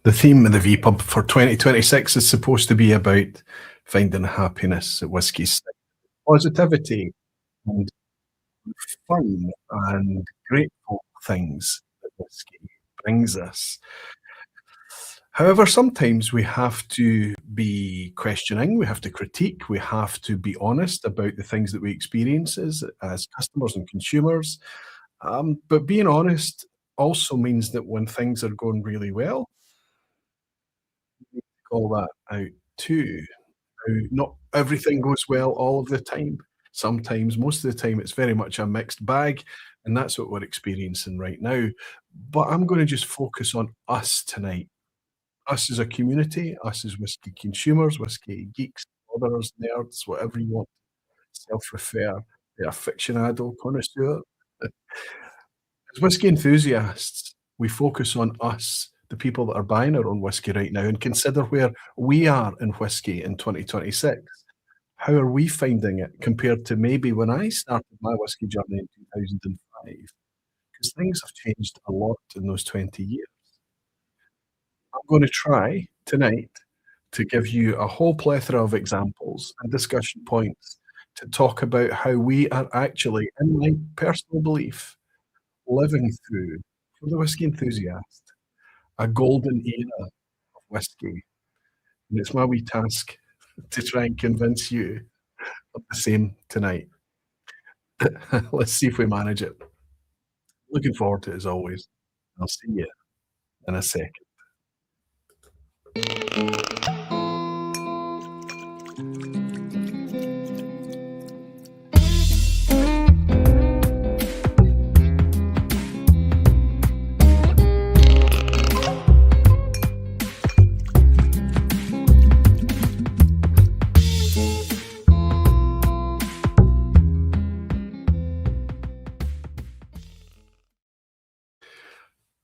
The theme of the vPub for 2026 is supposed to be about finding happiness at Whisky's side, positivity and fun and grateful things that Whisky brings us. However, sometimes we have to be questioning, we have to critique, we have to be honest about the things that we experience as customers and consumers. But being honest also means that when things are going really well, we call that out too. Not everything goes well all of the time. Sometimes, most of the time, it's very much a mixed bag, and that's what we're experiencing right now. But I'm gonna just focus on us tonight. Us as a community, us as whiskey consumers, whiskey geeks, mothers, nerds, whatever you want to self-refer, the aficionado, connoisseur. As whiskey enthusiasts, we focus on us, the people that are buying our own whiskey right now, and consider where we are in whiskey in 2026. How are we finding it compared to maybe when I started my whiskey journey in 2005? Because things have changed a lot in those 20 years. I'm gonna try tonight to give you a whole plethora of examples and discussion points to talk about how we are actually, in my personal belief, living through, for the whiskey enthusiast, a golden era of whiskey. And it's my wee task to try and convince you of the same tonight. Let's see if we manage it. Looking forward to it as always. I'll see you in a second.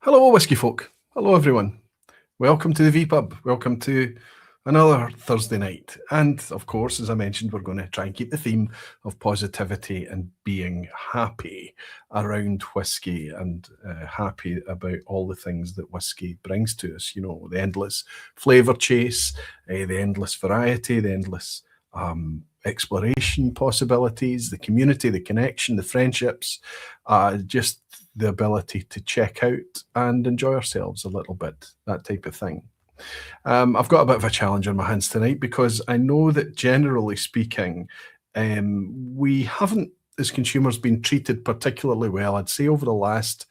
Hello, whiskey folk. Hello, everyone. Welcome to the vPub. Welcome to another Thursday night. And of course, as I mentioned, we're going to try and keep the theme of positivity and being happy around whiskey and happy about all the things that whiskey brings to us. You know, the endless flavour chase, the endless variety, the endless exploration possibilities, the community, the connection, the friendships, just the ability to check out and enjoy ourselves a little bit, that type of thing. I've got a bit of a challenge on my hands tonight because I know that generally speaking, we haven't, as consumers, been treated particularly well, I'd say, over the last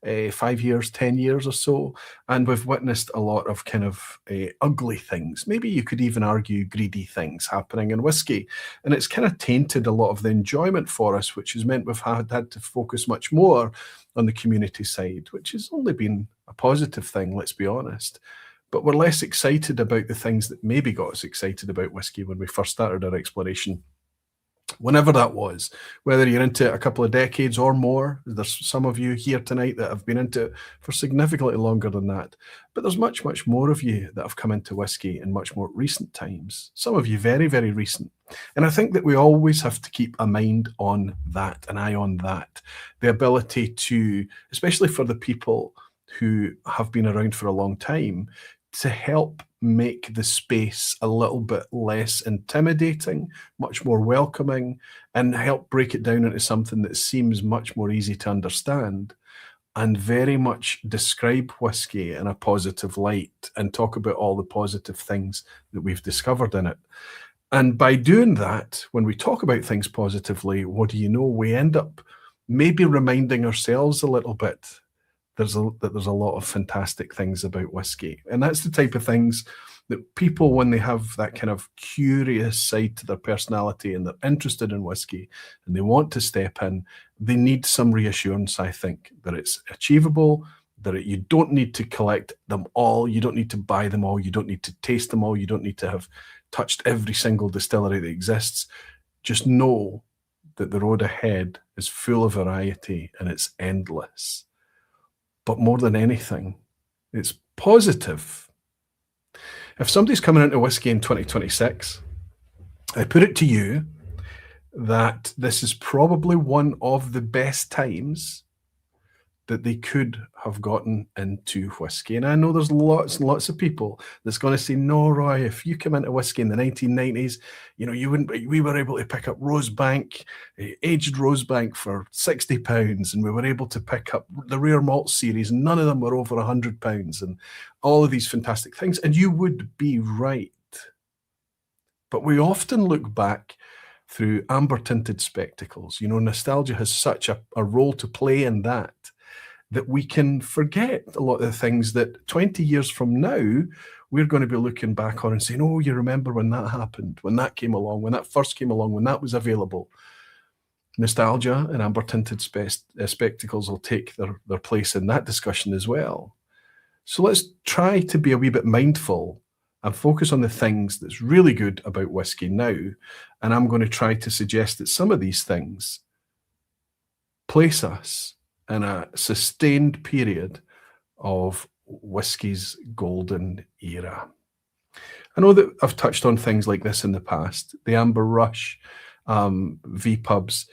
5 years, 10 years or so, and we've witnessed a lot of kind of ugly things. Maybe you could even argue greedy things happening in whiskey, and it's kind of tainted a lot of the enjoyment for us, which has meant we've had to focus much more on the community side, which has only been a positive thing, let's be honest. But we're less excited about the things that maybe got us excited about whiskey when we first started our exploration, whenever that was, whether you're into it a couple of decades or more. There's some of you here tonight that have been into it for significantly longer than that, but there's much, much more of you that have come into whiskey in much more recent times, some of you very, very recent. And I think that we always have to keep a mind on that, an eye on that, the ability to, especially for the people who have been around for a long time, to help make the space a little bit less intimidating, much more welcoming, and help break it down into something that seems much more easy to understand, and very much describe whiskey in a positive light and talk about all the positive things that we've discovered in it. And by doing that, when we talk about things positively, what do you know? We end up maybe reminding ourselves a little bit that there's a lot of fantastic things about whiskey. And that's the type of things that people, when they have that kind of curious side to their personality and they're interested in whiskey and they want to step in, they need some reassurance, I think, that it's achievable, that you don't need to collect them all, you don't need to buy them all, you don't need to taste them all, you don't need to have touched every single distillery that exists. Just know that the road ahead is full of variety and it's endless. But more than anything, it's positive. If somebody's coming into whiskey in 2026, I put it to you that this is probably one of the best times that they could have gotten into whiskey. And I know there's lots and lots of people that's going to say, no, Roy, if you come into whiskey in the 1990s, you wouldn't. We were able to pick up Rosebank, aged Rosebank for £60, and we were able to pick up the Rare Malt series, and none of them were over £100, and all of these fantastic things. And you would be right. But we often look back through amber-tinted spectacles. Nostalgia has such a role to play in that we can forget a lot of the things that 20 years from now, we're going to be looking back on and saying, oh, you remember when that happened, when that came along, when that first came along, when that was available. Nostalgia and amber-tinted spectacles will take their place in that discussion as well. So let's try to be a wee bit mindful and focus on the things that's really good about whiskey now. And I'm going to try to suggest that some of these things place us in a sustained period of whiskey's golden era. I know that I've touched on things like this in the past, the Amber Rush, vPubs,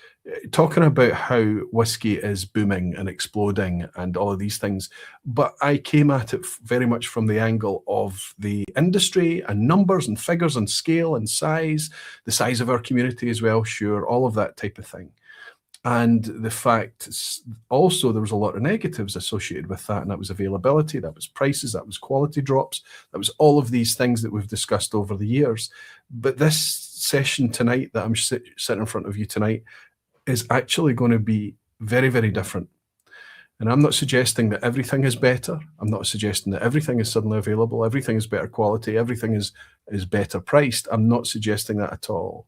talking about how whiskey is booming and exploding and all of these things. But I came at it very much from the angle of the industry and numbers and figures and scale and size, the size of our community as well, sure, all of that type of thing. And the fact also there was a lot of negatives associated with that, and that was availability, that was prices, that was quality drops, that was all of these things that we've discussed over the years. But this session tonight that I'm sitting in front of you tonight is actually going to be very, very different. And I'm not suggesting that everything is better. I'm not suggesting that everything is suddenly available, everything is better quality, everything is better priced. I'm not suggesting that at all.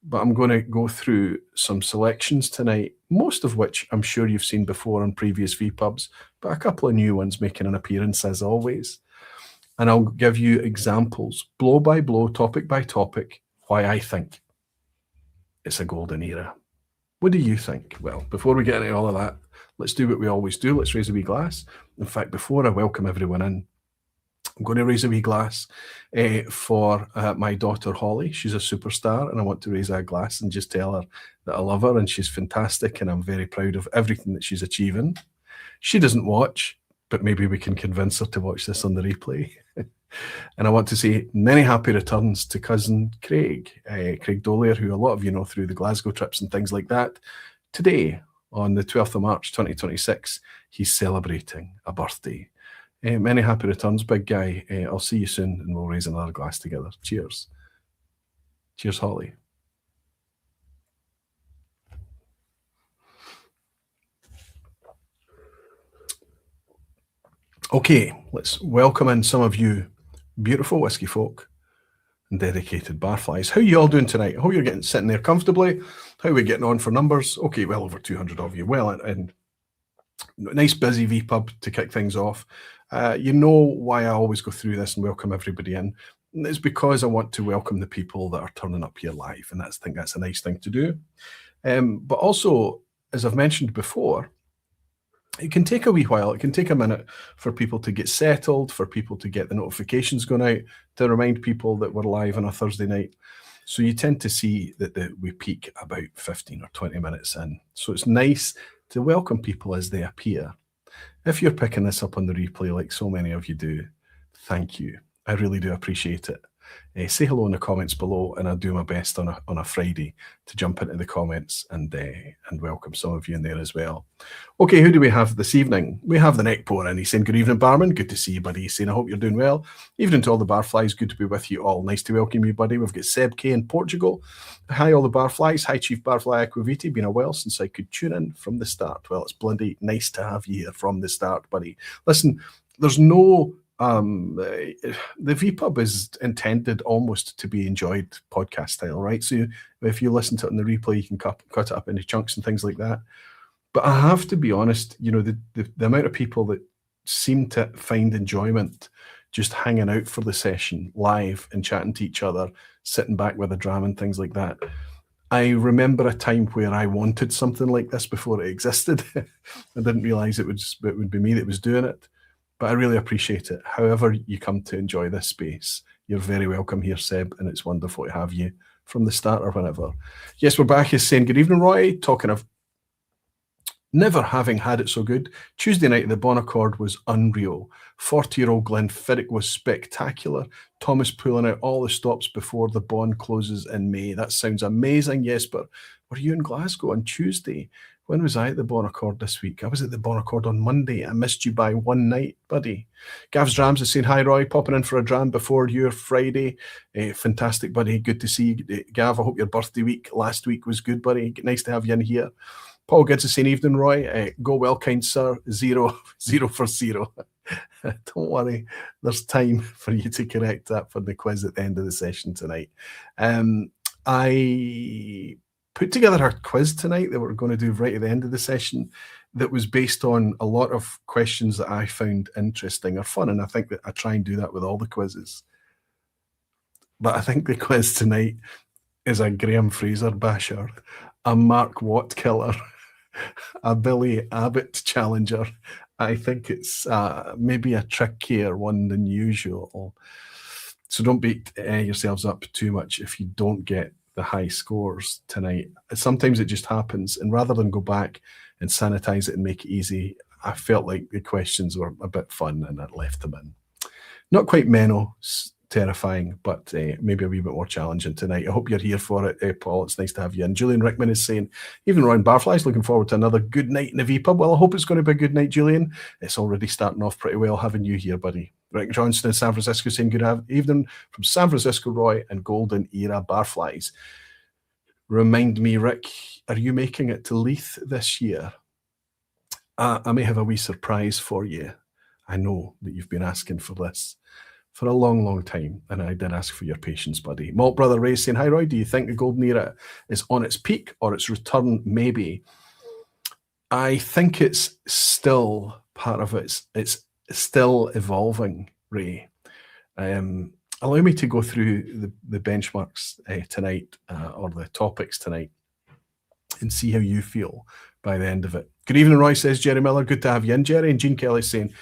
But I'm going to go through some selections tonight, most of which I'm sure you've seen before on previous vPubs, but a couple of new ones making an appearance as always. And I'll give you examples, blow by blow, topic by topic, why I think it's a golden era. What do you think? Well, before we get into all of that, let's do what we always do. Let's raise a wee glass. In fact, before I welcome everyone in, I'm going to raise a wee glass for my daughter, Holly. She's a superstar, and I want to raise a glass and just tell her that I love her and she's fantastic, and I'm very proud of everything that she's achieving. She doesn't watch, but maybe we can convince her to watch this on the replay. And I want to say many happy returns to cousin Craig, Craig Dollier, who a lot of you know through the Glasgow trips and things like that. Today, on the 12th of March 2026, he's celebrating a birthday. Many happy returns, big guy. I'll see you soon, and we'll raise another glass together. Cheers. Cheers, Holly. Okay, let's welcome in some of you beautiful whiskey folk and dedicated barflies. How are you all doing tonight? I hope you're sitting there comfortably. How are we getting on for numbers? Okay, well over 200 of you. Well, and nice busy vPub to kick things off. You know why I always go through this and welcome everybody in. It's because I want to welcome the people that are turning up here live, and I think that's a nice thing to do. But also, as I've mentioned before, it can take a wee while. It can take a minute for people to get settled, for people to get the notifications going out, to remind people that we're live on a Thursday night. So you tend to see that we peak about 15 or 20 minutes in. So it's nice to welcome people as they appear. If you're picking this up on the replay like so many of you do, thank you. I really do appreciate it. Say hello in the comments below, and I'll do my best on a Friday to jump into the comments and welcome some of you in there as well. Okay, who do we have this evening? We have the neck pour in. He's saying, good evening, barman. Good to see you, buddy. He's saying, I hope you're doing well. Evening to all the barflies. Good to be with you all. Nice to welcome you, buddy. We've got Seb K in Portugal. Hi, all the barflies. Hi, Chief Barfly Aquaviti. Been a while since I could tune in from the start. Well, it's bloody nice to have you here from the start, buddy. Listen, there's no... the vPub is intended almost to be enjoyed podcast style, right? So if you listen to it on the replay, you can cut it up into chunks and things like that. But I have to be honest, you know, the amount of people that seem to find enjoyment just hanging out for the session live and chatting to each other, sitting back with a dram and things like that. I remember a time where I wanted something like this before it existed. I didn't realize it would be me that was doing it. But I really appreciate it. However you come to enjoy this space, you're very welcome here, Seb, and it's wonderful to have you from the start or whenever. Yes, we're back. He's saying, good evening, Roy. Talking of Never having had it so good. Tuesday night at the Bon Accord was unreal. 40-year-old Glenfiddich was spectacular. Thomas pulling out all the stops before the Bon closes in May. That sounds amazing. Yes, but were you in Glasgow on Tuesday? When was I at the Bon Accord this week? I was at the Bon Accord on Monday. I missed you by one night, buddy. Gav's Drams is saying, hi, Roy, popping in for a dram before your Friday. Fantastic, buddy. Good to see you. Gav, I hope your birthday week last week was good, buddy. Nice to have you in here. Paul Gids is saying, evening, Roy. Go well, kind sir. 0 for 0. Don't worry. There's time for you to correct that for the quiz at the end of the session tonight. I put together a quiz tonight that we're going to do right at the end of the session that was based on a lot of questions that I found interesting or fun, and I think that I try and do that with all the quizzes. But I think the quiz tonight is a Graham Fraser basher, a Mark Watt killer, a Billy Abbott challenger. I think it's maybe a trickier one than usual. So don't beat yourselves up too much if you don't get the high scores tonight. Sometimes it just happens, and rather than go back and sanitize it and make it easy, I felt like the questions were a bit fun and I left them in. Not quite menno, terrifying, but maybe a wee bit more challenging tonight. I hope you're here for it, Paul. It's nice to have you. And Julian Rickman is saying, even Ryan Barfly's looking forward to another good night in the vPub. Well, I hope it's going to be a good night, Julian. It's already starting off pretty well having you here, buddy. Rick Johnston in San Francisco saying good evening from San Francisco, Roy, and Golden Era Barflies. Remind me, Rick, are you making it to Leith this year? I may have a wee surprise for you. I know that you've been asking for this for a long, long time, and I did ask for your patience, buddy. Malt Brother Ray saying, hi, Roy, do you think the Golden Era is on its peak or its return? Maybe. I think it's still part of it. It's still evolving, Ray. Allow me to go through the benchmarks tonight, or the topics tonight, and see how you feel by the end of it. Good evening, Roy, says Jerry Miller. Good to have you in, Jerry. And Gene Kelly saying,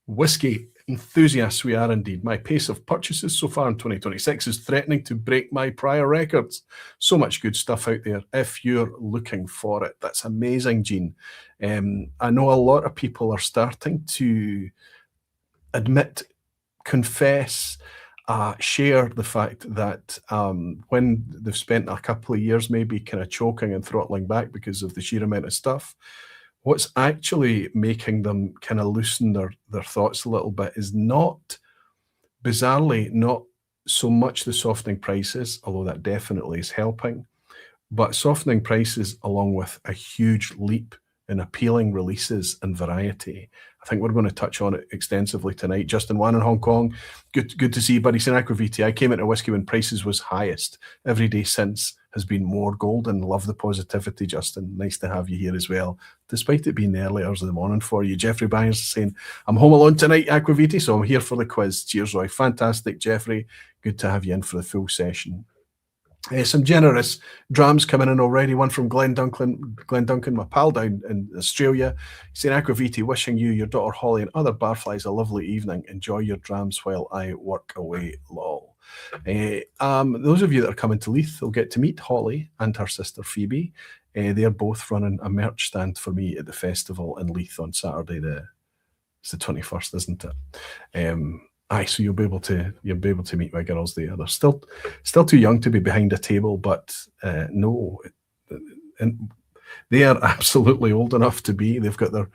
whiskey enthusiasts we are indeed. My pace of purchases so far in 2026 is threatening to break my prior records. So much good stuff out there if you're looking for it. That's amazing, Gene. I know a lot of people are starting to admit, confess, share the fact that when they've spent a couple of years maybe kind of choking and throttling back because of the sheer amount of stuff, what's actually making them kind of loosen their thoughts a little bit is not, bizarrely, not so much the softening prices, although that definitely is helping, but softening prices along with a huge leap in appealing releases and variety. I think we're going to touch on it extensively tonight. Justin Wan in Hong Kong, good to see you, buddy. Saying Aquaviti, I came into whiskey when prices was highest. Every day since has been more golden. Love the positivity, Justin. Nice to have you here as well, despite it being the early hours of the morning for you. Jeffrey Byers is saying, I'm home alone tonight, Aquaviti, so I'm here for the quiz. Cheers, Roy. Fantastic, Jeffrey. Good to have you in for the full session. Some generous drams coming in already. One from Glenn Duncan, my pal down in Australia. He's saying, Aquaviti, wishing you, your daughter Holly, and other barflies a lovely evening. Enjoy your drams while I work away. Lol. Those of you that are coming to Leith will get to meet Holly and her sister Phoebe. They're both running a merch stand for me at the festival in Leith on Saturday. It's the 21st, isn't it? So you'll be able to meet my girls there. They're still too young to be behind a table, but no, and they are absolutely old enough to be. They've got their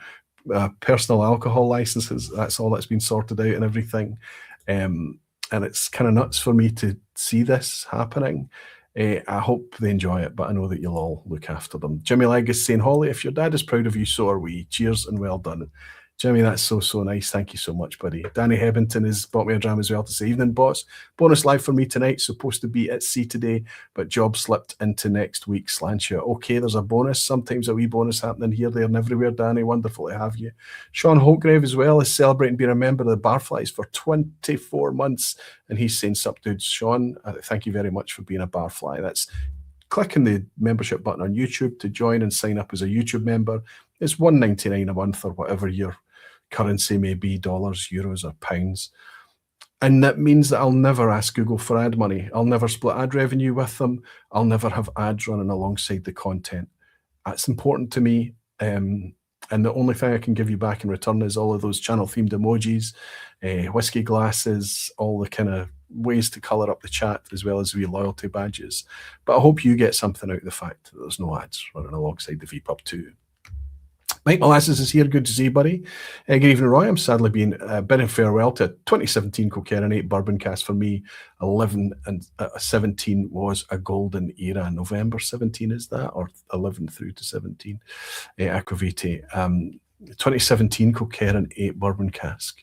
personal alcohol licenses. That's all that's been sorted out and everything. And it's kind of nuts for me to see this happening. I hope they enjoy it, but I know that you'll all look after them. Jimmy Legg is saying, Holly, if your dad is proud of you, so are we. Cheers and well done. Jimmy, that's so nice. Thank you so much, buddy. Danny Hebbington has bought me a dram as well to say, evening, boss. Bonus live for me tonight. Supposed to be at sea today, but job slipped into next week. Slantia. Okay, there's a bonus. Sometimes a wee bonus happening here, there, and everywhere, Danny. Wonderful to have you. Sean Holtgrave as well is celebrating being a member of the Barflies for 24 months, and he's saying, sup, dudes. Sean, thank you very much for being a Barfly. That's clicking the membership button on YouTube to join and sign up as a YouTube member. It's $1.99 a month or whatever your currency may be, dollars, euros, or pounds. And that means that I'll never ask Google for ad money. I'll never split ad revenue with them. I'll never have ads running alongside the content. That's important to me. And the only thing I can give you back in return is all of those channel-themed emojis, whiskey glasses, all the kind of ways to colour up the chat, as well as wee loyalty badges. But I hope you get something out of the fact that there's no ads running alongside the vPub too. Mike Molasses is here. Good to see you, buddy. Good evening, Roy. I'm sadly being bidding farewell to 2017 Kilkerran 8 bourbon cast for me. 11 and 17 was a golden era. November 17 is that, or 11 through to 17? Aquavitae. 2017 Kilkerran 8 bourbon cask.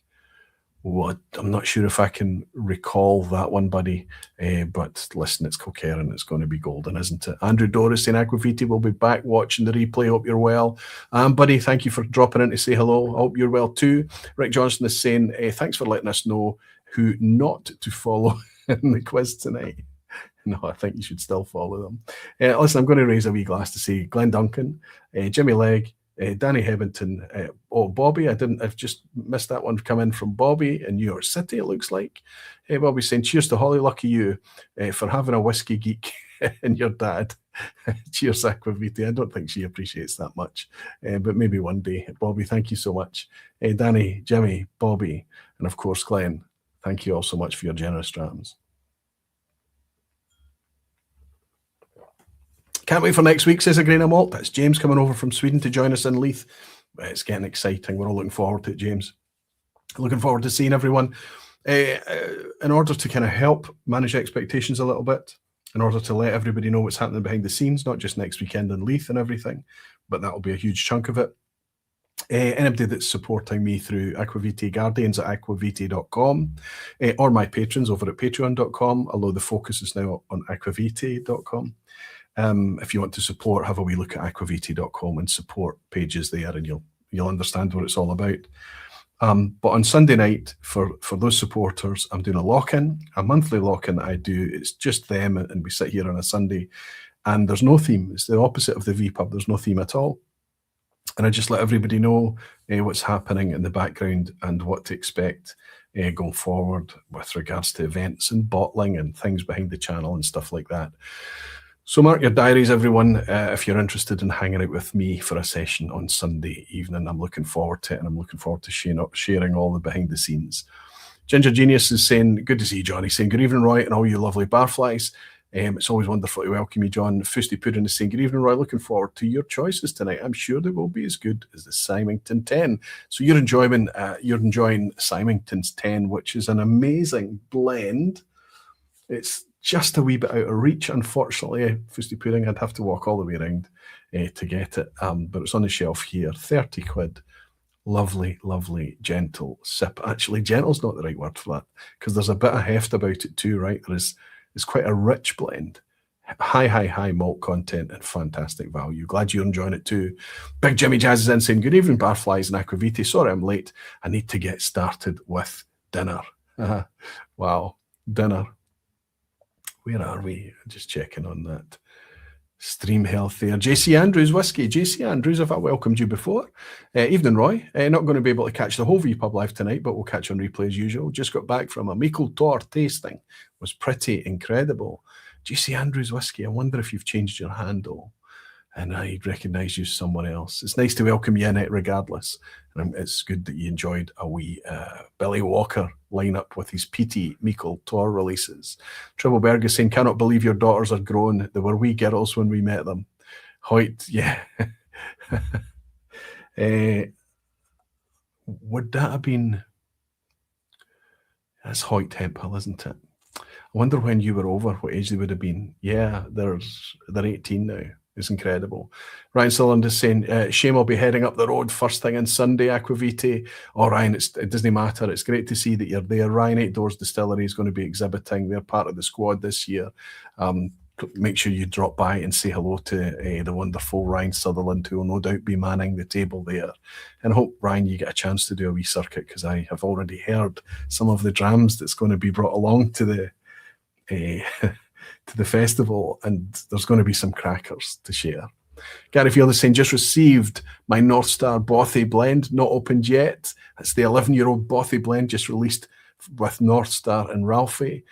What? I'm not sure if I can recall that one, buddy. But listen, it's Kilkerran. It's going to be golden, isn't it? Andrew Doris saying Aquavitae will be back watching the replay. Hope you're well. Buddy, thank you for dropping in to say hello. I hope you're well too. Rick Johnson is saying, thanks for letting us know who not to follow in the quiz tonight. No, I think you should still follow them. Listen, I'm going to raise a wee glass to say Glenn Duncan, Jimmy Legg, Danny Hebington, Bobby. I've just missed that one come in from Bobby in New York City, it looks like. Bobby's saying, cheers to Holly, lucky you for having a whiskey geek in your dad. Cheers, Aquavitae. I don't think she appreciates that much, but maybe one day. Bobby, thank you so much. Danny, Jimmy, Bobby, and of course, Glenn, thank you all so much for your generous drams. Can't wait for next week, says a grain of malt. That's James coming over from Sweden to join us in Leith. It's getting exciting. We're all looking forward to it, James. Looking forward to seeing everyone. In order to kind of help manage expectations a little bit, in order to let everybody know what's happening behind the scenes, not just next weekend in Leith and everything, but that'll be a huge chunk of it. Anybody that's supporting me through Aquavitae Guardians at aquavitae.com or my patrons over at patreon.com, although the focus is now on aquavitae.com. If you want to support, have a wee look at aquavitae.com and support pages there, and you'll understand what it's all about. But on Sunday night, for those supporters, I'm doing a lock-in, a monthly lock-in that I do. It's just them, and we sit here on a Sunday, and there's no theme. It's the opposite of the vPub. There's no theme at all. And I just let everybody know what's happening in the background and what to expect going forward with regards to events and bottling and things behind the channel and stuff like that. So mark your diaries, everyone, if you're interested in hanging out with me for a session on Sunday evening. I'm looking forward to it, and I'm looking forward to sharing all the behind the scenes. Ginger Genius is saying, good to see you, John. He's saying, good evening, Roy, and all you lovely barflies. It's always wonderful to welcome you, John. Fusty Pudding is saying, good evening, Roy. Looking forward to your choices tonight. I'm sure they will be as good as the Symington 10. So you're enjoying Symington's 10, which is an amazing blend. It's just a wee bit out of reach, unfortunately. Fusty Pudding, I'd have to walk all the way around to get it, but it's on the shelf here. 30 quid. Lovely, lovely, gentle sip. Actually, gentle's not the right word for that, because there's a bit of heft about it too, right? It's quite a rich blend. High malt content and fantastic value. Glad you're enjoying it too. Big Jimmy Jazz is in saying, good evening, barflies and Aquavitae. Sorry I'm late. I need to get started with dinner. Wow, dinner. Where are we? Just checking on that. Stream health there. JC Andrews Whisky. JC Andrews, have I welcomed you before? Evening, Roy. Not going to be able to catch the whole vPub live tonight, but we'll catch on replay as usual. Just got back from a Michael Tor tasting. Was pretty incredible. JC Andrews Whisky, I wonder if you've changed your handle and I recognise you as someone else. It's nice to welcome you in it regardless. And it's good that you enjoyed a wee Billy Walker lineup with his PT Michael Tor releases. Trebleberg is saying, cannot believe your daughters are grown. They were wee girls when we met them. Hoyt, yeah. Would that have been... That's Hoyt Hemphill, isn't it? I wonder when you were over, what age they would have been. Yeah, they're 18 now. It's incredible. Ryan Sutherland is saying, Shame will be heading up the road first thing on Sunday, Aquavitae. Oh, Ryan, it doesn't matter. It's great to see that you're there. Ryan 8 Doors Distillery is going to be exhibiting. They're part of the squad this year. Make sure you drop by and say hello to the wonderful Ryan Sutherland, who will no doubt be manning the table there. And I hope, Ryan, you get a chance to do a wee circuit, because I have already heard some of the drams that's going to be brought along to the to the festival, and there's going to be some crackers to share. Gary Field is saying, just received my North Star Bothy blend, not opened yet. That's the 11-year-old Bothy blend just released with North Star and Ralphie.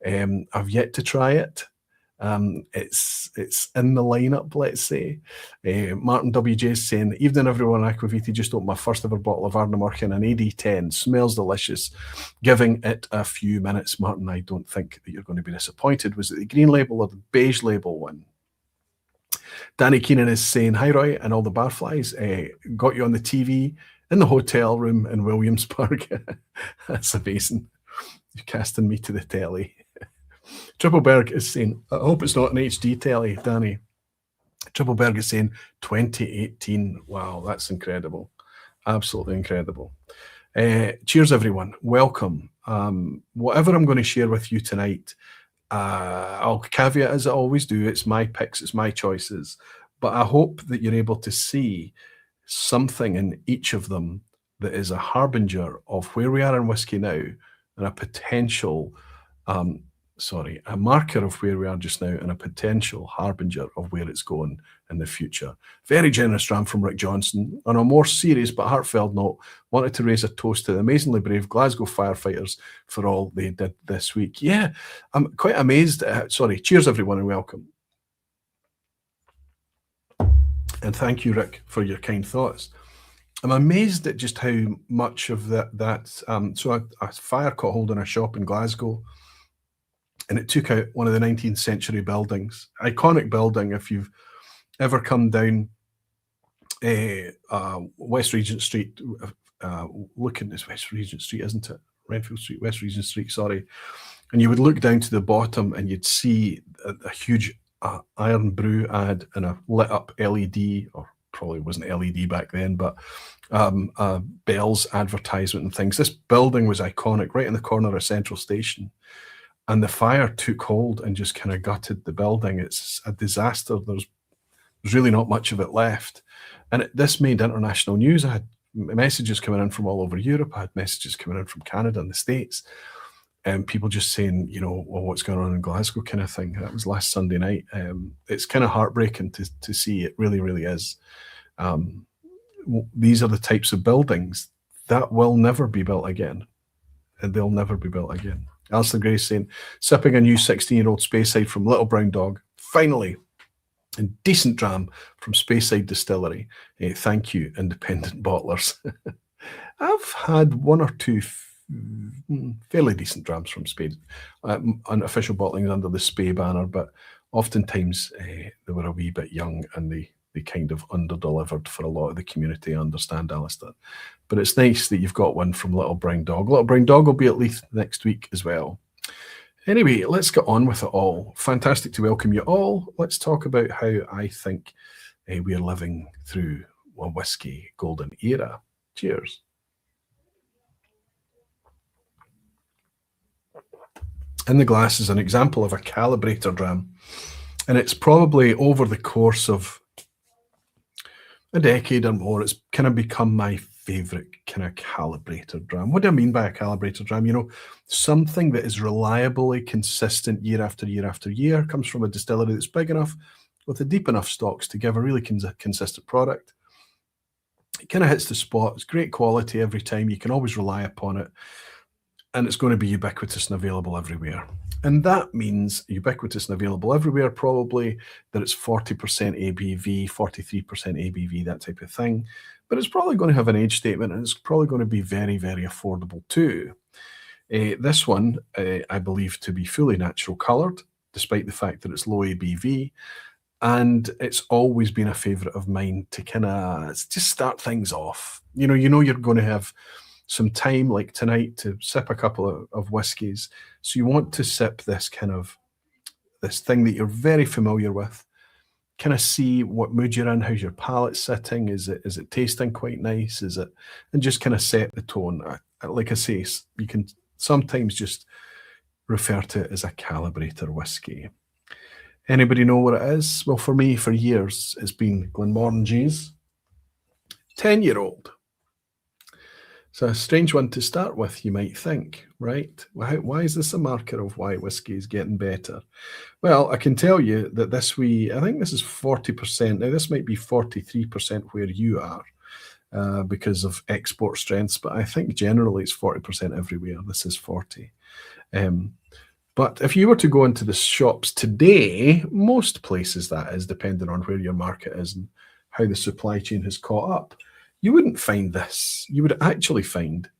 I've yet to try it. It's in the lineup, let's say. Martin WJ is saying, evening everyone, Aquaviti, just opened my first ever bottle of Ardnamurchan, an AD10, smells delicious. Giving it a few minutes. Martin, I don't think that you're going to be disappointed. Was it the green label or the beige label one? Danny Keenan is saying, hi Roy and all the barflies, got you on the TV in the hotel room in Williamsburg. That's amazing. You're casting me to the telly. Trippleberg is saying, I hope it's not an HD telly, Danny. Trippleberg is saying 2018. Wow, that's incredible. Absolutely incredible. Cheers, everyone. Welcome. Whatever I'm going to share with you tonight, I'll caveat as I always do, it's my picks, it's my choices. But I hope that you're able to see something in each of them that is a harbinger of where we are in whiskey now and a potential a marker of where we are just now and a potential harbinger of where it's going in the future. Very generous dram from Rick Johnson. On a more serious but heartfelt note, wanted to raise a toast to the amazingly brave Glasgow firefighters for all they did this week. Yeah, I'm quite amazed. Cheers everyone and welcome. And thank you, Rick, for your kind thoughts. I'm amazed at just how much of so a fire caught hold in a shop in Glasgow, and it took out one of the 19th century buildings. Iconic building. If you've ever come down West Regent Street, looking at West Regent Street, isn't it? Renfield Street, West Regent Street, sorry. And you would look down to the bottom and you'd see a huge iron brew ad and a lit up LED, or probably wasn't LED back then, but Bell's advertisement and things. This building was iconic, right in the corner of Central Station. And the fire took hold and just kind of gutted the building. It's a disaster. There's really not much of it left. And this made international news. I had messages coming in from all over Europe. I had messages coming in from Canada and the States. And people just saying, well, what's going on in Glasgow kind of thing. That was last Sunday night. It's kind of heartbreaking to see. It really, really is. These are the types of buildings that will never be built again. And they'll never be built again. Alistair Gray saying, sipping a new 16-year-old Speyside from Little Brown Dog. Finally, a decent dram from Speyside Distillery. Thank you, independent bottlers. I've had one or two fairly decent drams from Spey, unofficial bottlings under the Spey banner, but oftentimes they were a wee bit young and they kind of under-delivered for a lot of the community, I understand, Alistair. But it's nice that you've got one from Little Brown Dog. Little Brown Dog will be at Leith next week as well. Anyway, let's get on with it all. Fantastic to welcome you all. Let's talk about how I think we are living through a whiskey golden era. Cheers. In the glass is an example of a calibrator dram, and it's probably over the course of a decade or more, it's kind of become my favorite kind of calibrator dram. What do I mean by a calibrator dram? Something that is reliably consistent year after year after year, comes from a distillery that's big enough with a deep enough stocks to give a really consistent product. It kind of hits the spot. It's great quality every time. You can always rely upon it. And it's going to be ubiquitous and available everywhere. And that means ubiquitous and available everywhere, probably that it's 40% ABV, 43% ABV, that type of thing. But it's probably going to have an age statement, and it's probably going to be very, very affordable too. This one, I believe to be fully natural coloured, despite the fact that it's low ABV. And it's always been a favourite of mine to kind of just start things off. You're going to have some time like tonight to sip a couple of whiskies. So you want to sip this thing that you're very familiar with, kind of see what mood you're in, how's your palate sitting, is it tasting quite nice, and just kind of set the tone. Like I say, you can sometimes just refer to it as a calibrator whiskey. Anybody know what it is? Well, for me, for years, it's been Glenmorangie's 10-year-old. So a strange one to start with, you might think, right? Why is this a marker of why whiskey is getting better? Well, I can tell you that I think this is 40%. Now, this might be 43% where you are because of export strengths, but I think generally it's 40% everywhere. This is 40. But But if you were to go into the shops today, most places that is, depending on where your market is and how the supply chain has caught up, you wouldn't find this. You would actually find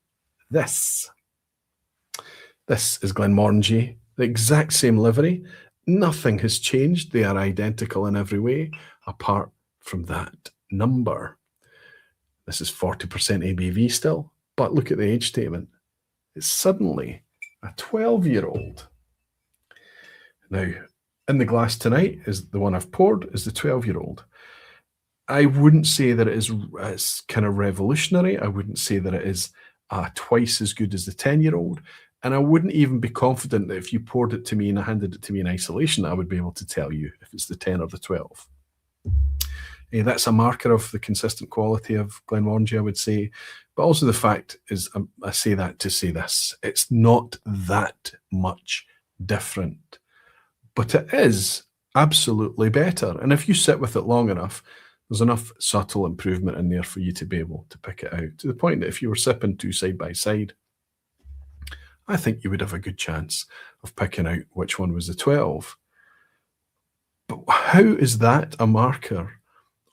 this. This is Glenmorangie, the exact same livery. Nothing has changed. They are identical in every way, apart from that number. This is 40% ABV still, but look at the age statement. It's suddenly a 12-year-old. Now, in the glass tonight is the one I've poured, is the 12-year-old. I wouldn't say that it is kind of revolutionary. I wouldn't say that it is twice as good as the 10-year-old. And I wouldn't even be confident that if you poured it to me and handed it to me in isolation, I would be able to tell you if it's the 10 or the 12. That's a marker of the consistent quality of Glenmorangie, I would say. But also the fact is, I say that to say this, it's not that much different. But it is absolutely better. And if you sit with it long enough, there's enough subtle improvement in there for you to be able to pick it out, to the point that if you were sipping two side by side, I think you would have a good chance of picking out which one was the 12. But how is that a marker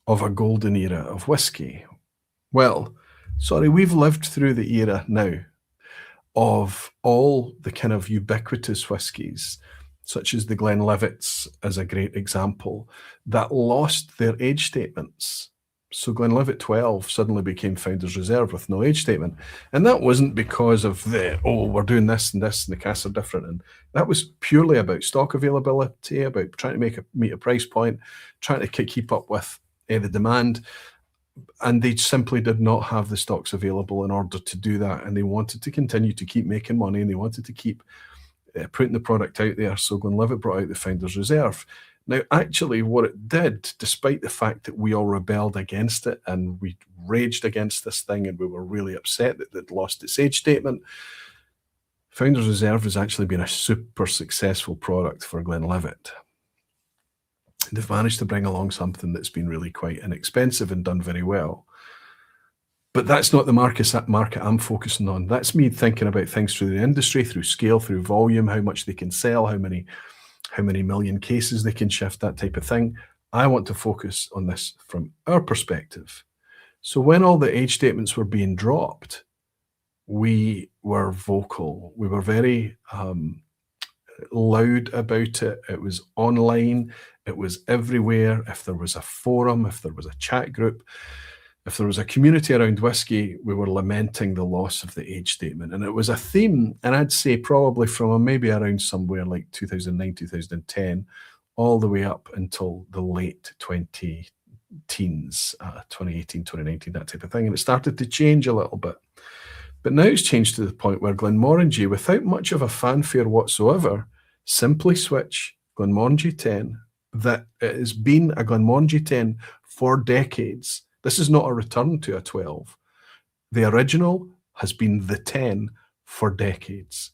of a golden era of whiskey? Well, sorry, we've lived through the era now of all the kind of ubiquitous whiskies, such as the Glenlivets as a great example, that lost their age statements. So Glenlivet 12 suddenly became Founder's Reserve with no age statement. And that wasn't because of we're doing this and this and the casks are different. And that was purely about stock availability, about trying to meet a price point, trying to keep up with the demand. And they simply did not have the stocks available in order to do that. And they wanted to continue to keep making money, and they wanted to keep putting the product out there. So Glenlivet brought out the Founder's Reserve. Now, actually, what it did, despite the fact that we all rebelled against it and we raged against this thing and we were really upset that it lost its age statement, Founder's Reserve has actually been a super successful product for Glenlivet. They've managed to bring along something that's been really quite inexpensive and done very well. But that's not the market I'm focusing on. That's me thinking about things through the industry, through scale, through volume, how much they can sell, how many million cases they can shift, that type of thing. I want to focus on this from our perspective. So when all the age statements were being dropped, we were vocal. We were very loud about it. It was online. It was everywhere. If there was a forum, if there was a chat group, if there was a community around whiskey, we were lamenting the loss of the age statement. And it was a theme, and I'd say probably from maybe around somewhere like 2009, 2010, all the way up until the late 2010s, 2018, 2019, that type of thing. And it started to change a little bit. But now it's changed to the point where Glenmorangie, without much of a fanfare whatsoever, simply switch Glenmorangie 10, that it has been a Glenmorangie 10 for decades. This is not a return to a 12. The original has been the 10 for decades.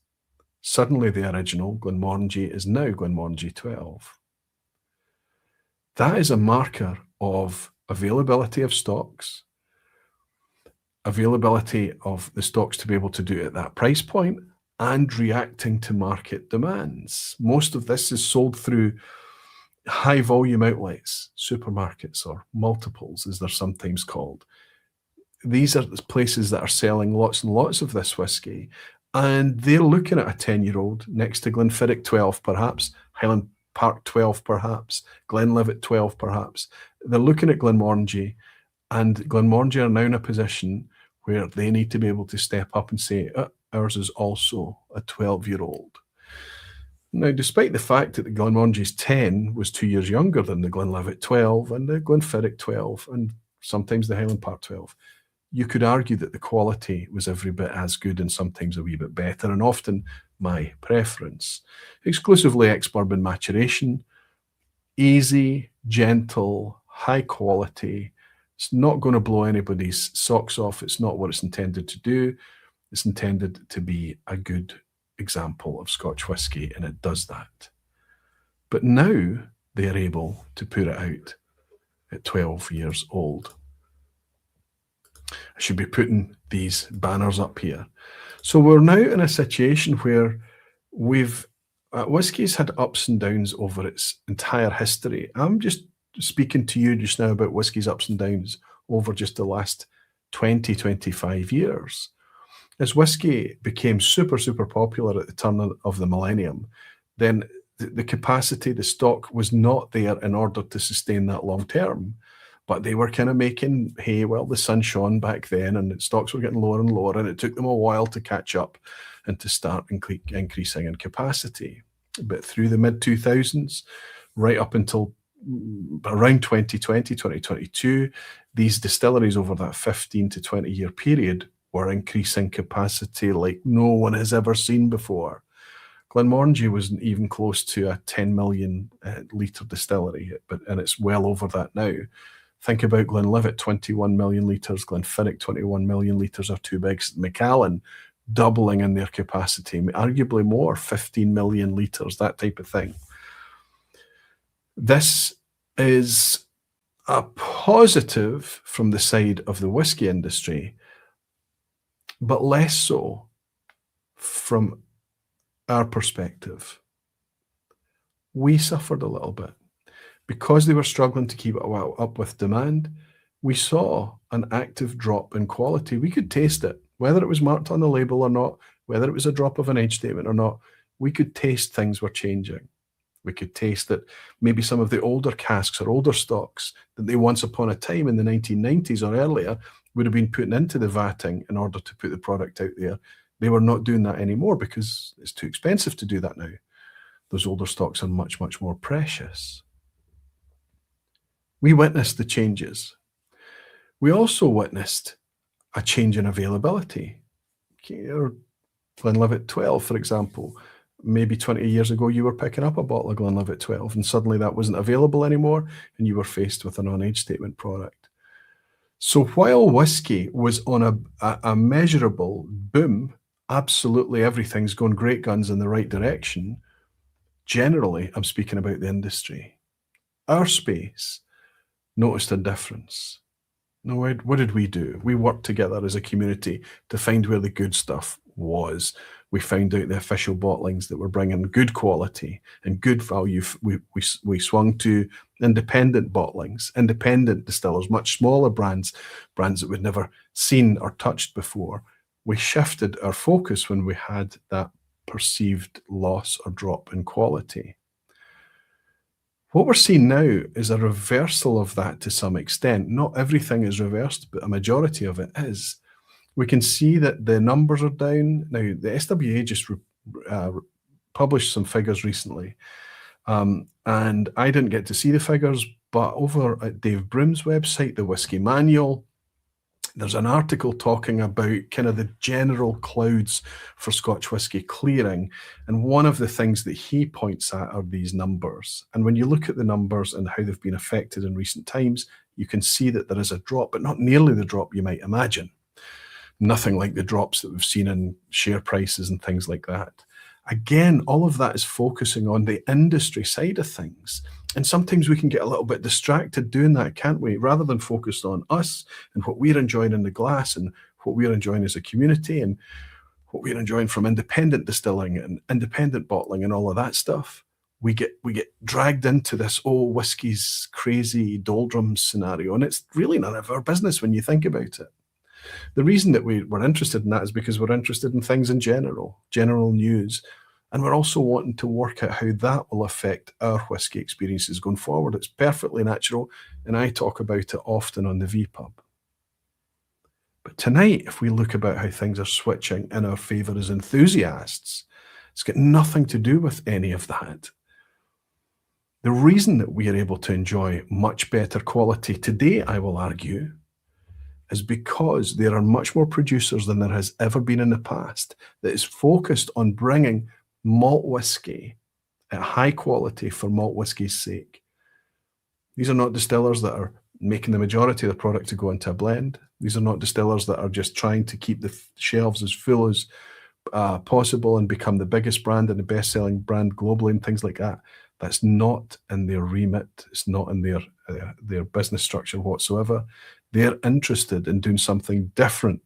Suddenly the original Glenmorangie is now Glenmorangie 12. That is a marker of availability of stocks, availability of the stocks to be able to do it at that price point, and reacting to market demands. Most of this is sold through high volume outlets, supermarkets, or multiples, as they're sometimes called. These are the places that are selling lots and lots of this whiskey, and they're looking at a 10-year-old next to Glenfiddich 12, perhaps, Highland Park 12, perhaps, Glenlivet 12, perhaps. They're looking at Glenmorangie, and Glenmorangie are now in a position where they need to be able to step up and say, ours is also a 12-year-old. Now, despite the fact that the Glenmorangie's 10 was 2 years younger than the Glenlivet 12 and the Glenfiddich 12 and sometimes the Highland Park 12, you could argue that the quality was every bit as good and sometimes a wee bit better, and often my preference. Exclusively ex-bourbon maturation, easy, gentle, high quality. It's not going to blow anybody's socks off. It's not what it's intended to do. It's intended to be a good example of Scotch whisky, and it does that. But now they are able to put it out at 12 years old. I should be putting these banners up here. So we're now in a situation where we've Whiskey's had ups and downs over its entire history. I'm just speaking to you just now about whiskey's ups and downs over just the last 20, 25 years. As whiskey became super, super popular at the turn of the millennium, then the capacity, the stock was not there in order to sustain that long term. But they were kind of making hay while the sun shone back then, and the stocks were getting lower and lower, and it took them a while to catch up and to start increasing in capacity. But through the mid-2000s, right up until around 2020, 2022, these distilleries over that 15 to 20-year period were increasing capacity like no one has ever seen before. Glenmorangie wasn't even close to a 10 million litre distillery, and it's well over that now. Think about Glenlivet, 21 million litres, Glenfiddich, 21 million litres are too big. Macallan, doubling in their capacity, arguably more, 15 million litres, that type of thing. This is a positive from the side of the whiskey industry, but less so from our perspective. We suffered a little bit. Because they were struggling to keep up with demand, we saw an active drop in quality. We could taste it, whether it was marked on the label or not, whether it was a drop of an age statement or not. We could taste things were changing. We could taste that maybe some of the older casks or older stocks that they once upon a time in the 1990s or earlier would have been putting into the vatting in order to put the product out there. They were not doing that anymore because it's too expensive to do that now. Those older stocks are much, much more precious. We witnessed the changes. We also witnessed a change in availability. Glenlivet 12, for example, maybe 20 years ago, you were picking up a bottle of Glenlivet 12 and suddenly that wasn't available anymore and you were faced with a non-age statement product. So while whiskey was on a measurable boom, absolutely everything's going great guns in the right direction, generally, I'm speaking about the industry. Our space noticed a difference. No, what did we do? We worked together as a community to find where the good stuff was. We found out the official bottlings that were bringing good quality and good value. We swung to independent bottlings, independent distillers, much smaller brands that we'd never seen or touched before. We shifted our focus when we had that perceived loss or drop in quality. What we're seeing now is a reversal of that to some extent. Not everything is reversed, but a majority of it is. We can see that the numbers are down. Now, the SWA just published some figures recently, and I didn't get to see the figures, but over at Dave Broom's website, the Whisky Manual, there's an article talking about kind of the general clouds for Scotch whisky clearing. And one of the things that he points at are these numbers. And when you look at the numbers and how they've been affected in recent times, you can see that there is a drop, but not nearly the drop you might imagine. Nothing like the drops that we've seen in share prices and things like that. Again, all of that is focusing on the industry side of things. And sometimes we can get a little bit distracted doing that, can't we? Rather than focus on us and what we're enjoying in the glass and what we're enjoying as a community and what we're enjoying from independent distilling and independent bottling and all of that stuff, we get dragged into this, oh, whiskey's crazy doldrums scenario. And it's really none of our business when you think about it. The reason that we're interested in that is because we're interested in things in general news. And we're also wanting to work out how that will affect our whiskey experiences going forward. It's perfectly natural, and I talk about it often on the vPub. But tonight, if we look about how things are switching in our favour as enthusiasts, it's got nothing to do with any of that. The reason that we are able to enjoy much better quality today, I will argue, is because there are much more producers than there has ever been in the past that is focused on bringing malt whiskey at high quality for malt whiskey's sake. These are not distillers that are making the majority of the product to go into a blend. These are not distillers that are just trying to keep the shelves as full as possible and become the biggest brand and the best-selling brand globally and things like that. That's not in their remit. It's not in their business structure whatsoever. They're interested in doing something different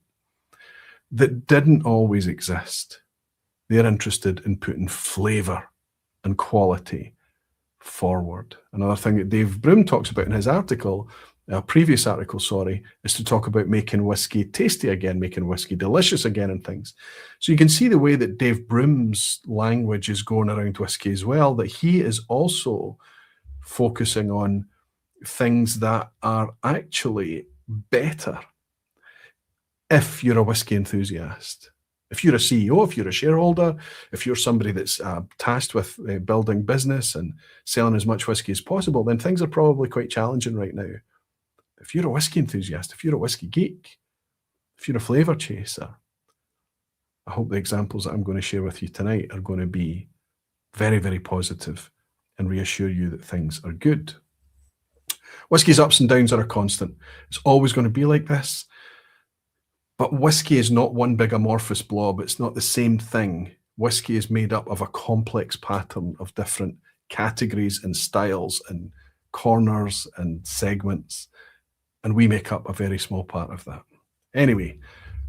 that didn't always exist. They're interested in putting flavour and quality forward. Another thing that Dave Broom talks about in his article, previous article, sorry, is to talk about making whiskey tasty again, making whiskey delicious again and things. So you can see the way that Dave Broom's language is going around whiskey as well, that he is also focusing on things that are actually better if you're a whiskey enthusiast. If you're a CEO, if you're a shareholder, if you're somebody that's tasked with building business and selling as much whiskey as possible, then things are probably quite challenging right now. If you're a whiskey enthusiast, if you're a whiskey geek, if you're a flavour chaser, I hope the examples that I'm going to share with you tonight are going to be very, very positive and reassure you that things are good. Whiskey's ups and downs are a constant. It's always going to be like this. But whiskey is not one big amorphous blob. It's not the same thing. Whiskey is made up of a complex pattern of different categories and styles and corners and segments. And we make up a very small part of that. Anyway,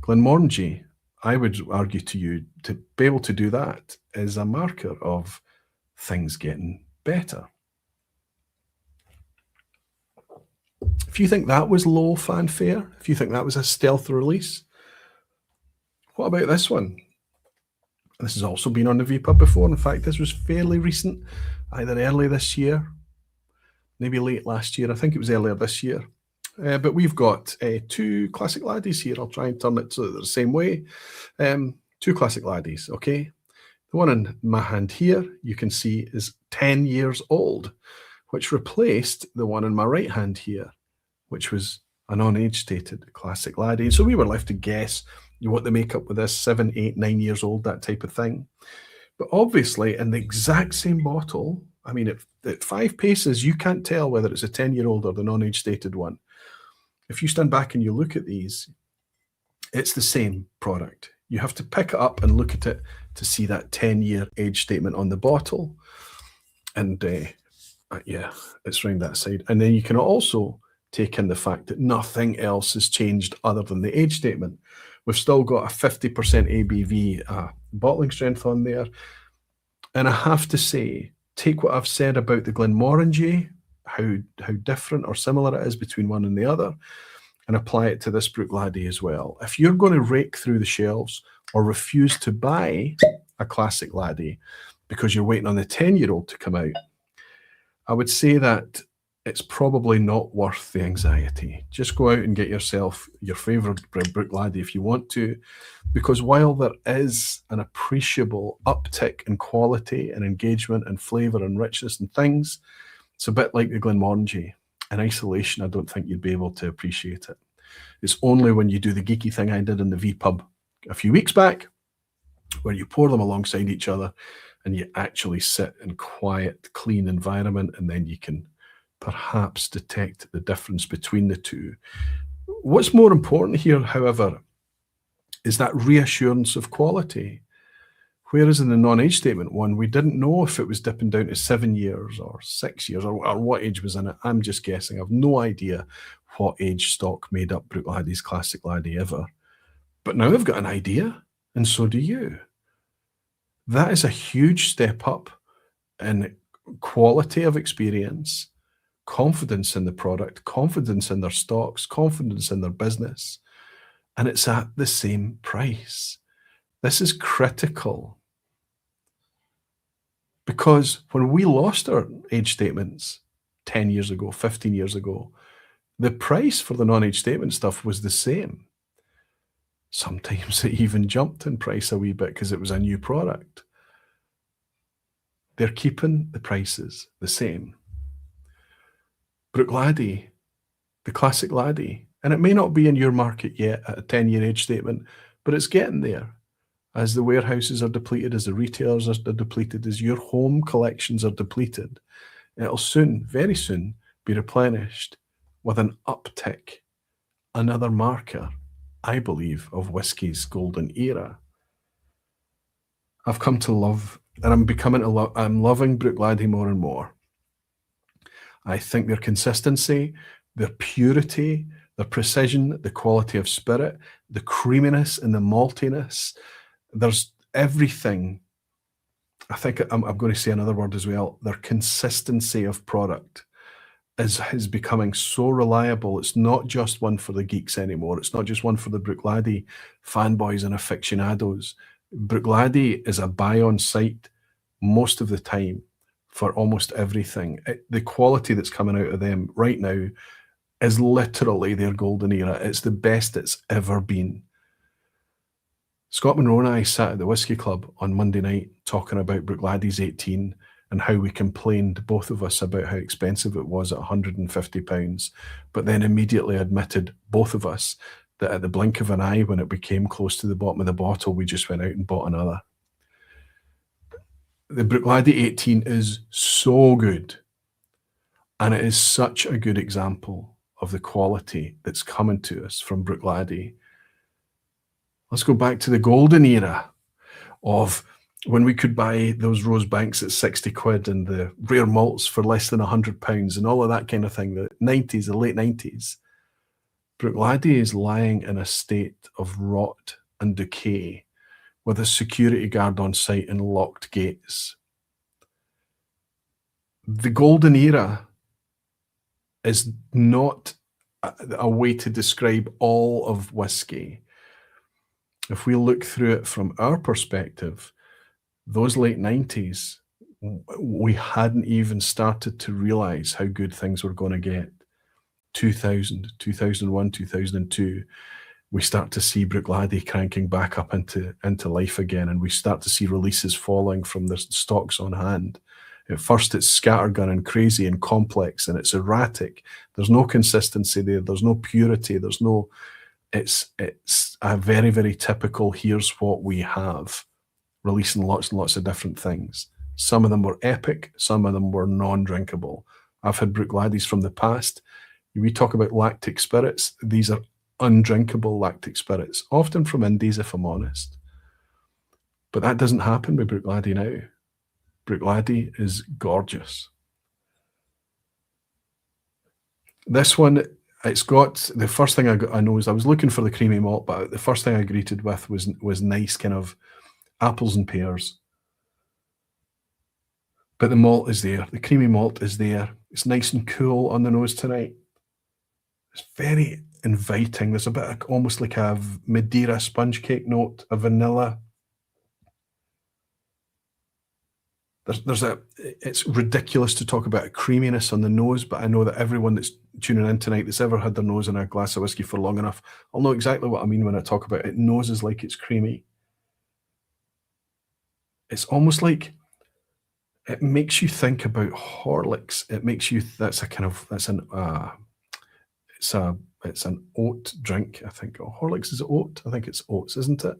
Glenmorangie, I would argue to you, to be able to do that is a marker of things getting better. If you think that was low fanfare, if you think that was a stealth release, what about this one? This has also been on the vPub before. In fact, this was fairly recent, either early this year, maybe late last year. I think it was earlier this year. But we've got two classic laddies here. I'll try and turn it to the same way. Two classic laddies, okay? The one in my hand here, you can see, is 10 years old, which replaced the one in my right hand here, which was a non-age stated classic laddie. So we were left to guess what the makeup with this, 7, 8, 9 years old, that type of thing. But obviously, in the exact same bottle, I mean, at 5 paces, you can't tell whether it's a 10-year-old or the non-age stated one. If you stand back and you look at these, it's the same product. You have to pick it up and look at it to see that 10-year age statement on the bottle. And yeah, it's round that side. And then you can also take in the fact that nothing else has changed other than the age statement. We've still got a 50% ABV bottling strength on there. And I have to say, take what I've said about the Glenmorangie, how different or similar it is between one and the other, and apply it to this Bruichladdich as well. If you're going to rake through the shelves or refuse to buy a classic laddie because you're waiting on the 10-year-old to come out, I would say that it's probably not worth the anxiety. Just go out and get yourself your favourite Bruichladdich if you want to, because while there is an appreciable uptick in quality and engagement and flavour and richness and things, it's a bit like the Glenmorangie. In isolation, I don't think you'd be able to appreciate it. It's only when you do the geeky thing I did in the vPub a few weeks back, where you pour them alongside each other and you actually sit in quiet, clean environment, and then you can perhaps detect the difference between the two. What's more important here, however, is that reassurance of quality. Whereas in the non-age statement one, we didn't know if it was dipping down to 7 years or 6 years or what age was in it. I'm just guessing. I've no idea what age stock made up Bruichladdich classic laddie ever. But now I've got an idea, and so do you. That is a huge step up in quality of experience, confidence in the product, confidence in their stocks, confidence in their business, and it's at the same price. This is critical, because when we lost our age statements 10 years ago, 15 years ago, the price for the non-age statement stuff was the same. Sometimes it even jumped in price a wee bit because it was a new product. They're keeping the prices the same. Bruichladdich, the classic laddie, and it may not be in your market yet at a 10-year age statement, but it's getting there. As the warehouses are depleted, as the retailers are depleted, as your home collections are depleted, it'll soon, very soon, be replenished with an uptick, another marker, I believe, of whiskey's golden era. I've come to love, and I'm loving Bruichladdich more and more. I think their consistency, their purity, their precision, the quality of spirit, the creaminess and the maltiness, there's everything I think I'm going to say another word as well. Their consistency of product is becoming so reliable. It's not just one for the geeks anymore. It's not just one for the Bruichladdich fanboys and aficionados. Bruichladdich is a buy on site most of the time for almost everything. The quality that's coming out of them right now is literally their golden era. It's the best it's ever been. Scott Monroe and I sat at the Whisky Club on Monday night talking about Bruichladdich 18 and how we complained, both of us, about how expensive it was at £150, but then immediately admitted, both of us, that at the blink of an eye, when it became close to the bottom of the bottle, we just went out and bought another. The Bruichladdich 18 is so good, and it is such a good example of the quality that's coming to us from Bruichladdich. Let's go back to the golden era of when we could buy those Rosebanks at 60 quid and the rare malts for less than £100 and all of that kind of thing, the 90s, the late 90s. Bruichladdich is lying in a state of rot and decay with a security guard on site and locked gates. The golden era is not a way to describe all of whiskey. If we look through it from our perspective, those late 90s, we hadn't even started to realize how good things were going to get. 2000, 2001, 2002, we start to see Bruichladdich cranking back up into life again, and we start to see releases falling from the stocks on hand. At first, it's scattergun and crazy and complex, and it's erratic. There's no consistency there. There's no purity. There's no... It's a very, very typical, here's what we have, releasing lots and lots of different things. Some of them were epic, some of them were non-drinkable. I've had Bruichladdich from the past. We talk about lactic spirits. These are undrinkable lactic spirits, often from indies, if I'm honest. But that doesn't happen with Bruichladdich now. Bruichladdich is gorgeous. This one, it's got, the first thing I know is I was looking for the creamy malt, but the first thing I greeted with was nice kind of apples and pears. But the malt is there. The creamy malt is there. It's nice and cool on the nose tonight. It's very inviting. There's a bit of almost like a Madeira sponge cake note, a vanilla. It's ridiculous to talk about a creaminess on the nose, but I know that everyone that's tuning in tonight that's ever had their nose in a glass of whiskey for long enough, I'll know exactly what I mean when I talk about it. Noses like it's creamy. It's almost like it makes you think about Horlicks. It makes you, it's an oat drink, I think. Oh, Horlicks is oat? I think it's oats, isn't it?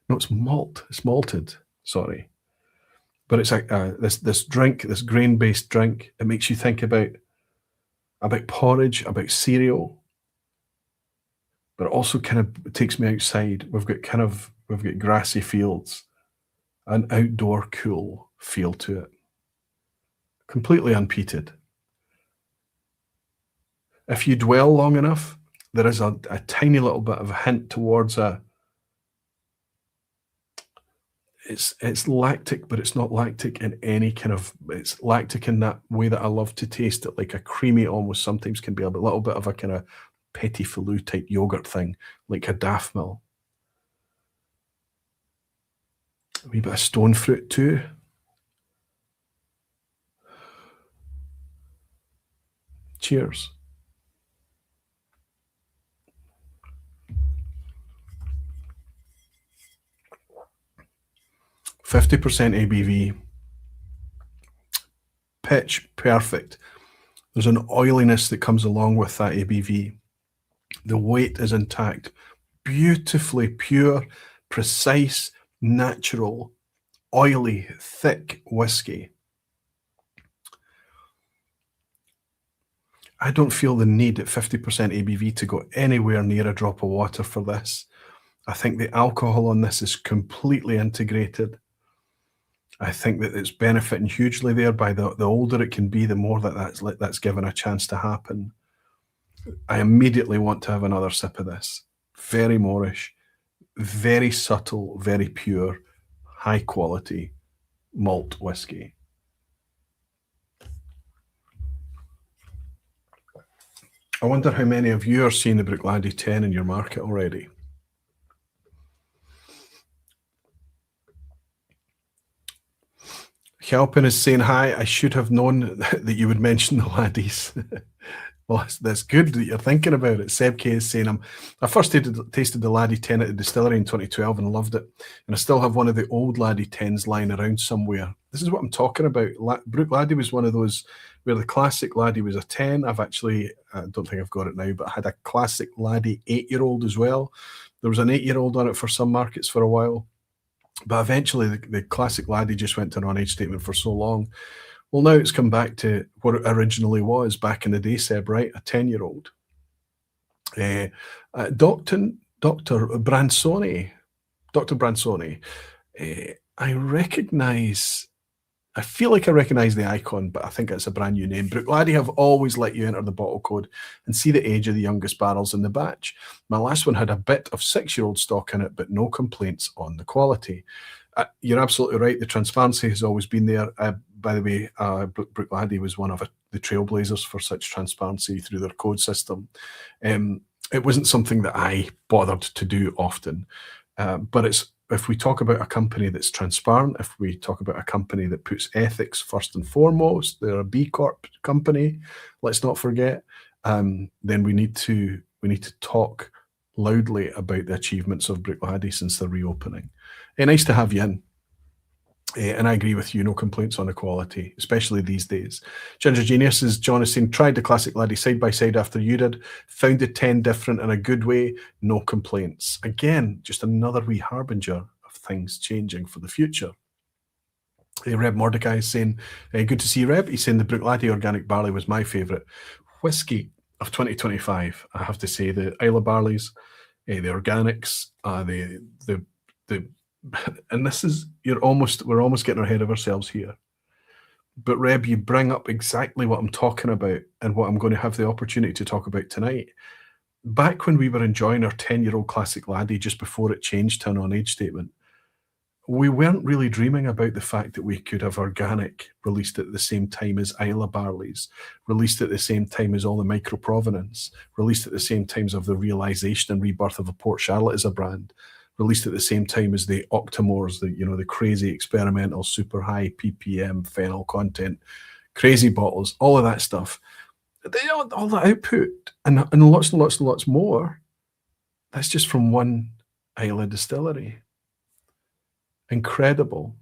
No, it's malt. It's malted, sorry. But it's like this drink, this grain-based drink. It makes you think about porridge, about cereal. But it also kind of takes me outside. We've got grassy fields, an outdoor cool feel to it. Completely unpeated. If you dwell long enough, there is a tiny little bit of a hint towards it's lactic, but it's not lactic in any kind of, it's lactic in that way that I love to taste it, like a creamy, almost sometimes can be a little bit of a kind of petit filou type yogurt thing, like a daffmill. A wee bit of stone fruit too. Cheers. %50 ABV. Pitch, perfect. There's an oiliness that comes along with that ABV. The weight is intact. Beautifully pure, precise, natural, oily, thick whiskey. I don't feel the need at 50% ABV to go anywhere near a drop of water for this. I think the alcohol on this is completely integrated. I think that it's benefiting hugely there. By the older it can be, the more that's given a chance to happen. I immediately want to have another sip of this. Very Moorish, very subtle, very pure, high quality, malt whiskey. I wonder how many of you are seeing the Bruichladdich 10 in your market already. Helpin is saying hi. I should have known that you would mention the laddies. Well, that's good that you're thinking about it. Seb K is saying, I first tasted the Laddie 10 at the distillery in 2012 and loved it. And I still have one of the old Laddie 10s lying around somewhere. This is what I'm talking about. Bruichladdich was one of those where the classic Laddie was a 10. I don't think I've got it now, but I had a classic Laddie 8-year-old as well. There was an 8-year-old on it for some markets for a while. But eventually the classic Laddie just went to an on-age statement for so long. Well, now it's come back to what it originally was back in the day, Seb, right? A 10-year-old. Dr. Bransoni, I feel like I recognise the icon, but I think it's a brand new name. Bruichladdich have always let you enter the bottle code and see the age of the youngest barrels in the batch. My last one had a bit of 6-year-old stock in it, but no complaints on the quality. You're absolutely right. The transparency has always been there. By the way, Bruichladdich was one of the trailblazers for such transparency through their code system. It wasn't something that I bothered to do often, but if we talk about a company that's transparent, if we talk about a company that puts ethics first and foremost, they're a B Corp company, let's not forget, then we need to talk loudly about the achievements of Bruichladdich since the reopening. Nice to have you in. And I agree with you, no complaints on the quality, especially these days. Ginger Genius is John is saying, tried the classic Laddie side by side after you did, found the 10 different in a good way, no complaints. Again, just another wee harbinger of things changing for the future. Reb Mordecai is saying, good to see you, Reb. He's saying the Bruichladdich organic barley was my favourite whiskey of 2025. I have to say, the Isle of Barleys, the organics, and this is we're almost getting ahead of ourselves here. But Reb, you bring up exactly what I'm talking about and what I'm going to have the opportunity to talk about tonight. Back when we were enjoying our 10-year-old classic Laddie just before it changed to an on-age statement, we weren't really dreaming about the fact that we could have organic released at the same time as Isle of Barleys, released at the same time as all the micro provenance, released at the same time as of the realization and rebirth of a Port Charlotte as a brand, released at the same time as the Octomores, the crazy experimental, super high ppm phenol content, crazy bottles, all of that stuff. All that output and lots and lots and lots more. That's just from one Isle distillery. Incredible.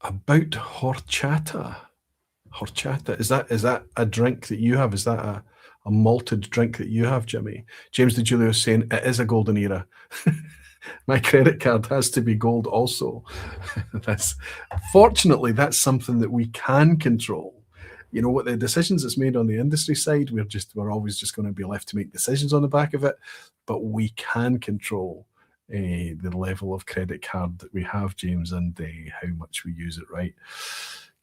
About horchata. Is that a drink that you have? Is that a malted drink that you have, Jimmy? James DeJulio is saying it is a golden era. My credit card has to be gold also. Fortunately, that's something that we can control. You know what, the decisions that's made on the industry side, we're always just going to be left to make decisions on the back of it, but we can control the level of credit card that we have, James, and how much we use it, right?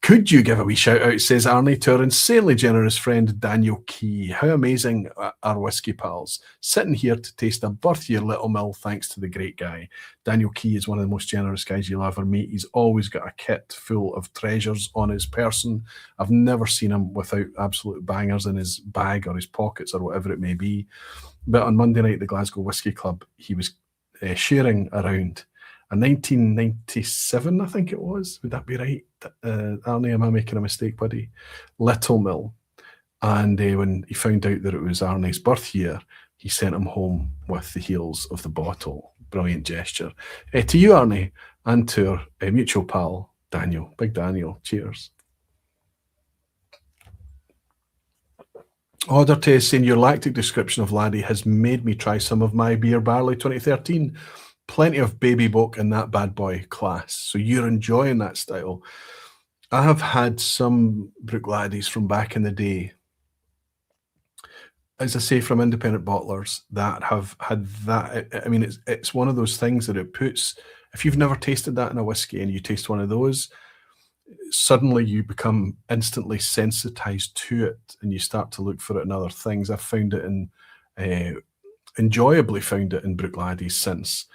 Could you give a wee shout out, says Arnie, to our insanely generous friend Daniel Key. How amazing are whiskey pals, sitting here to taste a birth year Little Mill thanks to the great guy. Daniel Key is one of the most generous guys you'll ever meet. He's always got a kit full of treasures on his person. I've never seen him without absolute bangers in his bag or his pockets or whatever it may be. But on Monday night at the Glasgow Whisky Club, he was sharing around a 1997, I think it was. Would that be right? Arnie, am I making a mistake, buddy? Little Mill. And when he found out that it was Arnie's birth year, he sent him home with the heels of the bottle. Brilliant gesture. To you, Arnie, and to our mutual pal, Daniel. Big Daniel. Cheers. Order to saying your lactic description of Laddie has made me try some of my beer barley 2013. Plenty of baby book in that bad boy class. So you're enjoying that style. I have had some Bruichladdich from back in the day, as I say, from independent bottlers that have had that. I mean, it's one of those things that it puts, if you've never tasted that in a whiskey and you taste one of those, suddenly you become instantly sensitized to it and you start to look for it in other things. I've found it enjoyably found it in Bruichladdich since.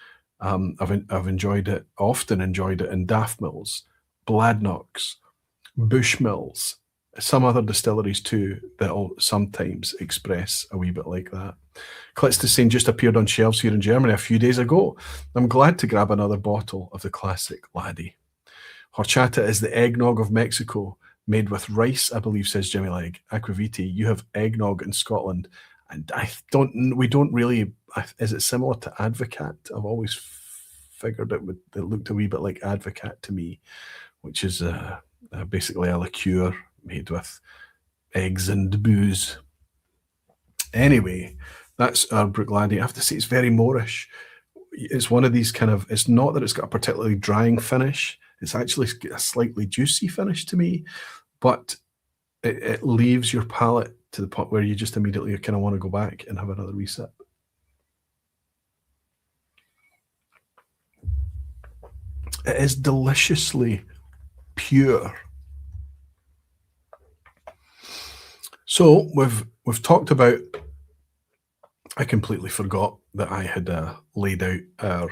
I've enjoyed it, often enjoyed it in Daftmills, Bladnochs, Bushmills, some other distilleries too that'll sometimes express a wee bit like that. Klitzestein just appeared on shelves here in Germany a few days ago. I'm glad to grab another bottle of the classic laddie. Horchata is the eggnog of Mexico, made with rice, I believe, says Jimmy Legg. Aquaviti, you have eggnog in Scotland, and we don't really, is it similar to Advocat? I've always figured it looked a wee bit like Advocat to me, which is basically a liqueur made with eggs and booze. Anyway, that's our Bruichladdich. I have to say it's very Moorish. It's one of these kind of, it's not that it's got a particularly drying finish. It's actually a slightly juicy finish to me, but it leaves your palate to the point where you just immediately kind of want to go back and have another wee sip. It is deliciously pure. So we've talked about, I completely forgot that I had laid out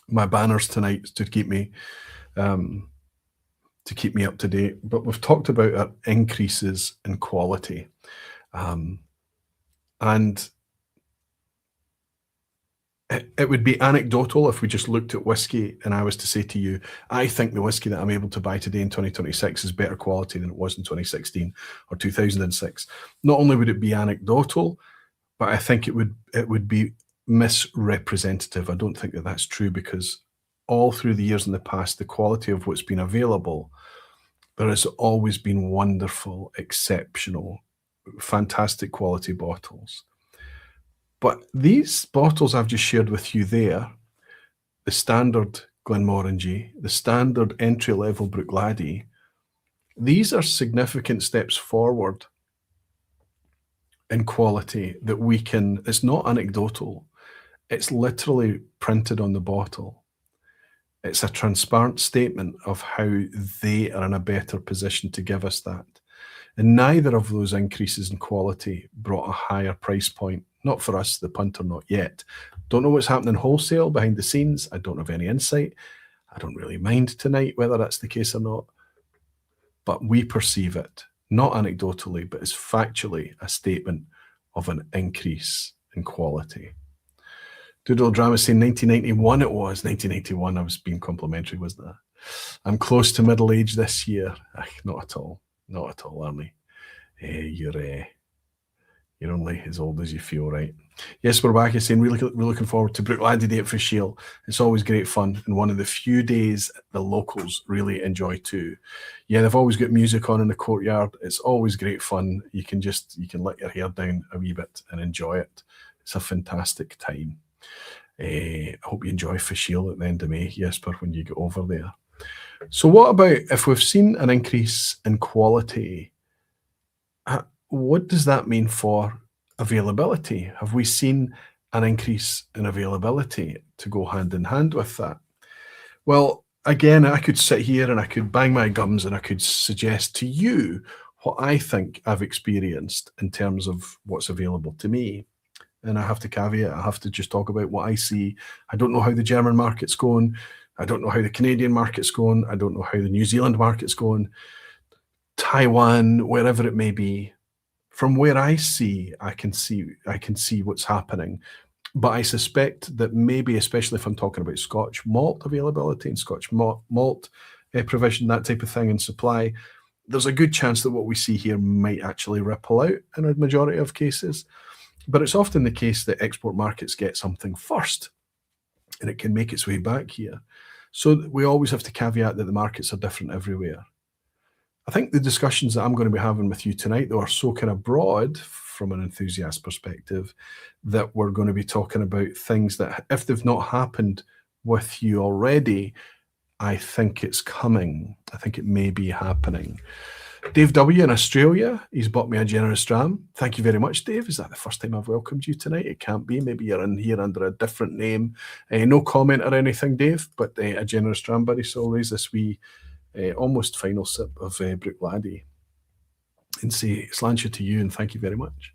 my banners tonight to keep me up to date. But we've talked about our increases in quality, and it would be anecdotal if we just looked at whiskey and I was to say to you, I think the whiskey that I'm able to buy today in 2026 is better quality than it was in 2016 or 2006. Not only would it be anecdotal, but I think it would be misrepresentative. I don't think that that's true, because all through the years in the past, the quality of what's been available, there has always been wonderful, exceptional, fantastic quality bottles. But these bottles I've just shared with you there, the standard Glenmorangie, the standard entry-level Bruichladdich, these are significant steps forward in quality that we can, it's not anecdotal, it's literally printed on the bottle. It's a transparent statement of how they are in a better position to give us that. And neither of those increases in quality brought a higher price point. Not for us, the punter, not yet. Don't know what's happening wholesale behind the scenes. I don't have any insight. I don't really mind tonight whether that's the case or not. But we perceive it, not anecdotally, but as factually a statement of an increase in quality. Doodle Drama saying 1991 it was. 1981, I was being complimentary, wasn't I? I'm close to middle age this year. Not at all. Not at all, Arnie. You're only as old as you feel, right? Yes, we're back. Saying we're looking forward to Bruichladdich Day at Fisheel. It's always great fun, and one of the few days the locals really enjoy too. Yeah, they've always got music on in the courtyard. It's always great fun. You can let your hair down a wee bit and enjoy it. It's a fantastic time. I hope you enjoy Fisheel at the end of May, Jesper, when you get over there. So what about if we've seen an increase in quality? What does that mean for availability? Have we seen an increase in availability to go hand in hand with that? Well, again, I could sit here and I could bang my gums and I could suggest to you what I think I've experienced in terms of what's available to me. And I have to caveat, I have to just talk about what I see. I don't know how the German market's going. I don't know how the Canadian market's going. I don't know how the New Zealand market's going. Taiwan, wherever it may be. From where I see, I can see what's happening. But I suspect that maybe, especially if I'm talking about Scotch malt availability and Scotch malt provision, that type of thing, and supply, there's a good chance that what we see here might actually ripple out in a majority of cases. But it's often the case that export markets get something first, and it can make its way back here. So we always have to caveat that the markets are different everywhere. I think the discussions that I'm going to be having with you tonight, though, are so kind of broad from an enthusiast perspective that we're going to be talking about things that, if they've not happened with you already, I think it's coming. I think it may be happening. Dave W. in Australia, he's bought me a generous dram. Thank you very much, Dave. Is that the first time I've welcomed you tonight? It can't be. Maybe you're in here under a different name. No comment or anything, Dave, but a generous dram, buddy. So I'll raise this wee almost final sip of Bruichladdich and say sláinte to you and thank you very much.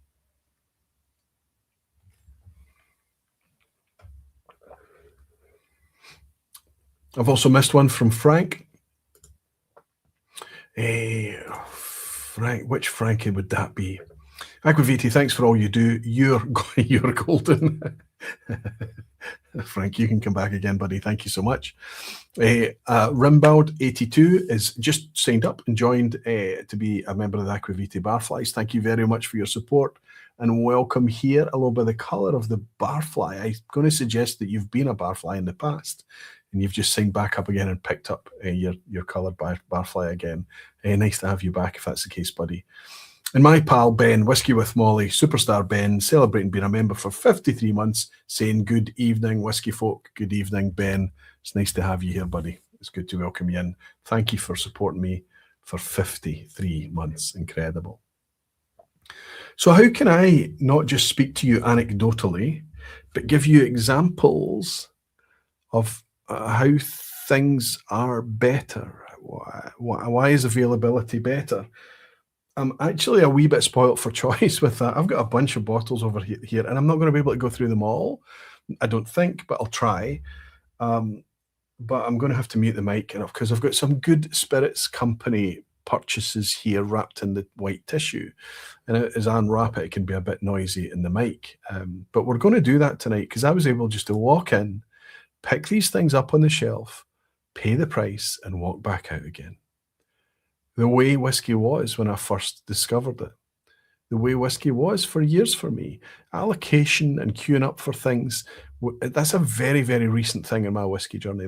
I've also missed one from Frank. Frank, which Frankie would that be? Aquaviti, thanks for all you do. You're golden. Frank, you can come back again, buddy. Thank you so much. Rimbald82 is just signed up and joined to be a member of the Aquaviti Barflies. Thank you very much for your support and welcome here. Although by the colour of the barfly, I'm going to suggest that you've been a barfly in the past and you've just signed back up again and picked up your coloured barfly again. Nice to have you back if that's the case, buddy. And my pal Ben, Whisky with Molly, superstar Ben, celebrating being a member for 53 months, saying good evening, Whisky folk. Good evening, Ben. It's nice to have you here, buddy. It's good to welcome you in. Thank you for supporting me for 53 months. Incredible. So how can I not just speak to you anecdotally, but give you examples of how things are better? Why is availability better? I'm actually a wee bit spoilt for choice with that. I've got a bunch of bottles over here, and I'm not going to be able to go through them all, I don't think, but I'll try. But I'm going to have to mute the mic because I've got some Good Spirits Company purchases here wrapped in the white tissue. And as I unwrap it, it can be a bit noisy in the mic. But we're going to do that tonight because I was able just to walk in, pick these things up on the shelf, pay the price, and walk back out again. The way whiskey was when I first discovered it. The way whiskey was for years for me. Allocation and queuing up for things, that's a very, very recent thing in my whiskey journey.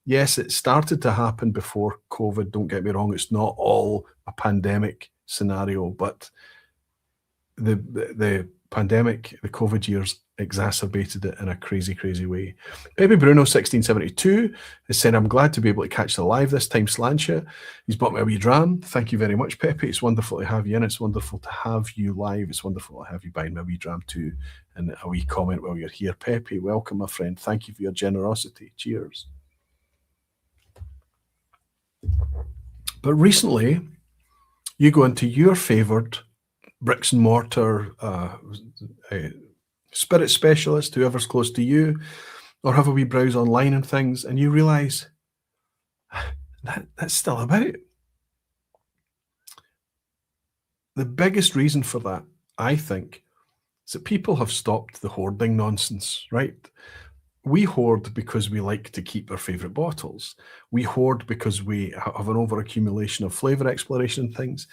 Yes, it started to happen before COVID, don't get me wrong. It's not all a pandemic scenario, but the pandemic, the COVID years exacerbated it in a crazy, crazy way. Pepe Bruno 1672 has said, I'm glad to be able to catch the live this time, Slantia. He's bought me a wee dram. Thank you very much, Pepe. It's wonderful to have you in. It's wonderful to have you live. It's wonderful to have you buying me a wee dram too. And a wee comment while you're here. Pepe, welcome, my friend. Thank you for your generosity. Cheers. But recently, you go into your favoured bricks and mortar spirit specialist, whoever's close to you, or have a wee browse online and things, and you realise that's still about. The biggest reason for that, I think, is that people have stopped the hoarding nonsense, right? We hoard because we like to keep our favourite bottles. We hoard because we have an over-accumulation of flavour exploration and things.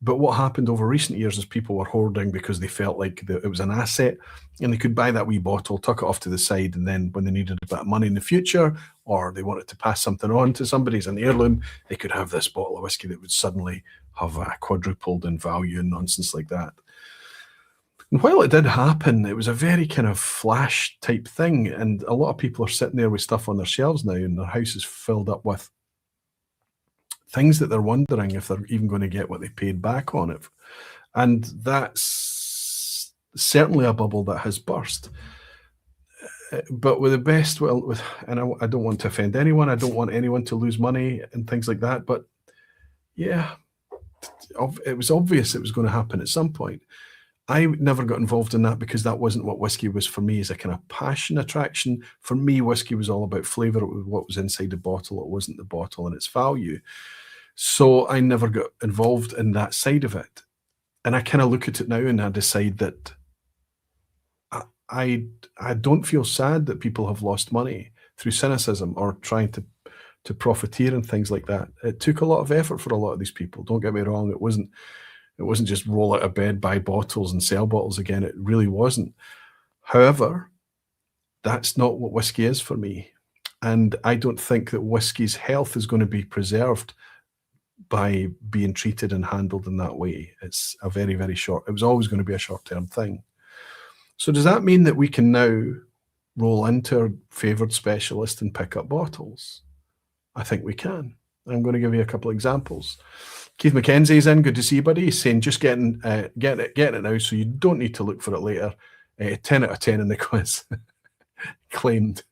But what happened over recent years is people were hoarding because they felt like it was an asset and they could buy that wee bottle, tuck it off to the side, and then when they needed a bit of money in the future or they wanted to pass something on to somebody as an heirloom, they could have this bottle of whiskey that would suddenly have quadrupled in value and nonsense like that. And while it did happen, it was a very kind of flash type thing, and a lot of people are sitting there with stuff on their shelves now and their house is filled up with things that they're wondering if they're even going to get what they paid back on it. And that's certainly a bubble that has burst. But with the best, and I don't want to offend anyone, I don't want anyone to lose money and things like that, but yeah, it was obvious it was going to happen at some point. I never got involved in that because that wasn't what whiskey was for me as a kind of passion attraction. For me, whiskey was all about flavour. It was what was inside the bottle. It wasn't the bottle and its value. So I never got involved in that side of it. And I kind of look at it now and I decide that I don't feel sad that people have lost money through cynicism or trying to profiteer and things like that. It took a lot of effort for a lot of these people. Don't get me wrong. It wasn't just roll out of bed, buy bottles and sell bottles again. It really wasn't. However, that's not what whiskey is for me. And I don't think that whiskey's health is going to be preserved by being treated and handled in that way. It's a very, very short, it was always going to be a short-term thing. So does that mean that we can now roll into our favoured specialist and pick up bottles? I think we can. I'm going to give you a couple of examples. Keith McKenzie's in. Good to see you, buddy. He's saying just getting it now, so you don't need to look for it later. 10 out of 10 in the quiz. Claimed.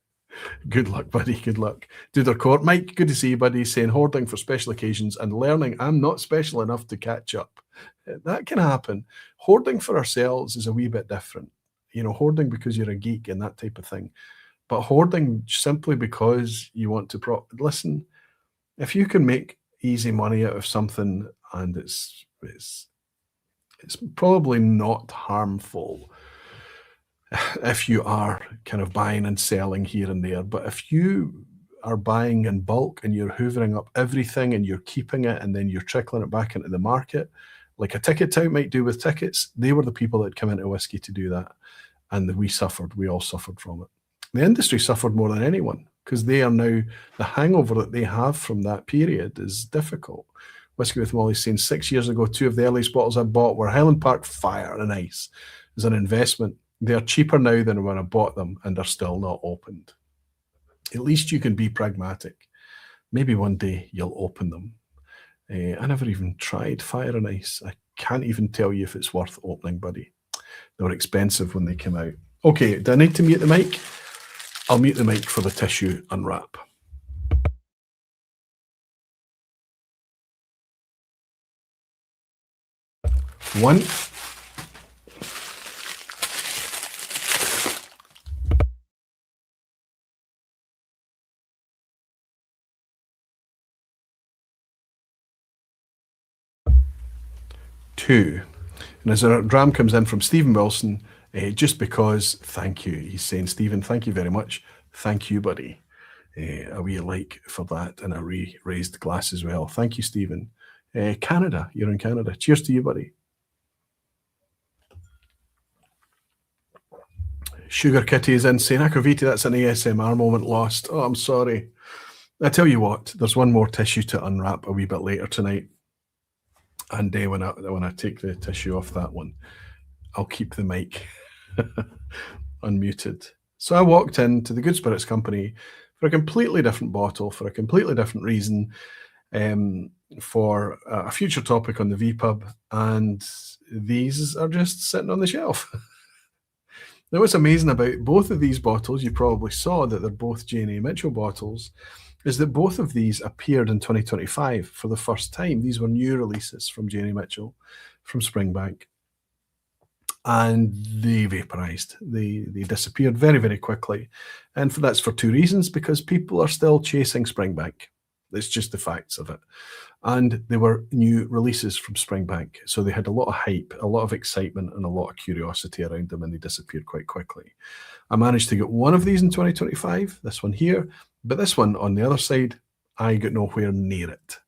Good luck, buddy. Good luck. Duder Court. Mike, good to see you, buddy. He's saying hoarding for special occasions and learning I'm not special enough to catch up. That can happen. Hoarding for ourselves is a wee bit different. You know, hoarding because you're a geek and that type of thing. But hoarding simply because you want to listen, if you can make easy money out of something and it's probably not harmful if you are kind of buying and selling here and there. But if you are buying in bulk and you're hoovering up everything and you're keeping it and then you're trickling it back into the market, like a ticket tout might do with tickets, they were the people that come into whiskey to do that. And we all suffered from it. The industry suffered more than anyone because they are now, the hangover that they have from that period is difficult. Whisky with Molly's saying 6 years ago, 2 of the earliest bottles I bought were Highland Park Fire and Ice as an investment. They are cheaper now than when I bought them and are still not opened. At least you can be pragmatic. Maybe one day you'll open them. I never even tried Fire and Ice. I can't even tell you if it's worth opening, buddy. They were expensive when they came out. Okay, do I need to mute the mic? I'll mute the mic for the tissue unwrap. One. Two. And as a dram comes in from Stephen Wilson, just because, thank you. He's saying, Stephen, thank you very much. Thank you, buddy. A wee like for that and a raised glass as well. Thank you, Stephen. Canada, you're in Canada. Cheers to you, buddy. Sugar Kitty is in saying, Akaviti, that's an ASMR moment lost. Oh, I'm sorry. I tell you what, there's one more tissue to unwrap a wee bit later tonight. And when I take the tissue off that one, I'll keep the mic unmuted. So I walked into the Good Spirits Company for a completely different bottle, for a completely different reason, for a future topic on the vPub, and these are just sitting on the shelf. Now, what's amazing about both of these bottles, you probably saw that they're both J&A Mitchell bottles, is that both of these appeared in 2025 for the first time. These were new releases from J&A Mitchell, from Springbank, and they vaporized. They disappeared very, very quickly. And that's for two reasons, because people are still chasing Springbank. It's just the facts of it. And they were new releases from Springbank. So they had a lot of hype, a lot of excitement, and a lot of curiosity around them, and they disappeared quite quickly. I managed to get one of these in 2025, this one here, but this one on the other side, I got nowhere near it.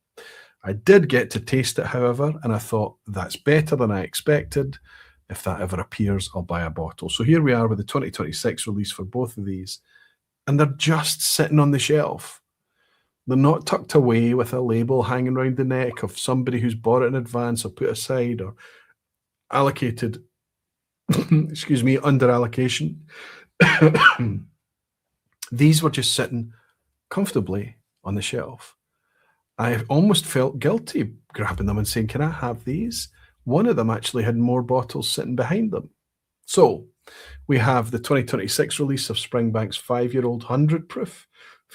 I did get to taste it, however, and I thought that's better than I expected. If that ever appears, I'll buy a bottle. So here we are with the 2026 release for both of these, and they're just sitting on the shelf. They're not tucked away with a label hanging around the neck of somebody who's bought it in advance or put aside or allocated, excuse me, under allocation. These were just sitting comfortably on the shelf. I almost felt guilty grabbing them and saying, can I have these? One of them actually had more bottles sitting behind them. So we have the 2026 release of Springbank's 5-year-old 100 proof,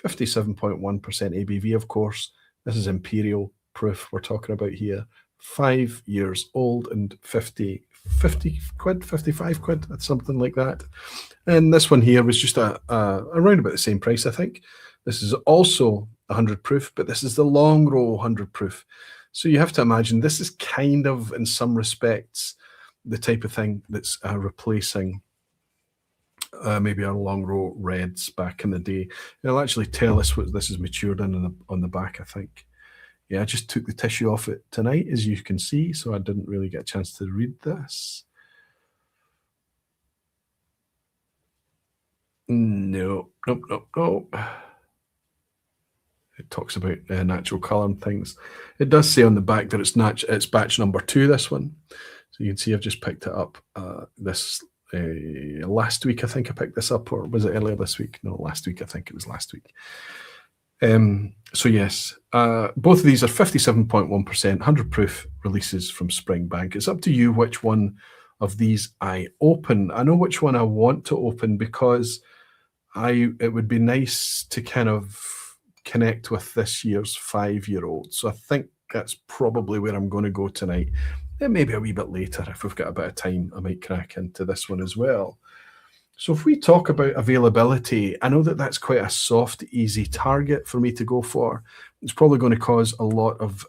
57.1% ABV, of course. This is imperial proof we're talking about here. 5 years old and 50 quid, 55 quid, something like that. And this one here was just around about the same price, I think. This is also 100 proof, but this is the Longrow 100 proof. So you have to imagine this is kind of, in some respects, the type of thing that's replacing maybe our Longrow Reds back in the day. It'll actually tell us what this is matured in on the back, I think. Yeah, I just took the tissue off it tonight, as you can see, so I didn't really get a chance to read this. No. It talks about natural colour and things. It does say on the back that it's batch number 2, this one. So you can see I've just picked it up last week. I think I picked this up, or was it earlier this week? No, last week. I think it was last week. So yes, both of these are 57.1%, 100 proof releases from Springbank. It's up to you which one of these I open. I know which one I want to open because it would be nice to kind of connect with this year's 5-year-old. So I think that's probably where I'm going to go tonight. Then maybe a wee bit later, if we've got a bit of time, I might crack into this one as well. So if we talk about availability, I know that that's quite a soft, easy target for me to go for. It's probably going to cause a lot of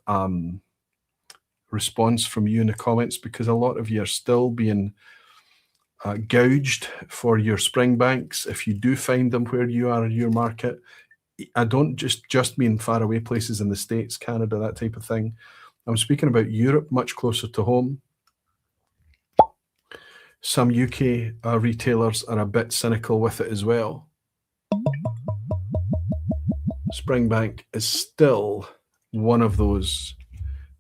response from you in the comments, because a lot of you are still being gouged for your Springbanks. If you do find them where you are in your market, I don't just mean far away places in the States, Canada, that type of thing. I'm speaking about Europe, much closer to home. Some UK retailers are a bit cynical with it as well. Springbank is still one of those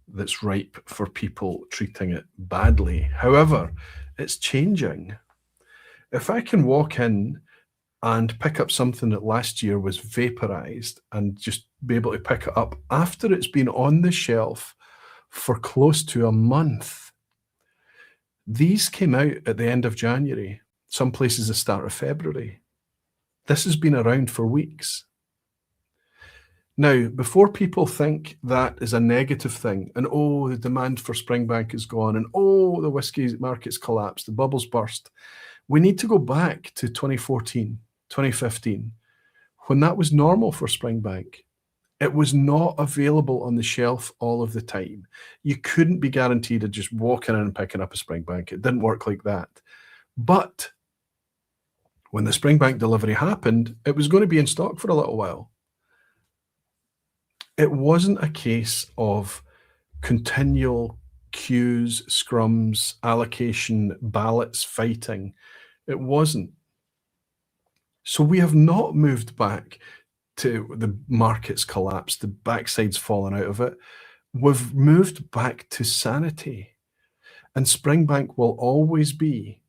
that's ripe for people treating it badly. However, it's changing. If I can walk in and pick up something that last year was vaporized and just be able to pick it up after it's been on the shelf for close to a month. These came out at the end of January, some places the start of February. This has been around for weeks. Now, before people think that is a negative thing, and oh, the demand for Springbank is gone, and oh, the whiskey market's collapsed, the bubbles burst, we need to go back to 2014, 2015, when that was normal for Springbank. It was not available on the shelf all of the time. You couldn't be guaranteed of just walking in and picking up a Springbank. It didn't work like that. But when the Springbank delivery happened, it was going to be in stock for a little while. It wasn't a case of continual queues, scrums, allocation, ballots, fighting. It wasn't. So we have not moved back to the market's collapsed, the backside's fallen out of it. We've moved back to sanity. And Springbank will always be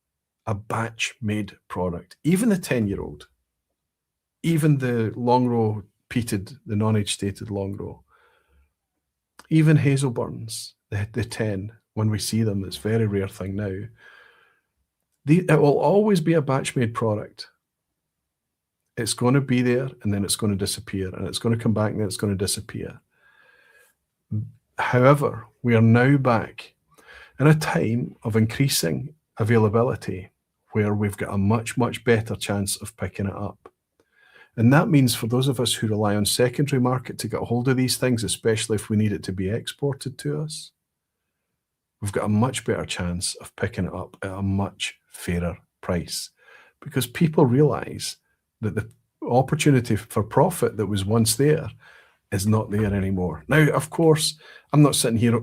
a batch-made product. Even the 10-year-old, even the Longrow peated, the non-age stated Longrow, even Hazelburns, the 10, when we see them, it's a very rare thing now. It will always be a batch-made product. It's going to be there, and then it's going to disappear, and it's going to come back, and then it's going to disappear. However, we are now back in a time of increasing availability where we've got a much, much better chance of picking it up. And that means for those of us who rely on secondary market to get a hold of these things, especially if we need it to be exported to us, we've got a much better chance of picking it up at a much fairer price, because people realize that the opportunity for profit that was once there is not there anymore. Now, of course, I'm not sitting here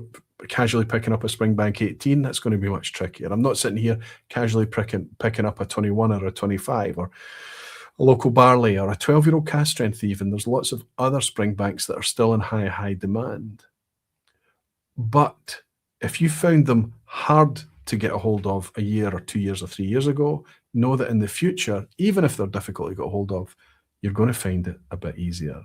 casually picking up a Springbank 18. That's going to be much trickier. I'm not sitting here casually picking up a 21 or a 25 or a local barley or a 12-year-old cast strength even. There's lots of other Springbanks that are still in high demand. But if you found them hard to get a hold of a year or 2 years or 3 years ago, know that in the future, even if they're difficult to get a hold of, you're going to find it a bit easier.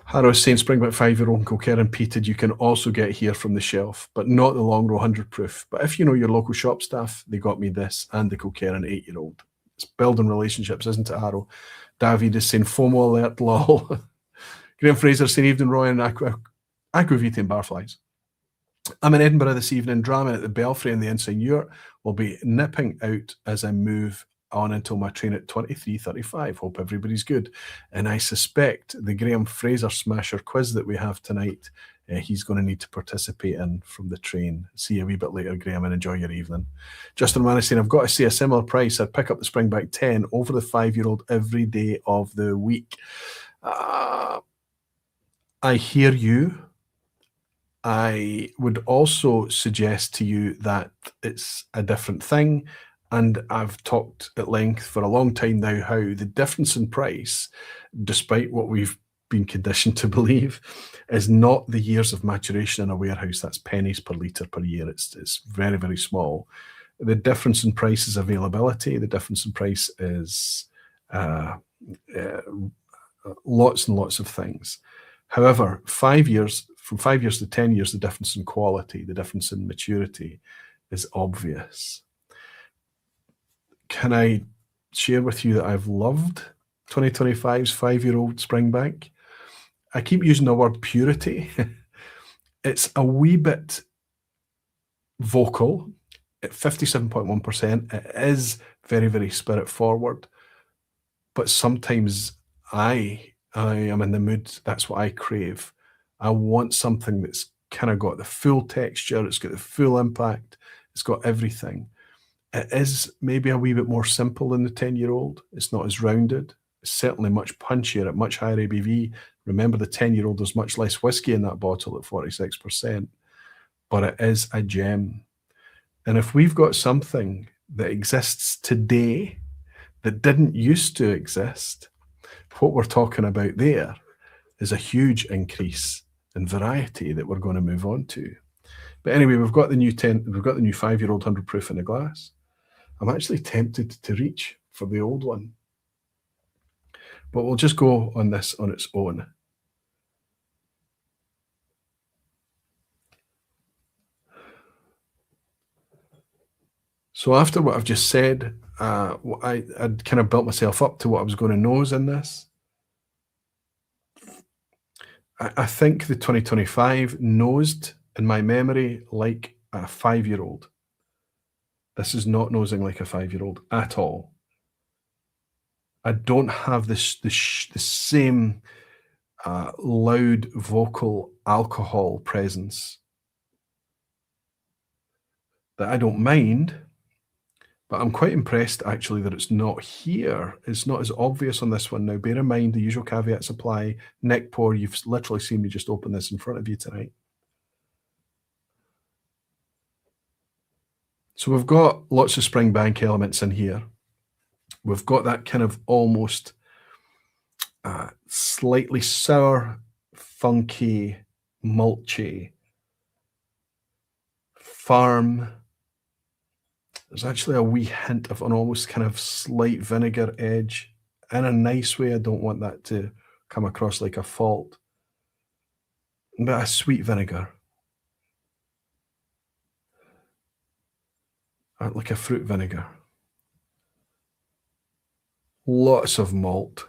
Harrow's saying Springbank 5-year-old and Kilkerran peated you can also get here from the shelf, but not the Longrow 100 proof. But if you know your local shop staff, they got me this and the Kilkerran 8-year-old. It's building relationships, isn't it, Harrow? David is saying FOMO alert, lol. Graham Fraser saying evening, Roy, and Aquavita and Barflies. I'm in Edinburgh this evening, drumming at the Belfry and the Ensign Ewart. Will be nipping out as I move on until my train at 23:35. Hope everybody's good. And I suspect the Graham Fraser Smasher quiz that we have tonight, he's going to need to participate in from the train. See you a wee bit later, Graham, and enjoy your evening. Justin Mann is saying, I've got to see a similar price. I'd pick up the Springbank 10 over the 5-year-old every day of the week. I hear you. I would also suggest to you that it's a different thing. And I've talked at length for a long time now how the difference in price, despite what we've been conditioned to believe, is not the years of maturation in a warehouse. That's pennies per litre per year. It's very, very small. The difference in price is availability. The difference in price is lots and lots of things. However, 5 years, from 5 years to 10 years, the difference in quality, the difference in maturity is obvious. Can I share with you that I've loved 2025's 5-year-old Springbank? I keep using the word purity. It's a wee bit vocal. at 57.1%, it is very, very spirit forward. But sometimes I am in the mood, that's what I crave. I want something that's kind of got the full texture, it's got the full impact, it's got everything. It is maybe a wee bit more simple than the 10-year-old. It's not as rounded. It's certainly much punchier at much higher ABV. Remember, the 10-year-old, there's much less whiskey in that bottle at 46%, but it is a gem. And if we've got something that exists today that didn't used to exist, what we're talking about there is a huge increase in variety that we're going to move on to. But anyway, we've got the new 5-year-old 100 proof in the glass. I'm actually tempted to reach for the old one, but we'll just go on this on its own. So after what I've just said, I'd kind of built myself up to what I was going to nose in this. I think the 2025 nosed in my memory like a 5-year-old. This is not nosing like a 5-year-old at all. I don't have the same loud vocal alcohol presence that I don't mind, but I'm quite impressed actually that it's not here. It's not as obvious on this one. Now, bear in mind the usual caveats apply. Neck pour, you've literally seen me just open this in front of you tonight. So we've got lots of Springbank elements in here. We've got that kind of almost slightly sour, funky, mulchy, farm. There's actually a wee hint of an almost kind of slight vinegar edge. In a nice way, I don't want that to come across like a fault. But a sweet vinegar. Like a fruit vinegar. Lots of malt.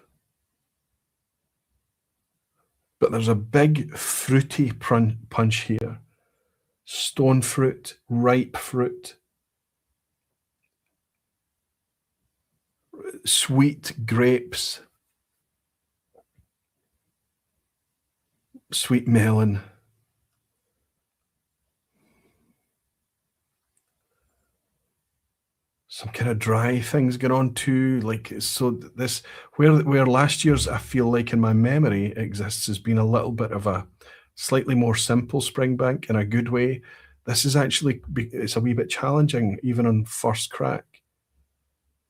But there's a big fruity punch here. Stone fruit, ripe fruit, sweet grapes, sweet melon. Some kind of dry things going on too. Like, so this, where last year's, I feel like in my memory exists as being a little bit of a slightly more simple Springbank in a good way. This is actually, it's a wee bit challenging even on first crack.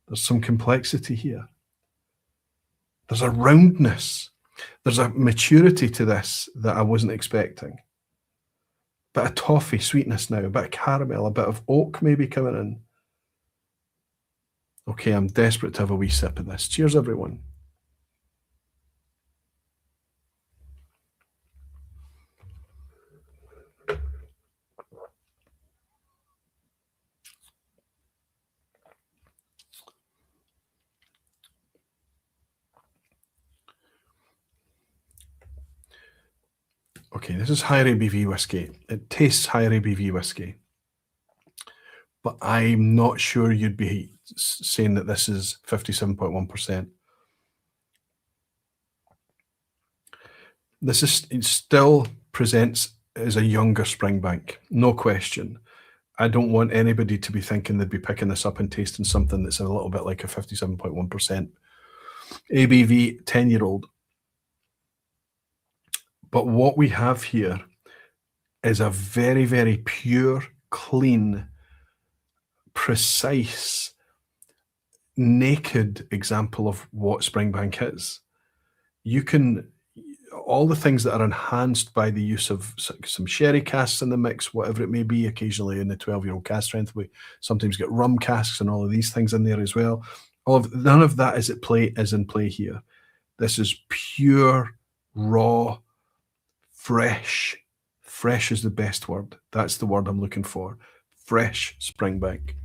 There's some complexity here. There's a roundness. There's a maturity to this that I wasn't expecting. Bit of toffee sweetness now, a bit of caramel, a bit of oak maybe coming in. Okay, I'm desperate to have a wee sip of this. Cheers, everyone. Okay, this is higher ABV whiskey. It tastes higher ABV whiskey. But I'm not sure you'd be saying that this is 57.1%. It still presents as a younger Springbank, no question. I don't want anybody to be thinking they'd be picking this up and tasting something that's a little bit like a 57.1% ABV 10-year-old. But what we have here is a very, very pure, clean, precise, naked example of what Springbank is. You can, all the things that are enhanced by the use of some sherry casks in the mix, whatever it may be, occasionally in the 12-year-old cask strength, we sometimes get rum casks and all of these things in there as well. None of that is in play here. This is pure, raw, fresh. Fresh is the best word. That's the word I'm looking for. Fresh Springbank.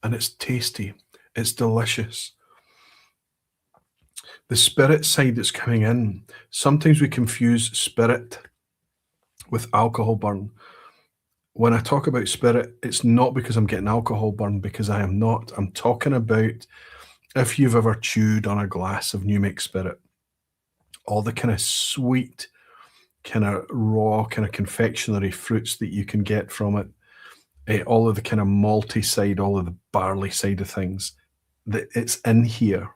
and it's tasty. It's delicious. The spirit side that's coming in, sometimes we confuse spirit with alcohol burn. When I talk about spirit, it's not because I'm getting alcohol burn, because I am not. I'm talking about if you've ever chewed on a glass of new make spirit, all the kind of sweet, kind of raw, kind of confectionery fruits that you can get from it, all of the kind of malty side, all of the barley side of things, that it's in here.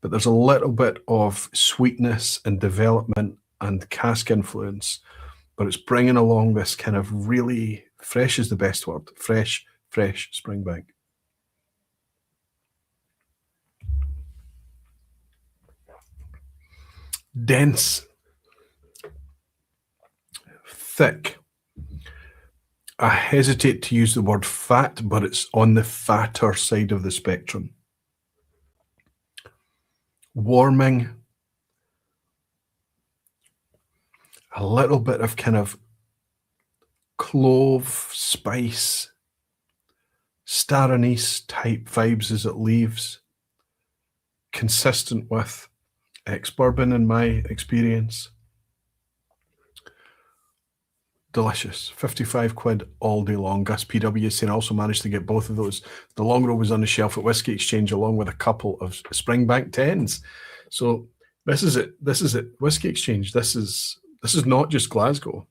But there's a little bit of sweetness and development and cask influence, but it's bringing along this kind of really, fresh is the best word, fresh Springbank. Dense, thick. I hesitate to use the word fat, but it's on the fatter side of the spectrum. Warming, a little bit of kind of clove, spice, star anise type vibes as it leaves, consistent with ex-bourbon in my experience. Delicious. 55 quid all day long. Gus PW saying I also managed to get both of those. The Longrow was on the shelf at Whisky Exchange along with a couple of Springbank 10s. So this is it. This is it. Whisky Exchange. This is not just Glasgow.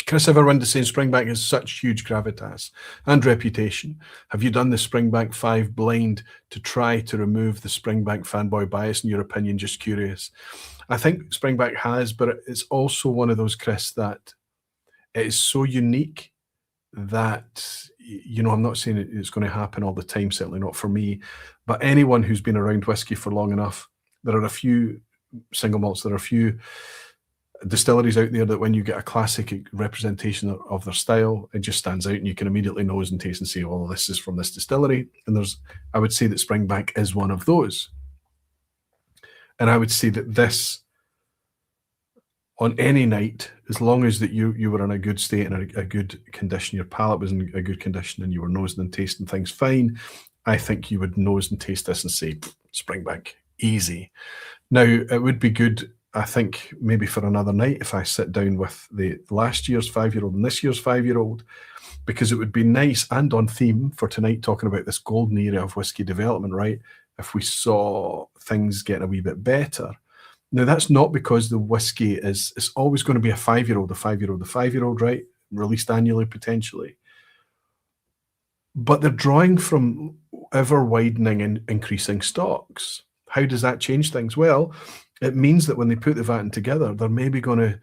Chris Everwind is saying Springbank has such huge gravitas and reputation. Have you done the Springbank 5 blind to try to remove the Springbank fanboy bias, in your opinion? Just curious. I think Springbank has, but it's also one of those, Chris, that it is so unique that, you know, I'm not saying it's going to happen all the time, certainly not for me, but anyone who's been around whiskey for long enough, there are a few single malts, there are a few distilleries out there that when you get a classic representation of their style, it just stands out and you can immediately nose and taste and say, oh, this is from this distillery. And I would say that Springbank is one of those. And I would say that this, on any night, as long as that you were in a good state and a good condition, your palate was in a good condition and you were nosing and tasting things fine, I think you would nose and taste this and say, Springbank, easy. Now, it would be good, I think, maybe for another night if I sit down with the last year's 5-year-old and this year's 5-year-old, because it would be nice and on theme for tonight, talking about this golden era of whiskey development, right? If we saw things getting a wee bit better. Now, that's not because the whiskey it's always going to be a 5-year-old, a 5-year-old, a 5-year-old, right? Released annually, potentially. But they're drawing from ever widening and increasing stocks. How does that change things? Well, it means that when they put the vat together, they're maybe going to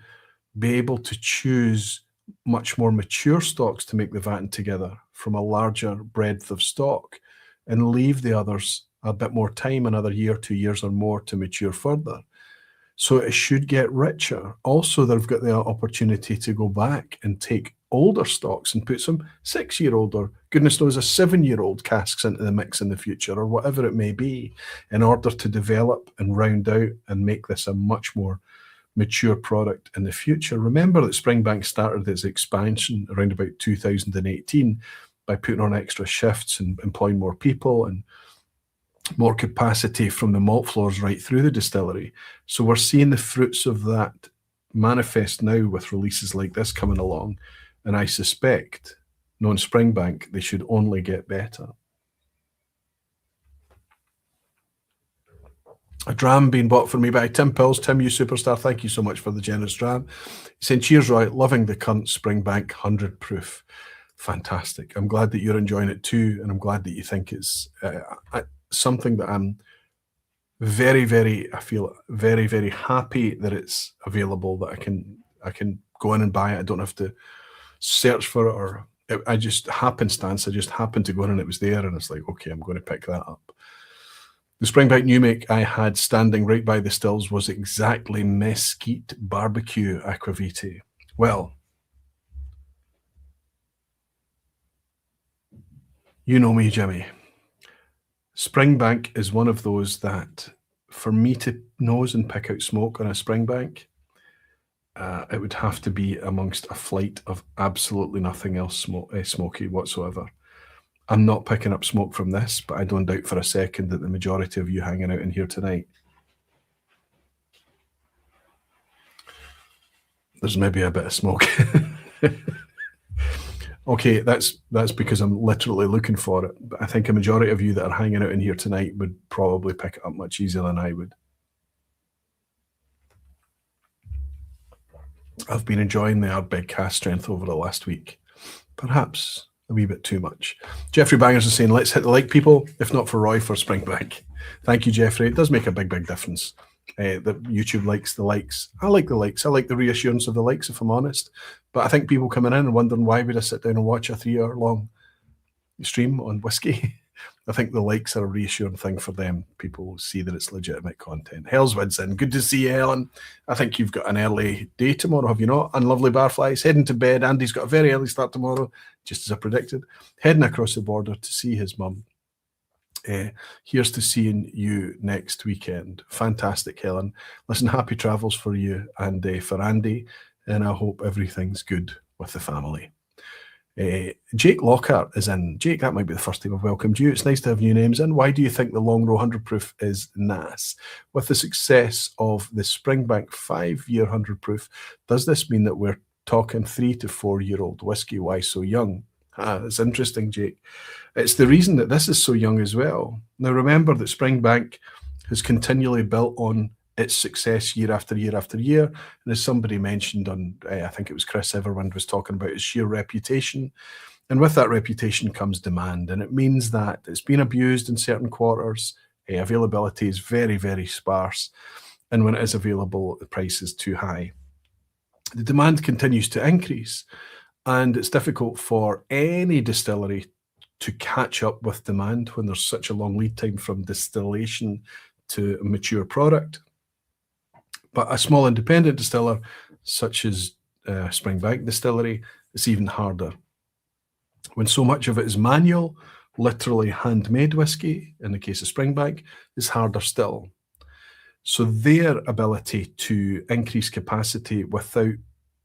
be able to choose much more mature stocks to make the vat together from a larger breadth of stock and leave the others a bit more time, another year, 2 years or more, to mature further. So it should get richer. Also, they've got the opportunity to go back and take older stocks and put some 6-year-old or goodness knows a 7-year-old casks into the mix in the future, or whatever it may be, in order to develop and round out and make this a much more mature product in the future. Remember that Springbank started its expansion around about 2018 by putting on extra shifts and employing more people and more capacity from the malt floors right through the distillery. So we're seeing the fruits of that manifest now with releases like this coming along. And I suspect, knowing Springbank, they should only get better. A dram being bought for me by Tim Pills. Tim, you superstar. Thank you so much for the generous dram. He's saying, cheers, Roy. Loving the current Springbank 100 proof. Fantastic. I'm glad that you're enjoying it too. And I'm glad that you think it's something that I'm very, very happy that it's available, that I can go in and buy it. I don't have to search for it, or I just happenstance. I just happened to go in and it was there, and it's like, okay, I'm going to pick that up. The Springbank new make I had standing right by the stills was exactly mesquite barbecue aquavite. Well, you know me, Jimmy. Springbank is one of those that, for me to nose and pick out smoke on a Springbank, it would have to be amongst a flight of absolutely nothing else smoky whatsoever. I'm not picking up smoke from this, but I don't doubt for a second that the majority of you hanging out in here tonight, there's maybe a bit of smoke. Okay, that's because I'm literally looking for it. But I think a majority of you that are hanging out in here tonight would probably pick it up much easier than I would. I've been enjoying the Ardbeg cast strength over the last week. Perhaps a wee bit too much. Jeffrey Bangers is saying, let's hit the like, people, if not for Roy, for Springbank. Thank you, Jeffrey. It does make a big, big difference. That YouTube likes the likes. I like the likes. I like the reassurance of the likes, if I'm honest. But I think people coming in and wondering why would I sit down and watch a 3-hour-long stream on Whisky. I think the likes are a reassuring thing for them. People see that it's legitimate content. Hellswood's in. Good to see you, Helen. I think you've got an early day tomorrow, have you not? And lovely barflies. Heading to bed. Andy's got a very early start tomorrow, just as I predicted. Heading across the border to see his mum. Here's to seeing you next weekend. Fantastic, Helen. Listen, happy travels for you and for Andy, and I hope everything's good with the family. Jake Lockhart is in. Jake, that might be the first time I've welcomed you. It's nice to have new names in. Why do you think the Longrow 100 proof is NAS? With the success of the Springbank 5-year 100 proof, does this mean that we're talking 3 to 4 year old whiskey? Why so young? It's interesting, Jake. It's the reason that this is so young as well. Now, remember that Springbank has continually built on its success year after year after year. And as somebody mentioned on, I think it was Chris Everwind was talking about his sheer reputation. And with that reputation comes demand. And it means that it's been abused in certain quarters. Availability is very, very sparse. And when it is available, the price is too high. The demand continues to increase. And it's difficult for any distillery to catch up with demand when there's such a long lead time from distillation to a mature product. But a small independent distiller, such as Springbank Distillery, it's even harder. When so much of it is manual, literally handmade whiskey, in the case of Springbank, is harder still. So their ability to increase capacity without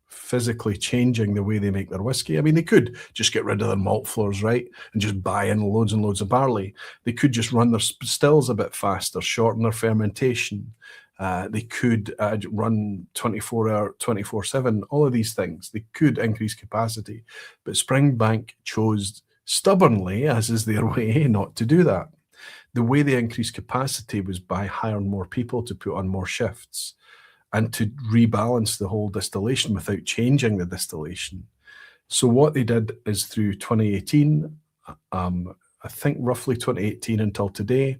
physically changing the way they make their whiskey. I mean, they could just get rid of their malt floors, right? And just buy in loads and loads of barley. They could just run their stills a bit faster, shorten their fermentation. They could run 24-hour, 24/7, all of these things. They could increase capacity. But Springbank chose stubbornly, as is their way, not to do that. The way they increased capacity was by hiring more people to put on more shifts and to rebalance the whole distillation without changing the distillation. So what they did is through 2018, I think roughly 2018 until today,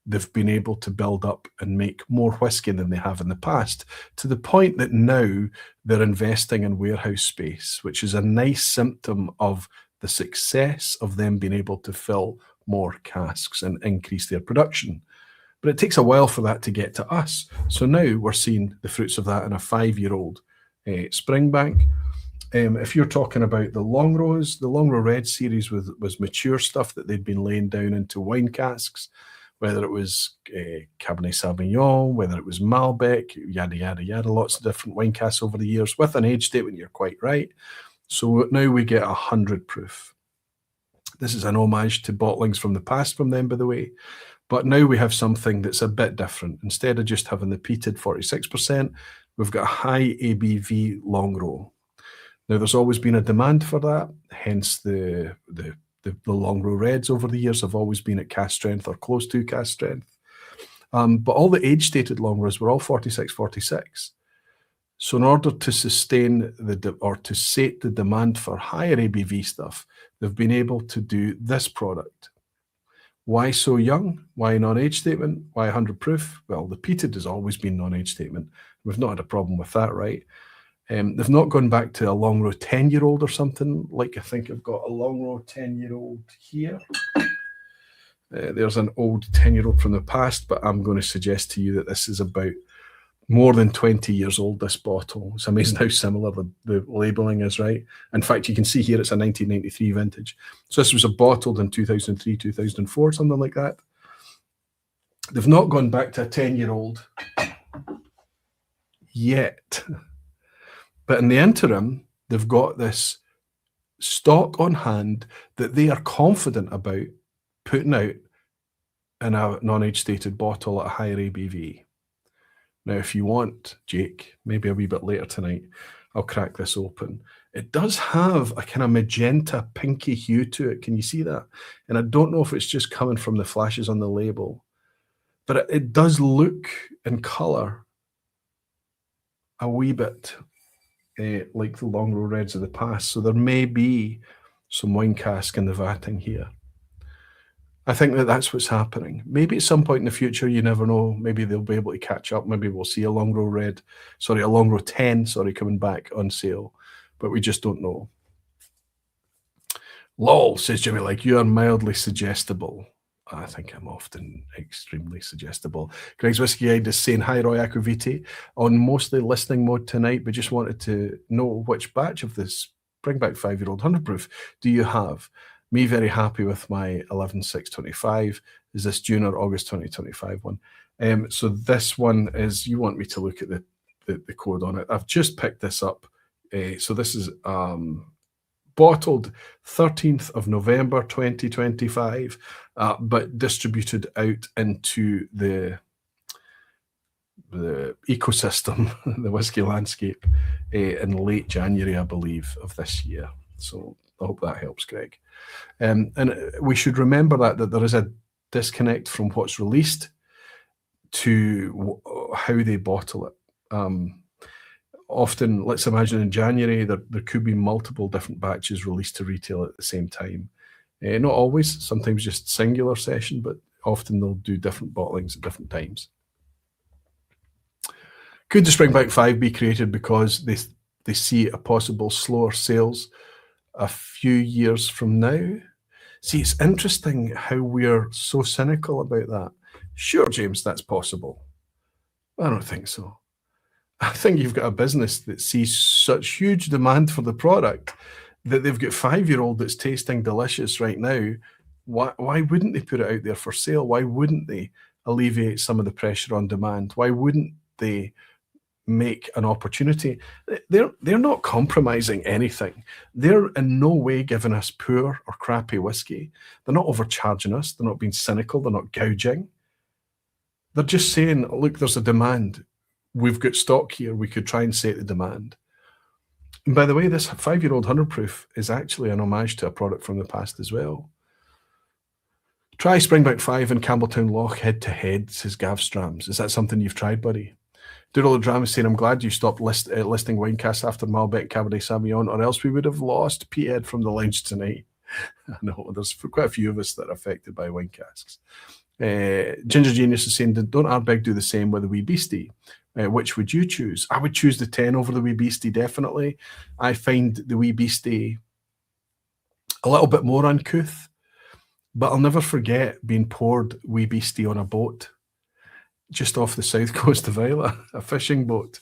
they've been able to build up and make more whiskey than they have in the past, to the point that now they're investing in warehouse space, which is a nice symptom of the success of them being able to fill more casks and increase their production. But it takes a while for that to get to us. So now we're seeing the fruits of that in a 5-year-old Springbank. If you're talking about the Longrows, the Longrow Red series was mature stuff that they'd been laying down into wine casks, whether it was Cabernet Sauvignon, whether it was Malbec, yada, yada, yada, lots of different wine casks over the years with an age statement, you're quite right. So now we get 100 proof. This is an homage to bottlings from the past from them, by the way. But now we have something that's a bit different. Instead of just having the peated 46%, we've got a high ABV Longrow. Now, there's always been a demand for that, hence the Longrow Reds over the years have always been at cask strength or close to cask strength. But all the age-stated Longrows were all 46. So in order to sustain or to sate the demand for higher ABV stuff, they've been able to do this product. Why so young? Why non-age statement? Why 100 proof? Well, the peated has always been non-age statement. We've not had a problem with that, right? They've not gone back to a Longrow 10-year-old or something. Like I think I've got a Longrow 10-year-old here. There's an old 10-year-old from the past, but I'm going to suggest to you that this is about more than 20 years old, this bottle. It's amazing how similar the labeling is, right? In fact, you can see here it's a 1993 vintage. So this was bottled in 2003, 2004, something like that. They've not gone back to a 10-year-old yet. But in the interim, they've got this stock on hand that they are confident about putting out in a non-age stated bottle at a higher ABV. Now, if you want, Jake, maybe a wee bit later tonight, I'll crack this open. It does have a kind of magenta pinky hue to it. Can you see that? And I don't know if it's just coming from the flashes on the label, but it does look in colour a wee bit like the Longrow Reds of the past. So there may be some wine cask in the vatting here. I think that that's what's happening. Maybe at some point in the future, you never know. Maybe they'll be able to catch up. Maybe we'll see a Longrow 10, coming back on sale, but we just don't know. Lol, says Jimmy, like, you are mildly suggestible. I think I'm often extremely suggestible. Greg's Whisky Guide is saying, hi, Roy Aquaviti, on mostly listening mode tonight, but just wanted to know which batch of this Springbank 5-year-old 100 proof do you have? Me very happy with my 11/6/25. Is this June or August 2025 one? So this one is, you want me to look at the code on it. I've just picked this up. So this is bottled 13th of November 2025, but distributed out into the ecosystem, the whisky landscape, in late January, I believe, of this year. So I hope that helps, Greg. And we should remember that there is a disconnect from what's released to how they bottle it. Often, let's imagine in January, there could be multiple different batches released to retail at the same time. Not always, sometimes just singular session, but often they'll do different bottlings at different times. Could the Springbank 5 be created because they see a possible slower sales a few years from now? See, it's interesting how we're so cynical about that. Sure, James, that's possible. I don't think so. I think you've got a business that sees such huge demand for the product that they've got 5-year-old that's tasting delicious right now. Why wouldn't they put it out there for sale? Why wouldn't they alleviate some of the pressure on demand? Why wouldn't they make an opportunity? They're not compromising anything. They're in no way giving us poor or crappy whiskey. They're not overcharging us. They're not being cynical. They're not gouging. They're just saying, look, there's a demand. We've got stock here. We could try and set the demand. And by the way, this 5-year-old 100 proof is actually an homage to a product from the past as well. Try Springbank 5 and Campbelltown Loch head to head, says Gav Strams. Is that something you've tried, buddy? Doodle the Drama saying, I'm glad you stopped listing wine casts after Malbec Cabernet Sauvignon, or else we would have lost Petehead from the lounge tonight. I know, there's quite a few of us that are affected by wine casks. Ginger Genius is saying, don't Ardbeg do the same with the Wee Beastie? Which would you choose? I would choose the 10 over the Wee Beastie, definitely. I find the Wee Beastie a little bit more uncouth, but I'll never forget being poured Wee Beastie on a boat just off the south coast of Islay, a fishing boat,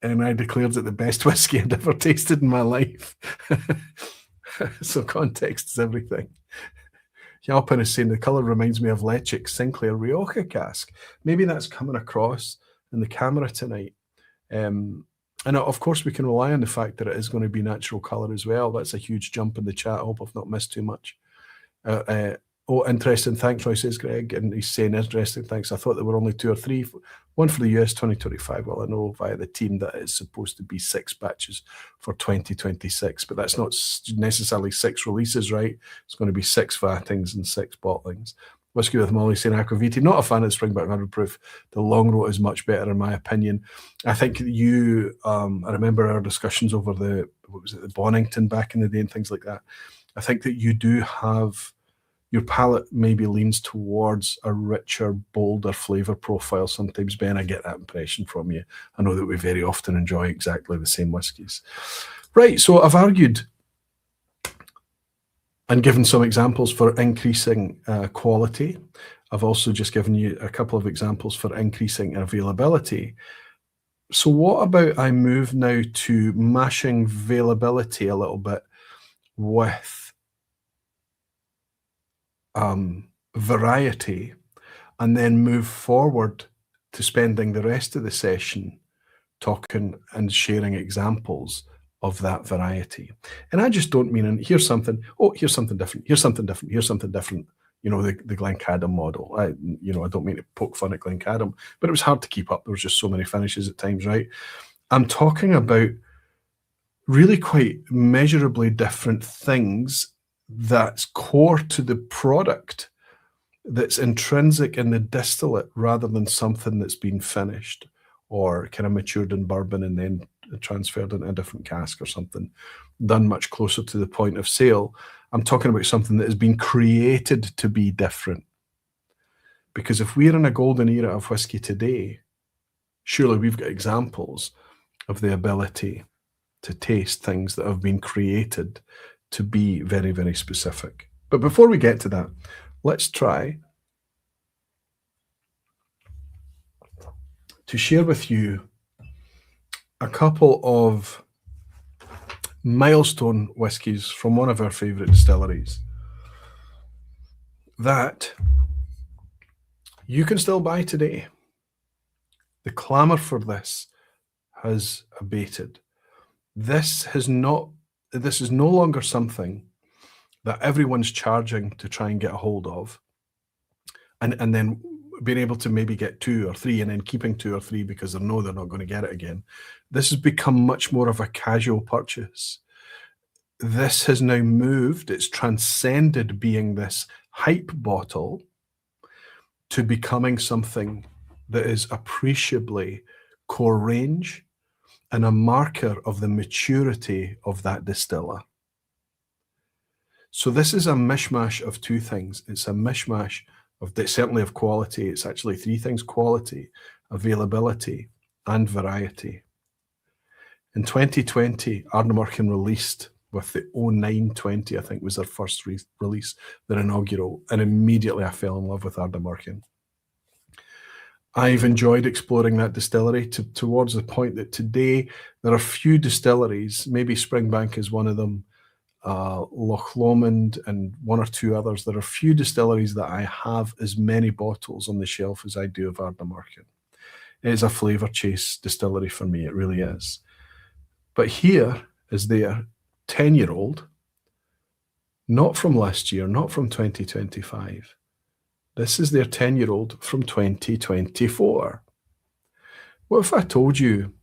and I declared it the best whiskey I'd ever tasted in my life. So context is everything. Yalpin is saying the colour reminds me of Lechik's Sinclair Rioja cask. Maybe that's coming across in the camera tonight. And of course, we can rely on the fact that it is going to be natural colour as well. That's a huge jump in the chat. I hope I've not missed too much. Oh, interesting. Thanks, Roy, says Greg. And he's saying, interesting, thanks. I thought there were only 2 or 3. One for the US 2025. Well, I know via the team that it's supposed to be 6 batches for 2026, but that's not necessarily 6 releases, right? It's going to be 6 vattings and 6 bottlings. Whisky with Molly saying, Aquaviti, not a fan of Springbank 100 proof. The Longrow is much better, in my opinion. I think you, I remember our discussions over the Bonington back in the day and things like that. I think that you do have, your palate maybe leans towards a richer, bolder flavour profile sometimes, Ben. I get that impression from you. I know that we very often enjoy exactly the same whiskies. Right, so I've argued and given some examples for increasing quality. I've also just given you a couple of examples for increasing availability. So what about I move now to mashing availability a little bit with variety, and then move forward to spending the rest of the session talking and sharing examples of that variety. And I just don't mean, and here's something, oh, here's something different, here's something different, here's something different. You know, the Glencadam model. I don't mean to poke fun at Glencadam, but it was hard to keep up. There was just so many finishes at times, right? I'm talking about really quite measurably different things that's core to the product, that's intrinsic in the distillate rather than something that's been finished or kind of matured in bourbon and then transferred into a different cask or something, done much closer to the point of sale. I'm talking about something that has been created to be different. Because if we're in a golden era of whiskey today, surely we've got examples of the ability to taste things that have been created to be very, very specific. But before we get to that, let's try to share with you a couple of milestone whiskies from one of our favourite distilleries that you can still buy today. The clamour for this has abated. This is no longer something that everyone's charging to try and get a hold of, and then being able to maybe get 2 or 3 and then keeping 2 or 3 because they know they're not going to get it again. This has become much more of a casual purchase. This has now moved, it's transcended being this hype bottle to becoming something that is appreciably core range and a marker of the maturity of that distiller. So this is a mishmash of 2 things. It's a mishmash of certainly of quality. It's actually 3 things: quality, availability, and variety. In 2020, Ardnamurchan released with the 0920, I think was their first release, their inaugural, and immediately I fell in love with Ardnamurchan. I've enjoyed exploring that distillery towards the point that today there are few distilleries, maybe Springbank is one of them, Loch Lomond and 1 or 2 others. There are few distilleries that I have as many bottles on the shelf as I do of Ardnamurchan. It is a flavour chase distillery for me, it really is. But here is their 10-year-old, not from last year, not from 2025. This is their 10-year-old from 2024. What if I told you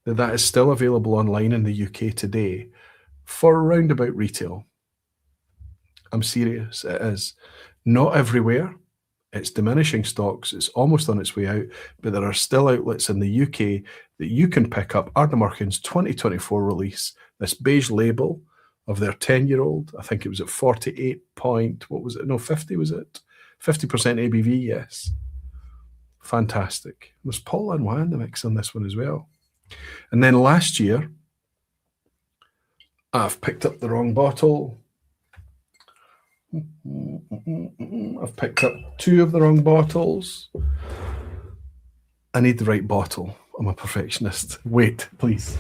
that that is still available online in the UK today for roundabout retail? I'm serious, it is. Not everywhere. It's diminishing stocks. It's almost on its way out, but there are still outlets in the UK that you can pick up Ardnamurchan's 2024 release, this beige label of their 10-year-old. I think it was at 48 point, what was it? No, 50 was it? 50% ABV, yes. Fantastic. There's Paul and Wan in the mix on this one as well. And then last year, I've picked up the wrong bottle. I've picked up 2 of the wrong bottles. I need the right bottle. I'm a perfectionist. Wait, please.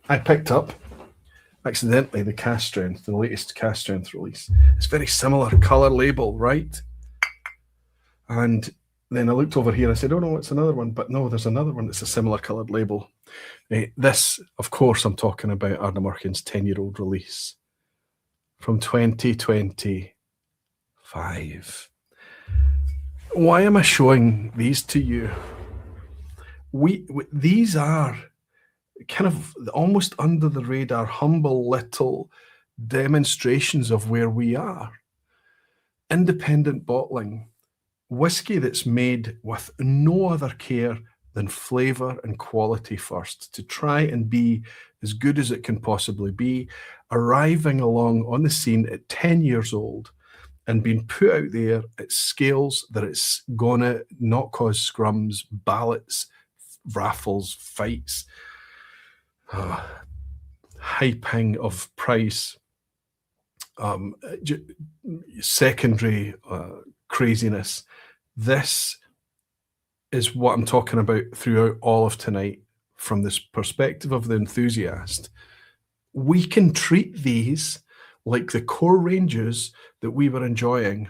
I picked up, accidentally, the cast strength, the latest cast strength release. It's very similar colour label, right? And then I looked over here, I said, oh no, it's another one. But no, there's another one that's a similar coloured label. This, of course, I'm talking about Ardnamurchan's 10-year-old release from 2025. Why am I showing these to you? These are kind of almost under the radar, humble little demonstrations of where we are. Independent bottling. Whiskey that's made with no other care than flavour and quality first, to try and be as good as it can possibly be, arriving along on the scene at 10 years old and being put out there at scales that it's gonna not cause scrums, ballots, raffles, fights, hyping of price, secondary craziness. This is what I'm talking about throughout all of tonight from this perspective of the enthusiast. We can treat these like the core ranges that we were enjoying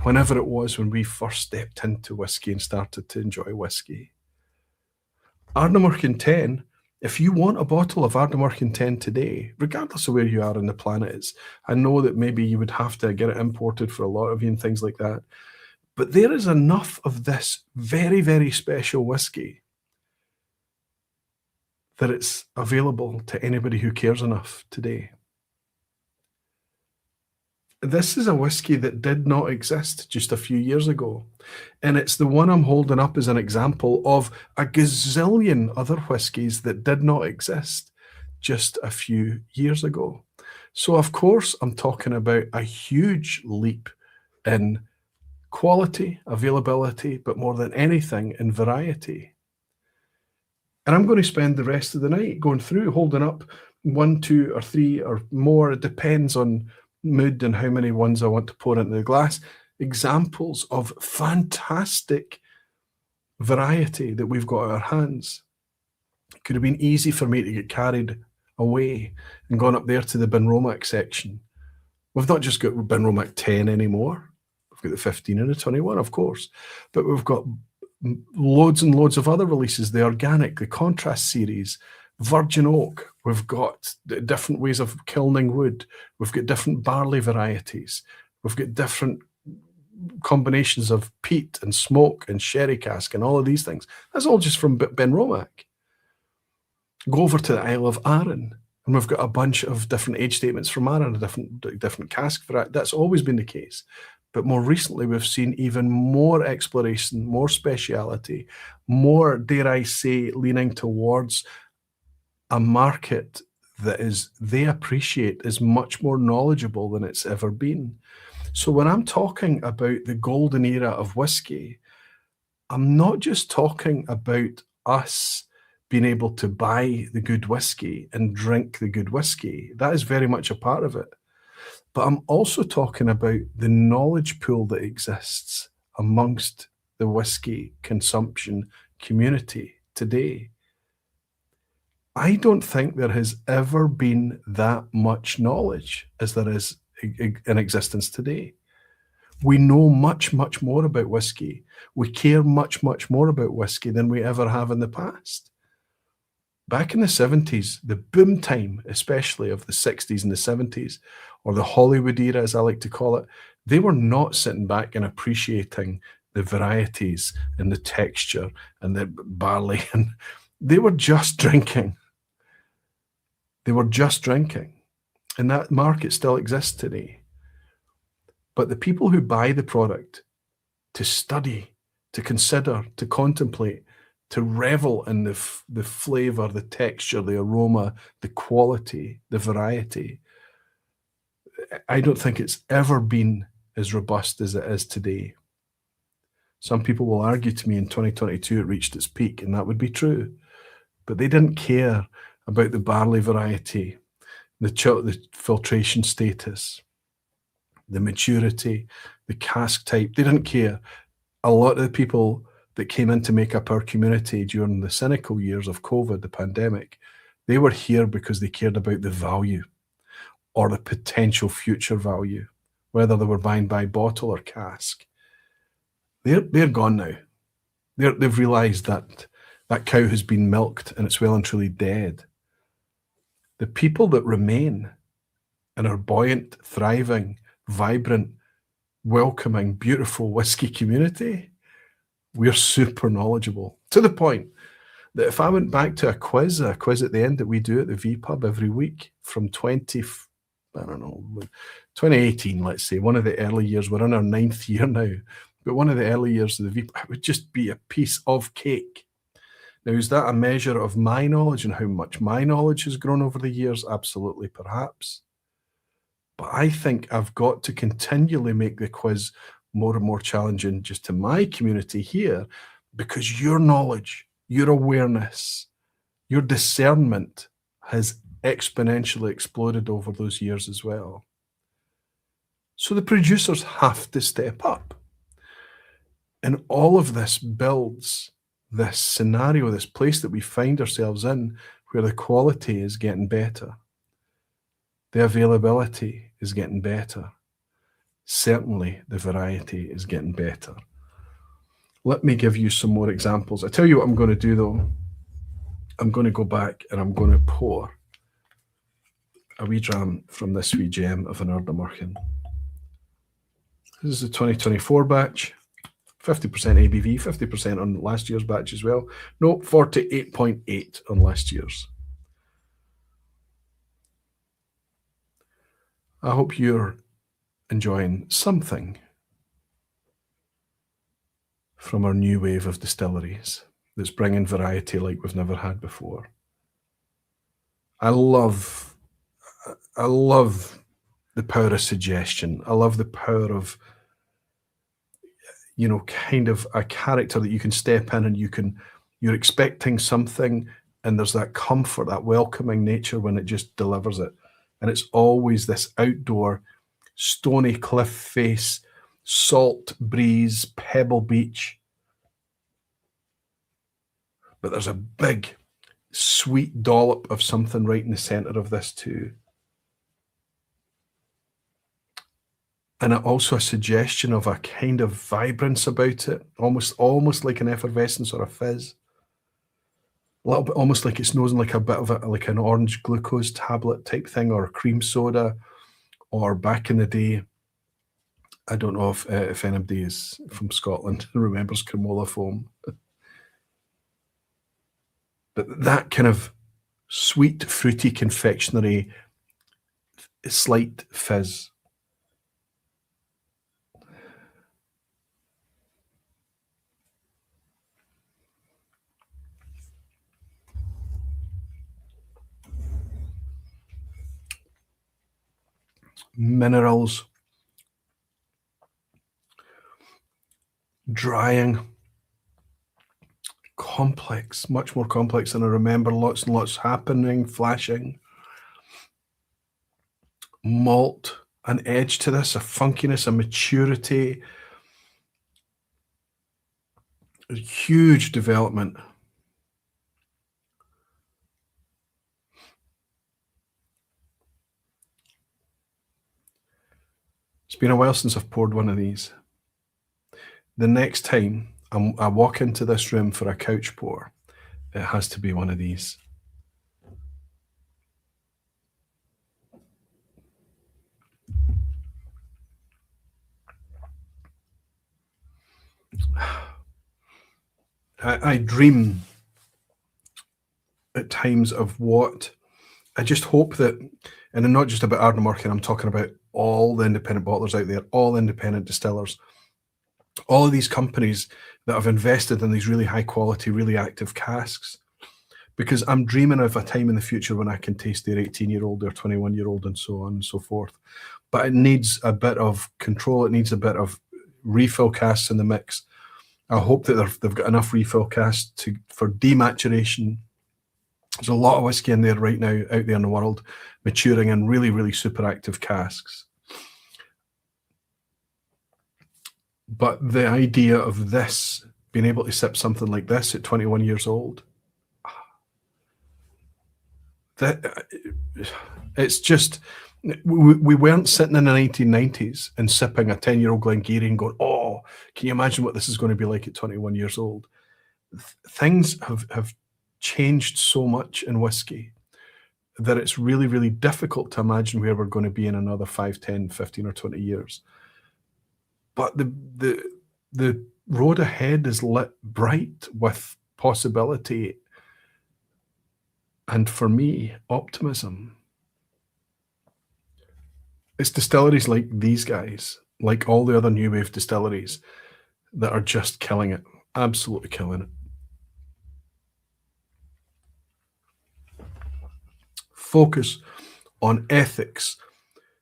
whenever it was when we first stepped into whiskey and started to enjoy whiskey. Ardnamurchan 10, if you want a bottle of Ardnamurchan 10 today, regardless of where you are on the planet, I know that maybe you would have to get it imported for a lot of you and things like that, but there is enough of this very, very special whiskey that it's available to anybody who cares enough today. This is a whiskey that did not exist just a few years ago. And it's the one I'm holding up as an example of a gazillion other whiskies that did not exist just a few years ago. So of course, I'm talking about a huge leap in quality, availability, but more than anything in variety. And I'm going to spend the rest of the night going through, holding up 1, 2, or 3 or more. It depends on mood and how many ones I want to pour into the glass. Examples of fantastic variety that we've got at our hands. It could have been easy for me to get carried away and gone up there to the Glenmorangie section. We've not just got Glenmorangie 10 anymore. We've got the 15 and the 21, of course, but we've got loads and loads of other releases, the organic, the contrast series, virgin oak. We've got different ways of kilning wood. We've got different barley varieties. We've got different combinations of peat and smoke and sherry cask and all of these things. That's all just from Glenmorangie. Go over to the Isle of Arran, and we've got a bunch of different age statements from Arran, different cask variety. That's always been the case. But more recently, we've seen even more exploration, more speciality, more, dare I say, leaning towards a market that they appreciate is much more knowledgeable than it's ever been. So when I'm talking about the golden era of whiskey, I'm not just talking about us being able to buy the good whiskey and drink the good whiskey. That is very much a part of it. But I'm also talking about the knowledge pool that exists amongst the whiskey consumption community today. I don't think there has ever been that much knowledge as there is in existence today. We know much, much more about whiskey. We care much, much more about whiskey than we ever have in the past. Back in the 70s, the boom time, especially of the 60s and the 70s, or the Hollywood era, as I like to call it, they were not sitting back and appreciating the varieties and the texture and the barley. And they were just drinking. They were just drinking. And that market still exists today. But the people who buy the product to study, to consider, to contemplate, to revel in the flavour, the texture, the aroma, the quality, the variety, I don't think it's ever been as robust as it is today. Some people will argue to me in 2022 it reached its peak, and that would be true. But they didn't care about the barley variety, the filtration status, the maturity, the cask type. They didn't care. A lot of the people that came in to make up our community during the cynical years of COVID, the pandemic, they were here because they cared about the value or the potential future value, whether they were buying by bottle or cask. They're gone now. They've realised that that cow has been milked and it's well and truly dead. The people that remain in our buoyant, thriving, vibrant, welcoming, beautiful whiskey community, we're super knowledgeable, to the point that if I went back to a quiz at the end that we do at the vPub every week from 2018, let's say, one of the early years, we're in our 9th year now, but one of the early years of the vPub, it would just be a piece of cake. Now, is that a measure of my knowledge and how much my knowledge has grown over the years? Absolutely, perhaps. But I think I've got to continually make the quiz more and more challenging just to my community here, because your knowledge, your awareness, your discernment has exponentially exploded over those years as well. So the producers have to step up. And all of this builds this scenario, this place that we find ourselves in, where the quality is getting better. The availability is getting better. certainly the variety is getting better. Let me give you some more examples. I tell you what I'm going to do though. I'm going to go back and I'm going to pour a wee dram from this wee gem of an Ardnamurchan. This is the 2024 batch, 50% ABV, 50% on last year's batch as well. No, 48.8 on last year's. I hope you're enjoying something from our new wave of distilleries that's bringing variety like we've never had before. I love the power of suggestion. I love the power of, you know, kind of a character that you can step in and you're expecting something, and there's that comfort, that welcoming nature when it just delivers it. And it's always this outdoor, stony cliff face, salt breeze, pebble beach. But there's a big, sweet dollop of something right in the center of this too. And also a suggestion of a kind of vibrance about it, almost like an effervescence or a fizz. A little bit, almost like it's nosing like a bit of like an orange glucose tablet type thing, or a cream soda, or back in the day, I don't know if anybody is from Scotland remembers Cremola foam. But that kind of sweet, fruity confectionery, slight fizz. Minerals, drying, complex, much more complex than I remember, lots and lots happening, flashing. Malt, an edge to this, a funkiness, a maturity, a huge development. It's been a while since I've poured one of these. The next time I walk into this room for a couch pour, it has to be one of these. I dream at times of what I just hope that, and I'm not just about Ardnamurchan, I'm talking about all the independent bottlers out there, all independent distillers, all of these companies that have invested in these really high quality, really active casks. Because I'm dreaming of a time in the future when I can taste their 18-year-old, their 21-year-old, and so on and so forth. But it needs a bit of control. It needs a bit of refill casks in the mix. I hope that they've got enough refill casks for dematuration. There's a lot of whiskey in there right now, out there in the world, maturing in really, really super active casks. But the idea of this, being able to sip something like this at 21 years old, that it's just, we weren't sitting in the 1990s and sipping a 10-year-old Glengarry and going, oh, can you imagine what this is going to be like at 21 years old? Things have changed so much in whiskey that it's really, really difficult to imagine where we're going to be in another 5, 10, 15 or 20 years. But the road ahead is lit bright with possibility and, for me, optimism. It's distilleries like these guys, like all the other new wave distilleries, that are just killing it, absolutely killing it. Focus on ethics,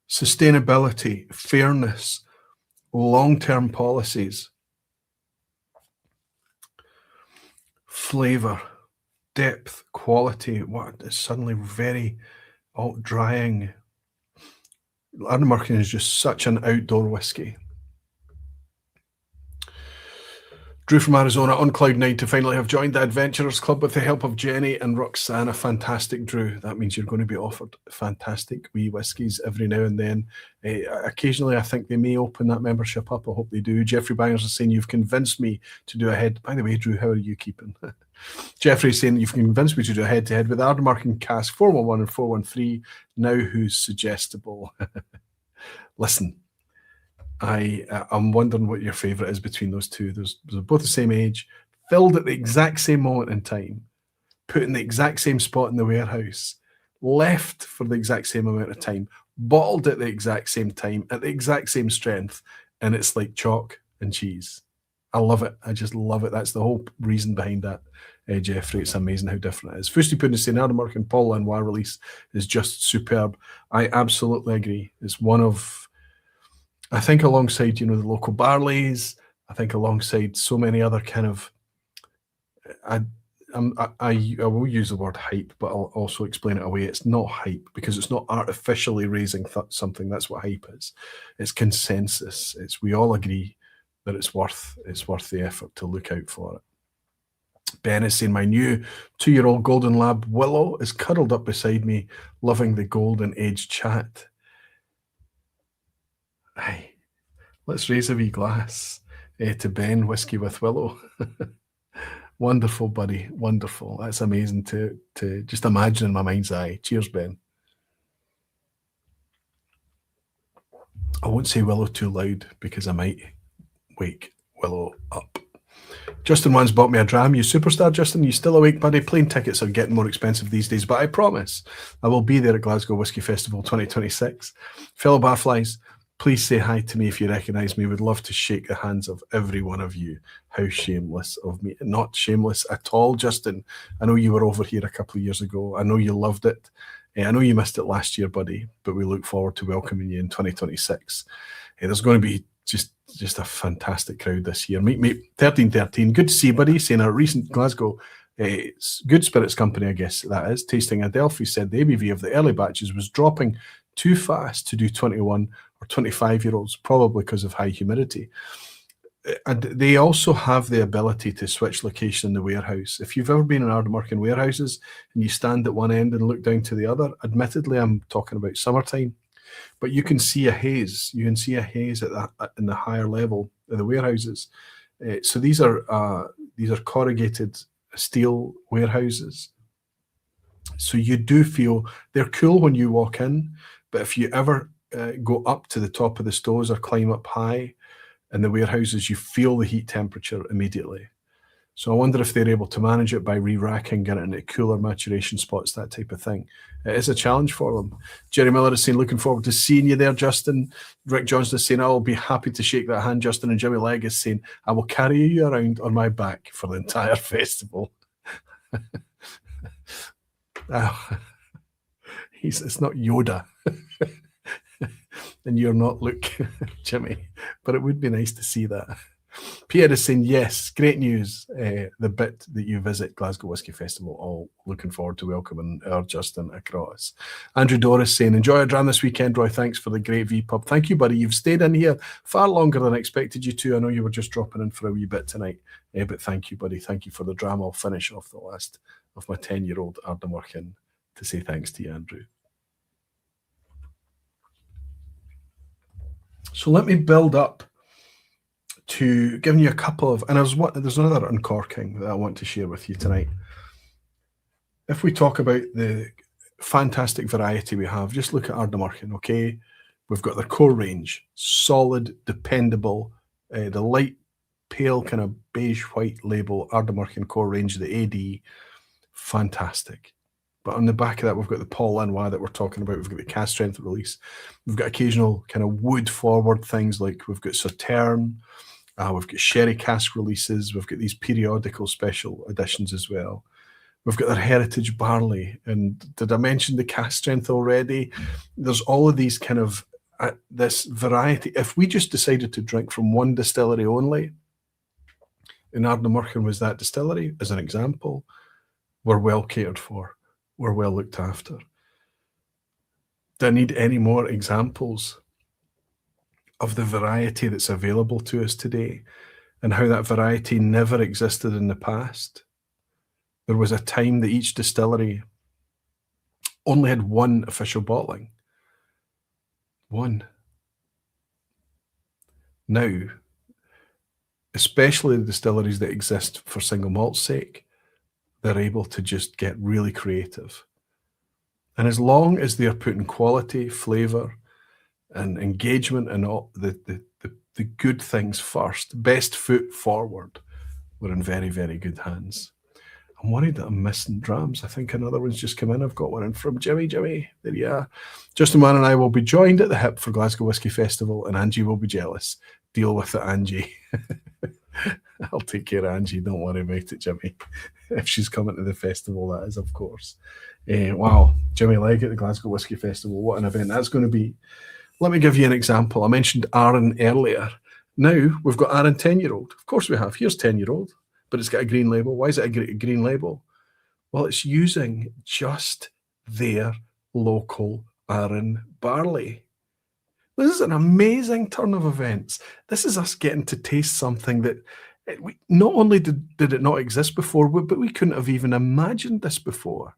sustainability, fairness, long-term policies, flavour, depth, quality. What is suddenly very drying. Ardnamurchan is just such an outdoor whiskey. Drew from Arizona on cloud nine to finally have joined the Adventurers Club with the help of Jenny and Roxana. Fantastic, Drew. That means you're going to be offered fantastic wee whiskies every now and then. Occasionally, I think they may open that membership up. I hope they do. Jeffrey Bangers is saying, you've convinced me to do a head. By the way, Drew, how are you keeping? Jeffrey's saying, you've convinced me to do a head-to-head with Ardnamurchan cask 411 and 413. Now who's suggestible? Listen. I'm wondering what your favourite is between those two. They're both the same age, filled at the exact same moment in time, put in the exact same spot in the warehouse, left for the exact same amount of time, bottled at the exact same time, at the exact same strength, and it's like chalk and cheese. I love it. I just love it. That's the whole reason behind that, Jeffrey. It's amazing how different it is. Fusty Pudding is saying Ardnamurchan Paul Lanois release is just superb. I absolutely agree. It's one of... I think alongside, the local barleys, I think alongside so many other kind of, I will use the word hype, but I'll also explain it away. It's not hype because it's not artificially raising something. That's what hype is. It's consensus. We all agree that it's worth the effort to look out for it. Ben is saying my new 2-year-old golden lab Willow is cuddled up beside me, loving the golden age chat. Hey, let's raise a wee glass to Ben, Whiskey with Willow. Wonderful, buddy. Wonderful. That's amazing to just imagine in my mind's eye. Cheers, Ben. I won't say Willow too loud because I might wake Willow up. Justin once bought me a dram. You superstar, Justin. You still awake, buddy? Plane tickets are getting more expensive these days, but I promise I will be there at Glasgow Whisky Festival 2026. Fellow barflies, please say hi to me if you recognise me. Would love to shake the hands of every one of you. How shameless of me. Not shameless at all, Justin. I know you were over here a couple of years ago. I know you loved it. I know you missed it last year, buddy, but we look forward to welcoming you in 2026. There's going to be just a fantastic crowd this year. Meet 1313. Good to see you, buddy. Saying a recent Glasgow Good Spirits Company, I guess that is, tasting Adelphi said the ABV of the early batches was dropping too fast to do 21 or 25-year-olds, probably because of high humidity. And they also have the ability to switch location in the warehouse. If you've ever been in Ardnamurchan warehouses and you stand at one end and look down to the other, admittedly, I'm talking about summertime, but you can see a haze. You can see a haze in the higher level of the warehouses. So these are corrugated steel warehouses. So you do feel they're cool when you walk in, but if you ever go up to the top of the stores or climb up high in the warehouses, you feel the heat temperature immediately. So I wonder if they're able to manage it by re-racking, get it into cooler maturation spots, that type of thing. It is a challenge for them. Jerry Miller is saying, looking forward to seeing you there, Justin. Rick Johnson is saying, I'll be happy to shake that hand, Justin. And Jimmy Legg is saying, I will carry you around on my back for the entire festival. It's not Yoda. And you're not Luke, Jimmy. But it would be nice to see that. Pierre is saying, yes, great news. The bit that you visit Glasgow Whisky Festival, all looking forward to welcoming our Justin across. Andrew Doris saying, enjoy a dram this weekend, Roy. Thanks for the great vPub. Thank you, buddy. You've stayed in here far longer than I expected you to. I know you were just dropping in for a wee bit tonight, but thank you, buddy. Thank you for the dram. I'll finish off the last of my 10-year-old Ardnamurchan to say thanks to you, Andrew. So let me build up to giving you a couple of, and there's another uncorking that I want to share with you tonight. If we talk about the fantastic variety we have, just look at Ardnamurchan, okay? We've got the core range, solid, dependable, the light, pale, kind of beige-white label, Ardnamurchan core range, the AD, fantastic. But on the back of that, we've got the Paul Lanois that we're talking about. We've got the cast strength release. We've got occasional kind of wood forward things like we've got Sauterne. We've got sherry cask releases. We've got these periodical special editions as well. We've got their heritage barley. And did I mention the cast strength already? There's all of these kind of this variety. If we just decided to drink from one distillery only, and Ardnamurchan was that distillery, as an example, we're well catered for. We're well looked after. Do I need any more examples of the variety that's available to us today? and how that variety never existed in the past. There was a time that each distillery only had one official bottling. One. Now, especially the distilleries that exist for single malt's sake, they're able to just get really creative. And as long as they're putting quality, flavour, and engagement and all the good things first, best foot forward, we're in very, very good hands. I'm worried that I'm missing drams. I think another one's just come in. I've got one in from Jimmy. There you are. Justin Mann and I will be joined at the hip for Glasgow Whisky Festival, and Angie will be jealous. Deal with it, Angie. I'll take care of Angie. Don't worry about it, Jimmy. If she's coming to the festival, that is, of course. Wow, Jimmy Legg at the Glasgow Whisky Festival. What an event that's going to be. Let me give you an example. I mentioned Arran earlier. Now we've got Arran 10-year-old. Of course we have. Here's 10-year-old. But it's got a green label. Why is it a green label? Well, it's using just their local Arran barley. This is an amazing turn of events. This is us getting to taste something that not only did it not exist before, but we couldn't have even imagined this before.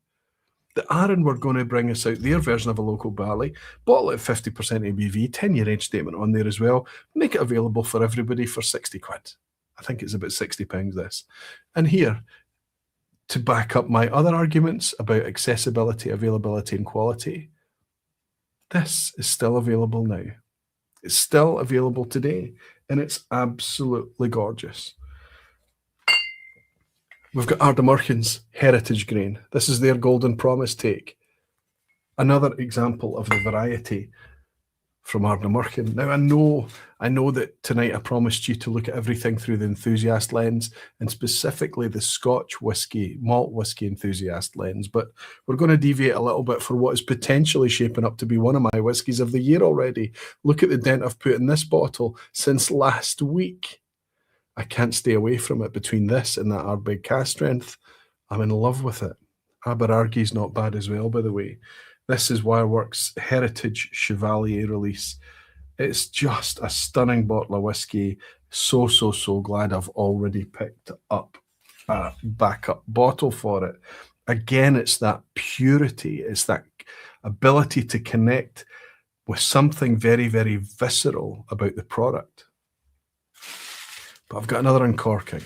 The Arran were going to bring us out their version of a local barley, bottle at 50% ABV, 10-year age statement on there as well, make it available for everybody for 60 quid. I think it's about £60 this. And here, to back up my other arguments about accessibility, availability and quality, this is still available now. It's still available today, and it's absolutely gorgeous. We've got Ardnamurchans Heritage Grain. This is their Golden Promise take. Another example of the variety from Ardnamurchan. Now, I know that tonight I promised you to look at everything through the enthusiast lens, and specifically the Scotch whisky, malt whisky enthusiast lens, but we're going to deviate a little bit for what is potentially shaping up to be one of my whiskies of the year already. Look at the dent I've put in this bottle since last week. I can't stay away from it. Between this and that Ardbeg cast strength, I'm in love with it. Aberargie's not bad as well, by the way. This is Wireworks Heritage Chevalier release. It's just a stunning bottle of whiskey. So glad I've already picked up a backup bottle for it. Again, it's that purity. It's that ability to connect with something very, very visceral about the product. But I've got another uncorking.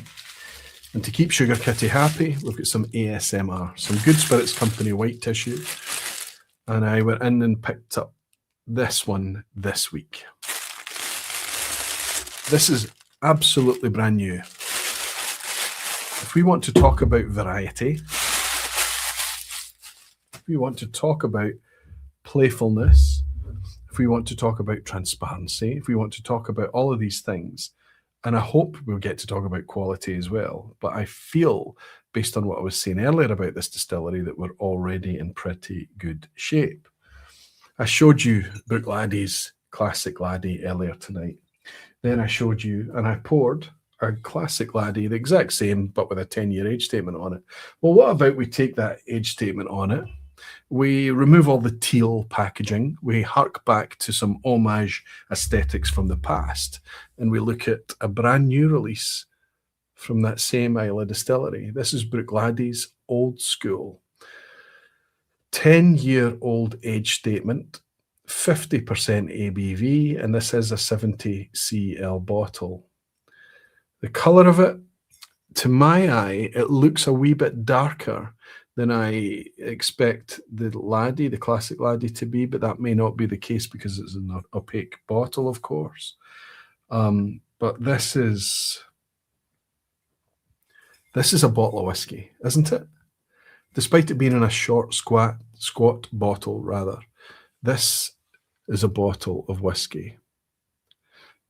And to keep Sugar Kitty happy, we've got some ASMR, some Good Spirits Company white tissue. And I went in and picked up this one this week. This is absolutely brand new. If we want to talk about variety, if we want to talk about playfulness, if we want to talk about transparency, if we want to talk about all of these things, and I hope we'll get to talk about quality as well, but I feel, based on what I was saying earlier about this distillery, that we're already in pretty good shape. I showed you Bruichladdich Classic Laddie earlier tonight. Then I showed you, and I poured a Classic Laddie, the exact same, but with a 10-year age statement on it. Well, what about we take that age statement on it, we remove all the teal packaging, we hark back to some homage aesthetics from the past, and we look at a brand new release from that same Islay distillery. This is Bruichladdich Old Skool. 10-year-old age statement, 50% ABV, and this is a 70 cl bottle. The colour of it, to my eye, it looks a wee bit darker than I expect the Laddie, the Classic Laddie, to be, but that may not be the case because it's an opaque bottle, of course. But this is a bottle of whiskey, isn't it? Despite it being in a short, squat bottle, rather, this is a bottle of whiskey.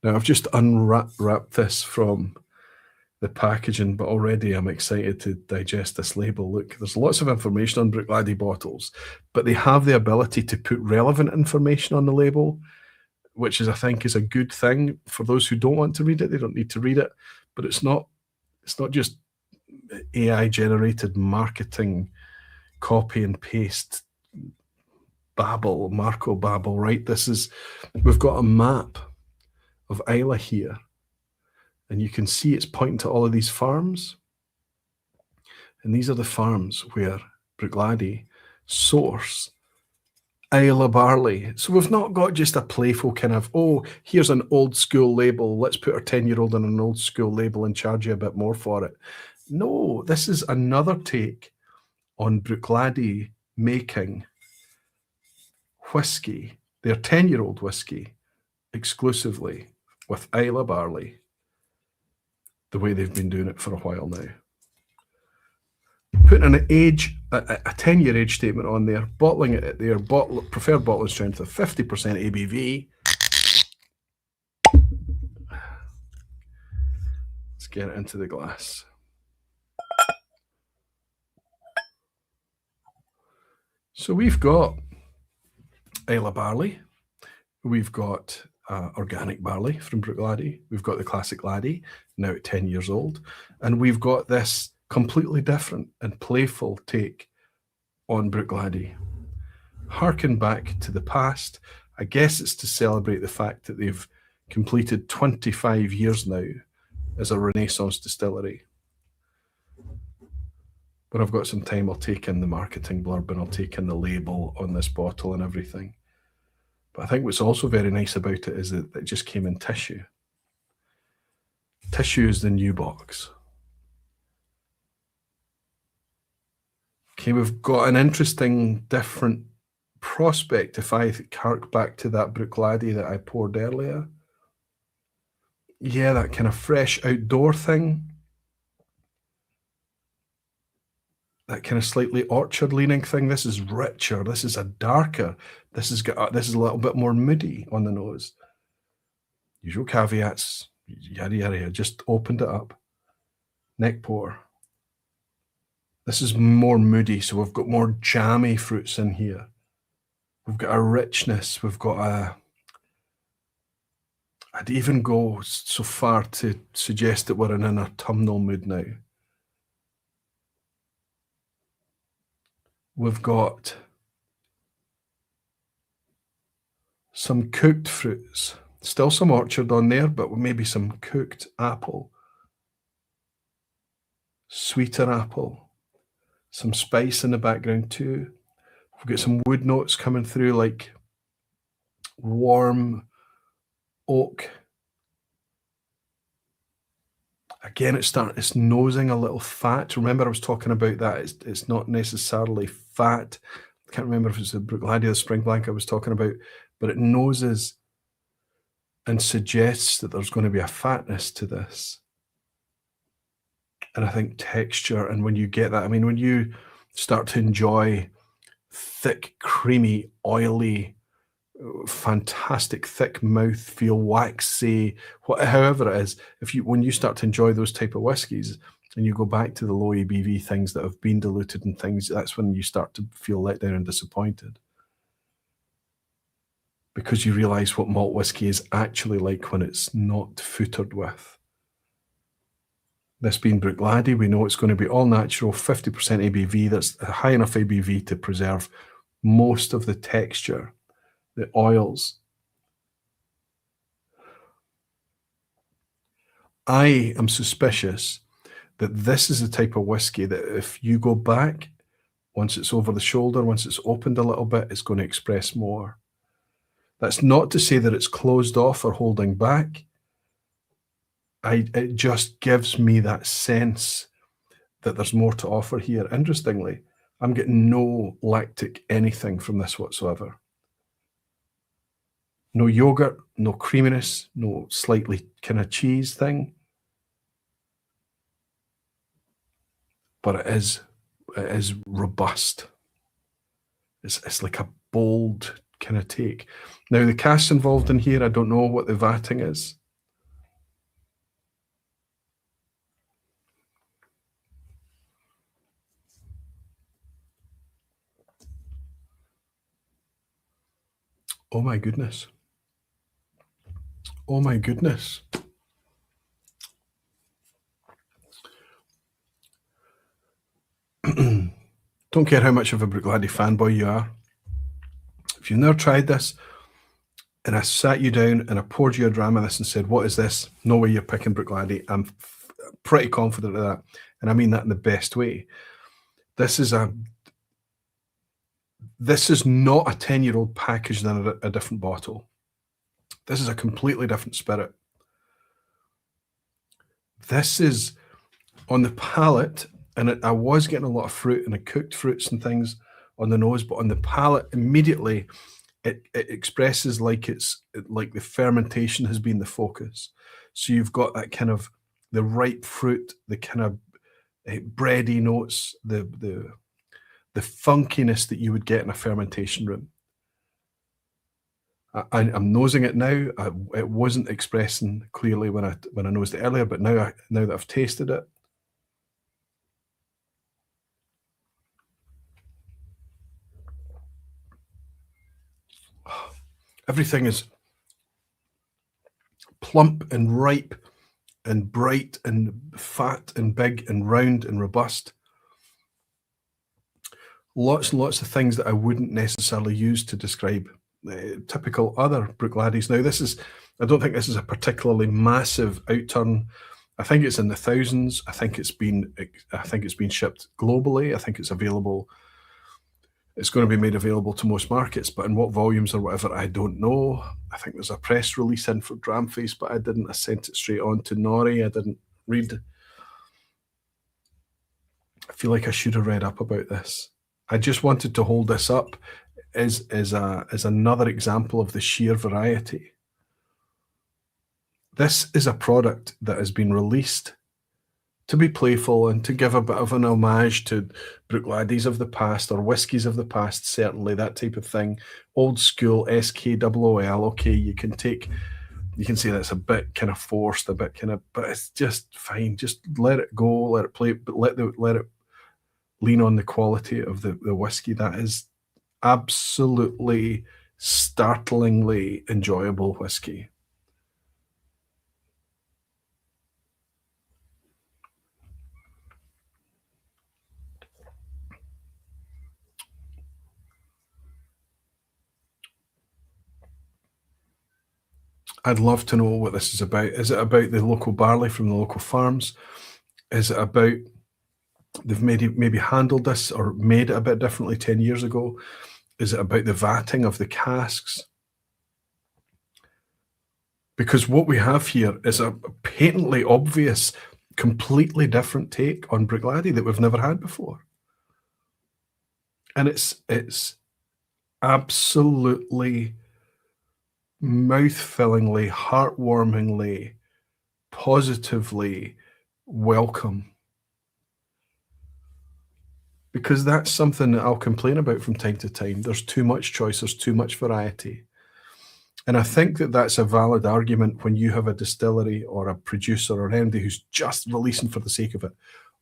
Now, I've just unwrapped this from the packaging, but already I'm excited to digest this label. Look, there's lots of information on Bruichladdich bottles, but they have the ability to put relevant information on the label, which is, I think, is a good thing. For those who don't want to read it, they don't need to read it, but it's not just AI-generated marketing, copy and paste babble, Marco babble, right? We've got a map of Islay here, And you can see it's pointing to all of these farms. And these are the farms where Bruichladdich source Isle of Barley. So we've not got just a playful kind of, oh, here's an old school label. Let's put our 10-year-old on an old school label and charge you a bit more for it. No, this is another take on Bruichladdich making whiskey, their 10-year-old whiskey, exclusively with Isle of Barley, the way they've been doing it for a while now. Putting an age, a 10-year age statement on there, bottling it at their preferred bottling strength of 50% ABV. Let's get it into the glass. So we've got Isle of Barley. We've got organic barley from Bruichladdich. We've got the classic laddie, now at 10 years old. And we've got this completely different and playful take on Bruichladdich. Harken back to the past. I guess it's to celebrate the fact that they've completed 25 years now as a Renaissance distillery. But I've got some time, I'll take in the marketing blurb and I'll take in the label on this bottle and everything. But I think what's also very nice about it is that it just came in tissue. Tissue is the new box. Okay, we've got an interesting, different prospect if I hark back to that Bruichladdich that I poured earlier. Yeah, that kind of fresh outdoor thing. That kind of slightly orchard leaning thing. This is richer. This is a darker. This is a little bit more moody on the nose. Usual caveats, yada yada. Just opened it up. Neck pour. This is more moody, so we've got more jammy fruits in here. We've got a richness. We've got a... I'd even go so far to suggest that we're in an autumnal mood now. We've got some cooked fruits. Still some orchard on there, but maybe some cooked apple. Sweeter apple. Some spice in the background too. We've got some wood notes coming through, like warm oak. Again, it's nosing a little fat. Remember, I was talking about that. It's not necessarily fat. I can't remember if it's the Bruichladdich or the Springbank I was talking about, but it noses and suggests that there's going to be a fatness to this. And I think texture, and when you get that, I mean, when you start to enjoy thick, creamy, oily, fantastic, thick mouth feel, waxy, however it is, when you start to enjoy those type of whiskies and you go back to the low ABV things that have been diluted and things, that's when you start to feel let down and disappointed. Because you realize what malt whiskey is actually like when it's not footered with. This being Bruichladdich, we know it's going to be all natural, 50% ABV. That's a high enough ABV to preserve most of the texture, the oils. I am suspicious that this is the type of whiskey that if you go back, once it's over the shoulder, once it's opened a little bit, it's going to express more. That's not to say that it's closed off or holding back. It just gives me that sense that there's more to offer here. Interestingly, I'm getting no lactic anything from this whatsoever. No yogurt, no creaminess, no slightly kind of cheese thing. But it is robust. It's like a bold kind of take. Now the cask involved in here, I don't know what the vatting is. Oh my goodness. Oh my goodness. Don't care how much of a Bruichladdich fanboy you are. If you've never tried this, and I sat you down and I poured you a dram of this and said, what is this? No way you're picking Bruichladdich. I'm pretty confident of that. And I mean that in the best way. This is not a 10-year-old packaged in a different bottle. This is a completely different spirit. This is on the palate, and I was getting a lot of fruit and cooked fruits and things on the nose, but on the palate, immediately it expresses like the fermentation has been the focus. So you've got that kind of the ripe fruit, the kind of bready notes, the funkiness that you would get in a fermentation room. I'm nosing it now. It wasn't expressing clearly when I nosed it earlier, but now that I've tasted it, everything is plump and ripe and bright and fat and big and round and robust. Lots and lots of things that I wouldn't necessarily use to describe typical other Bruichladdich. Now, I don't think this is a particularly massive outturn. I think it's in the thousands. I think it's been shipped globally. I think it's available. It's going to be made available to most markets, but in what volumes or whatever, I don't know. I think there's a press release in for Dramface, but I didn't. I sent it straight on to Nori. I didn't read. I feel like I should have read up about this. I just wanted to hold this up as another example of the sheer variety. This is a product that has been released to be playful and to give a bit of an homage to Bruichladdich of the past or whiskies of the past, certainly, that type of thing. Old school SKOOL. Okay, you can say that's a bit kind of forced, but it's just fine. Just let it go, let it play, but let it lean on the quality of the whiskey. That is absolutely startlingly enjoyable whiskey. I'd love to know what this is about. Is it about the local barley from the local farms? Is it about they've maybe handled this or made it a bit differently 10 years ago? Is it about the vatting of the casks? Because what we have here is a patently obvious, completely different take on Bruichladdich that we've never had before. And it's absolutely mouth-fillingly, heartwarmingly, positively welcome. Because that's something that I'll complain about from time to time. There's too much choice, there's too much variety. And I think that that's a valid argument when you have a distillery or a producer or anybody who's just releasing for the sake of it.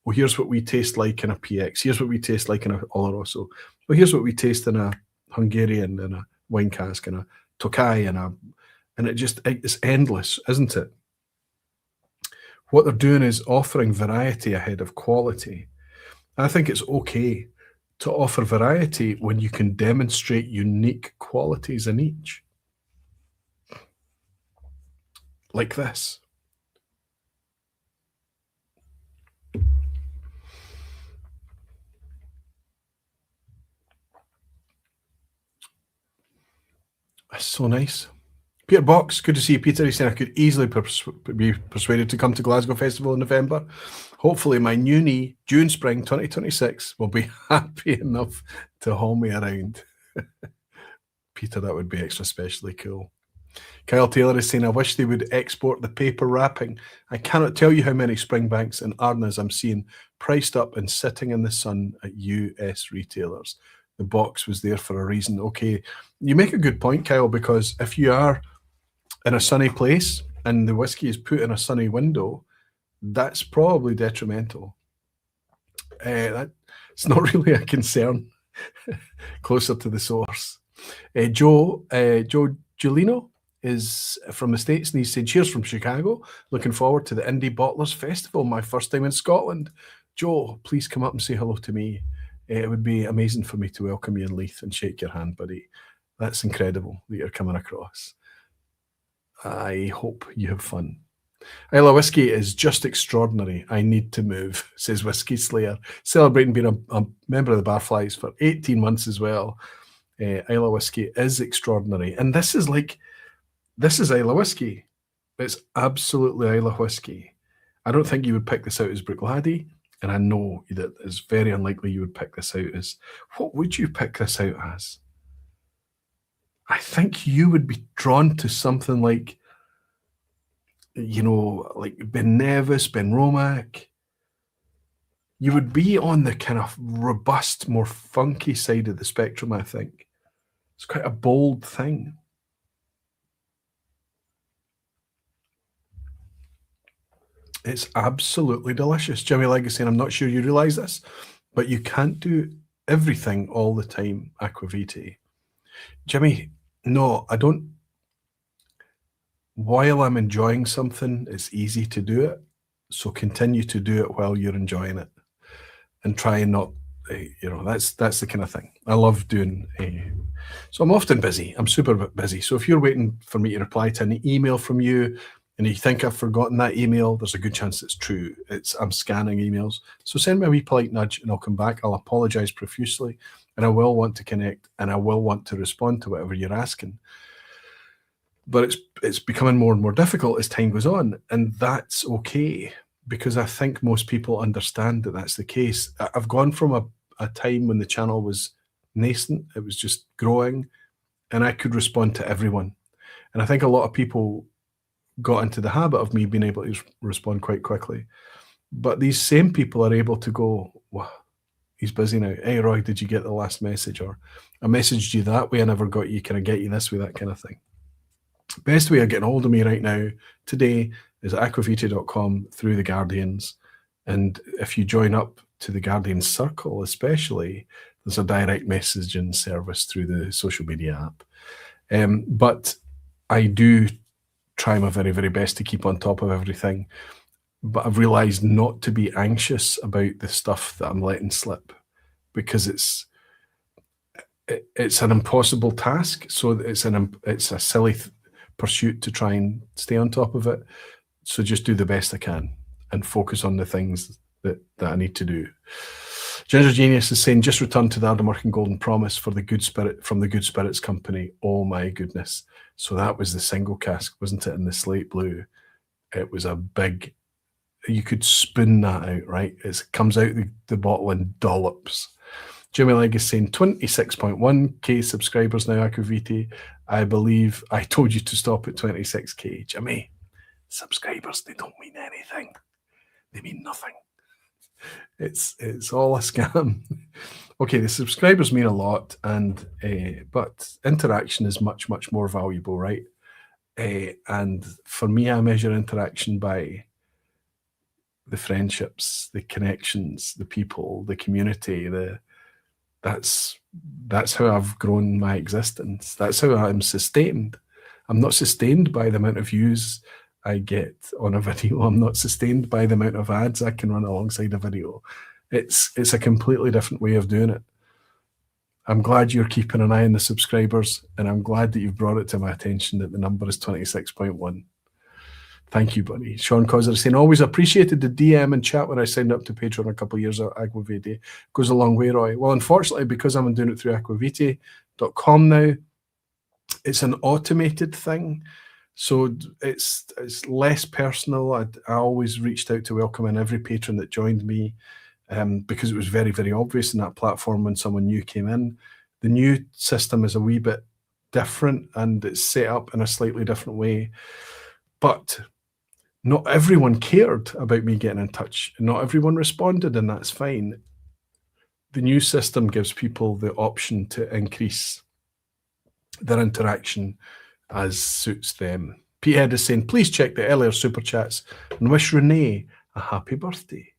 Well, here's what we taste like in a PX. Here's what we taste like in a Oloroso. Well, here's what we taste in a Hungarian, in a wine cask, in a Tokai, and it's endless, isn't it? What they're doing is offering variety ahead of quality. I think it's okay to offer variety when you can demonstrate unique qualities in each. Like this. That's so nice. Peter Box, good to see you, Peter. He's saying I could easily be persuaded to come to Glasgow Festival in November. Hopefully my new knee, June, spring 2026, will be happy enough to haul me around. Peter, that would be extra specially cool. Kyle Taylor is saying, I wish they would export the paper wrapping. I cannot tell you how many Springbanks and Ardnamurchans I'm seeing priced up and sitting in the sun at US retailers. The box was there for a reason. Okay, you make a good point, Kyle, because if you are in a sunny place and the whiskey is put in a sunny window, that's probably detrimental. It's not really a concern. Closer to the source. Joe Giulino is from the States and he said, cheers from Chicago. Looking forward to the Indie Bottlers Festival, my first time in Scotland. Joe, please come up and say hello to me. It would be amazing for me to welcome you in Leith and shake your hand, buddy. That's incredible that you're coming across. I hope you have fun. Isla Whisky is just extraordinary. I need to move, says Whiskey Slayer, celebrating being a member of the Barflies for 18 months as well. Isla Whisky is extraordinary. And this is Isla Whisky. It's absolutely Isla Whisky. I don't think you would pick this out as Bruichladdich, and I know that it's very unlikely you would pick this out as. What would you pick this out as? I think you would be drawn to something like, like Ben Nevis, Ben Romack. You would be on the kind of robust, more funky side of the spectrum, I think. It's quite a bold thing. It's absolutely delicious. Jimmy Legacy, and I'm not sure you realise this, but you can't do everything all the time, aquavitae. Jimmy, no, I don't. While I'm enjoying something, it's easy to do it. So continue to do it while you're enjoying it, and try and not, that's the kind of thing. I love doing. So I'm often busy. I'm super busy. So if you're waiting for me to reply to an email from you, and you think I've forgotten that email, there's a good chance it's true. I'm scanning emails. So send me a wee polite nudge and I'll come back. I'll apologize profusely, and I will want to connect, and I will want to respond to whatever you're asking. But it's becoming more and more difficult as time goes on, and that's okay, because I think most people understand that that's the case. I've gone from a time when the channel was nascent, it was just growing, and I could respond to everyone. And I think a lot of people got into the habit of me being able to respond quite quickly. But these same people are able to go, wow, he's busy now. Hey, Roy, did you get the last message? Or I messaged you that way, I never got you. Can I get you this way? That kind of thing. Best way of getting hold of me right now, today, is aquavitae.com through the Guardians. And if you join up to the Guardian Circle especially, there's a direct messaging service through the social media app. But I do try my very, very best to keep on top of everything. But I've realised not to be anxious about the stuff that I'm letting slip, because it's an impossible task. So it's a silly pursuit to try and stay on top of it. So just do the best I can and focus on the things that I need to do. Ginger Genius is saying, just returned to the Ardnamurchan Golden Promise for the Good Spirit from the Good Spirits Company. Oh my goodness. So that was the single cask, wasn't it, in the slate blue? It was a big, you could spoon that out, right? It comes out the bottle in dollops. Jimmy Legg is saying 26.1k subscribers now, Aquavitae. I believe I told you to stop at 26k. Jimmy, subscribers, they don't mean anything. They mean nothing. It's all a scam. Okay, the subscribers mean a lot, and but interaction is much, much more valuable, right? And for me, I measure interaction by the friendships, the connections, the people, the community. That's how I've grown my existence. That's how I'm sustained. I'm not sustained by the amount of views I get on a video. I'm not sustained by the amount of ads I can run alongside a video. It's a completely different way of doing it. I'm glad you're keeping an eye on the subscribers, and I'm glad that you've brought it to my attention that the number is 26.1. Thank you, buddy. Sean Causer is saying, always appreciated the DM and chat when I signed up to Patreon a couple of years ago. Aquavitae goes a long way, Roy. Well, unfortunately, because I'm doing it through aquavitae.com now, it's an automated thing. So it's less personal. I always reached out to welcome in every patron that joined me, because it was very, very obvious in that platform when someone new came in. The new system is a wee bit different, and it's set up in a slightly different way. But not everyone cared about me getting in touch. Not everyone responded, and that's fine. The new system gives people the option to increase their interaction as suits them. Petehead is saying, please check the earlier super chats and wish Renee a happy birthday.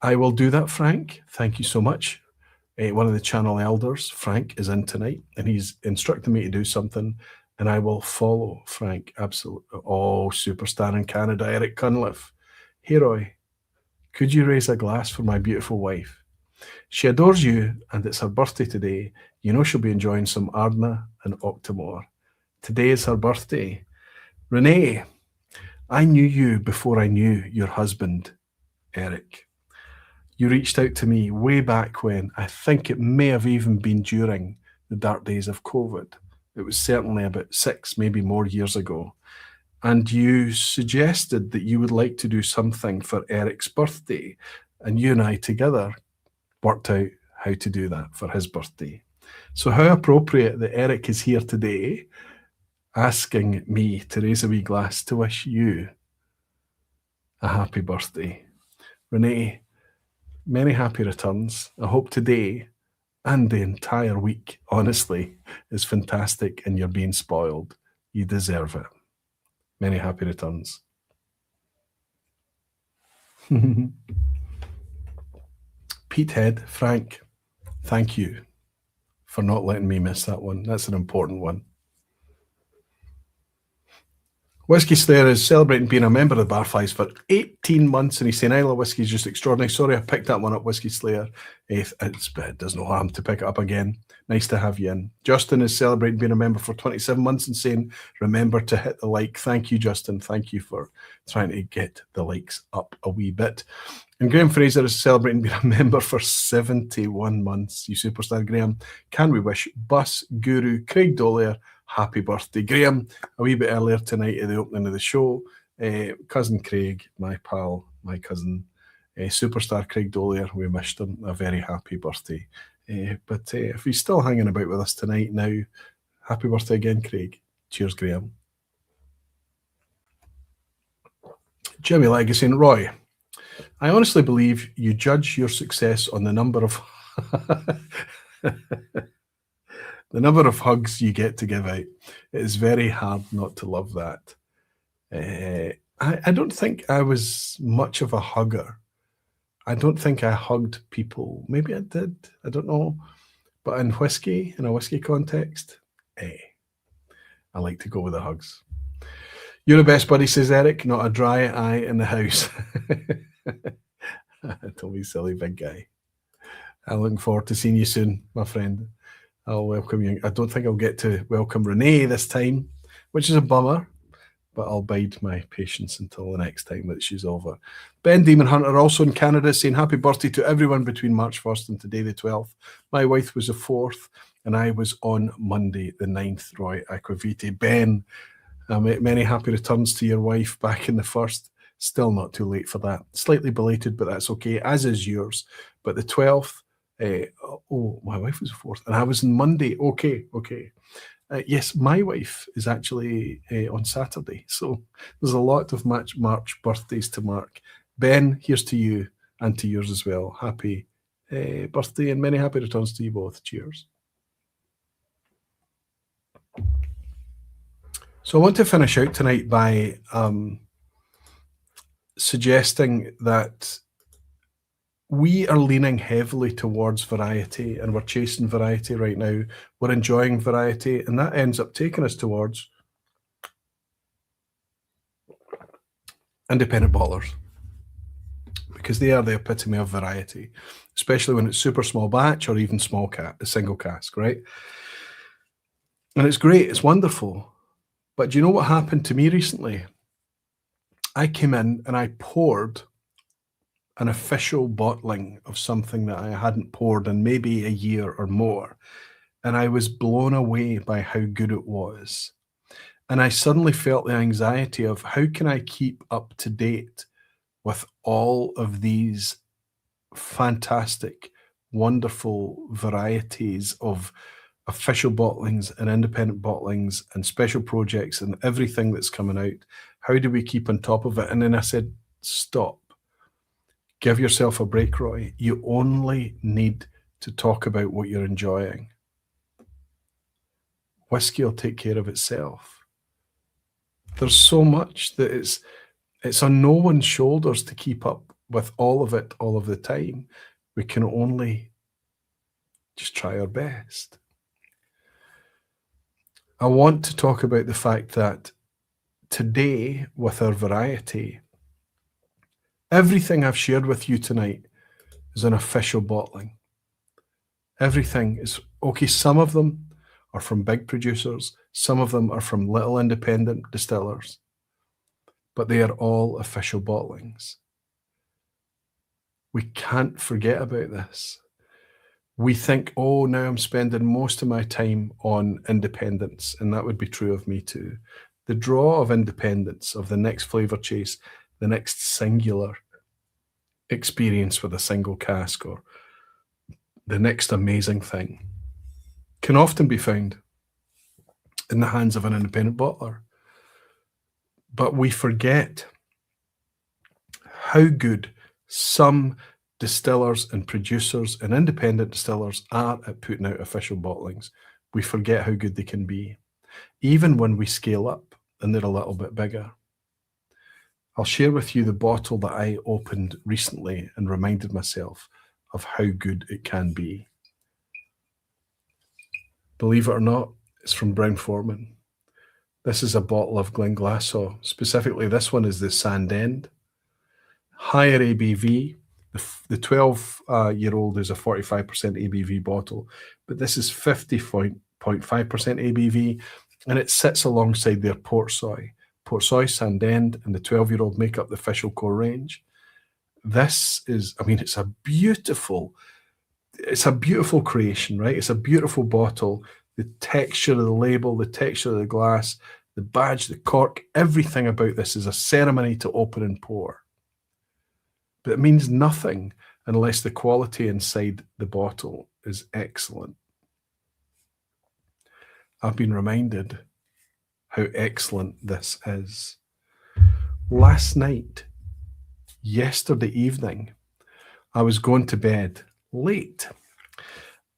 I will do that, Frank. Thank you so much. One of the channel elders, Frank, is in tonight, and he's instructed me to do something, and I will follow Frank. Absolutely. Oh, superstar in Canada, Eric Cunliffe. Hey, Roy, could you raise a glass for my beautiful wife? She adores you, and it's her birthday today. You know she'll be enjoying some Ardna and Octomore. Today is her birthday. Renee, I knew you before I knew your husband, Eric. You reached out to me way back when. I think it may have even been during the dark days of COVID. It was certainly about 6, maybe more years ago. And you suggested that you would like to do something for Eric's birthday. And you and I together worked out how to do that for his birthday. So how appropriate that Eric is here today asking me to raise a wee glass to wish you a happy birthday. Renee, many happy returns. I hope today and the entire week, honestly, is fantastic and you're being spoiled. You deserve it. Many happy returns. Pete Head, Frank, thank you for not letting me miss that one. That's an important one. Whisky Slayer is celebrating being a member of the Barflies for 18 months, and he's saying, Isla Whisky is just extraordinary. Sorry, I picked that one up, Whisky Slayer. It does no harm to pick it up again. Nice to have you in. Justin is celebrating being a member for 27 months and saying, remember to hit the like. Thank you, Justin. Thank you for trying to get the likes up a wee bit. And Graham Fraser is celebrating being a member for 71 months. You superstar, Graham. Can we wish Bus Guru Craig Dollier happy birthday? Graham, a wee bit earlier tonight at the opening of the show, cousin Craig, my pal, my cousin, superstar Craig Dollier, we wished him a very happy birthday. But if he's still hanging about with us tonight now, happy birthday again, Craig. Cheers, Graham. Jimmy Legacy and Roy, I honestly believe you judge your success on the number of the number of hugs you get to give out. It is very hard not to love that. I don't think I was much of a hugger. I don't think I hugged people. Maybe I did. I don't know. But in a whiskey context, I like to go with the hugs. You're the best buddy, says Eric. Not a dry eye in the house. Don't be silly, big guy. I'm looking forward to seeing you soon, my friend. I'll welcome you. I don't think I'll get to welcome Renee this time, which is a bummer, but I'll bide my patience until the next time that she's over. Ben Demon Hunter, also in Canada, saying happy birthday to everyone between March 1st and today the 12th. My wife was the 4th, and I was on Monday the 9th. Roy Aquavite. Ben, many happy returns to your wife back in the 1st. Still not too late for that. Slightly belated, but that's okay, as is yours. But the 12th, my wife was the 4th, and I was on Monday. Okay. Yes, my wife is actually on Saturday. So there's a lot of March birthdays to mark. Ben, here's to you and to yours as well. Happy birthday and many happy returns to you both. Cheers. So I want to finish out tonight by suggesting that we are leaning heavily towards variety, and we're chasing variety right now. We're enjoying variety, and that ends up taking us towards independent bottlers, because they are the epitome of variety, especially when it's super small batch or even single cask, right? And it's great, it's wonderful. But do you know what happened to me recently? I came in and I poured an official bottling of something that I hadn't poured in maybe a year or more. And I was blown away by how good it was. And I suddenly felt the anxiety of how can I keep up to date with all of these fantastic, wonderful varieties of official bottlings and independent bottlings and special projects and everything that's coming out. How do we keep on top of it? And then I said, stop. Give yourself a break, Roy. You only need to talk about what you're enjoying. Whiskey will take care of itself. There's so much that it's on no one's shoulders to keep up with all of it all of the time. We can only just try our best. I want to talk about the fact that today, with our variety, everything I've shared with you tonight is an official bottling. Everything is, okay, some of them are from big producers. Some of them are from little independent distillers. But they are all official bottlings. We can't forget about this. We think, oh, now I'm spending most of my time on independence, and that would be true of me too. The draw of independence, of the next flavour chase, the next singular experience with a single cask, or the next amazing thing, can often be found in the hands of an independent bottler. But we forget how good some distillers and producers and independent distillers are at putting out official bottlings. We forget how good they can be, even when we scale up and they're a little bit bigger. I'll share with you the bottle that I opened recently and reminded myself of how good it can be. Believe it or not, it's from Brown-Forman. This is a bottle of Glenglassaugh. Specifically, this one is the Sand End. Higher ABV. The 12-year-old is a 45% ABV bottle, but this is 50.5% ABV, and it sits alongside their Port Soy. Port Soy, Sand End, and the 12-year-old make up the official core range. This is, I mean, it's a beautiful creation, right? It's a beautiful bottle. The texture of the label, the texture of the glass, the badge, the cork, everything about this is a ceremony to open and pour. But it means nothing unless the quality inside the bottle is excellent. I've been reminded how excellent this is. Last night, yesterday evening, I was going to bed late.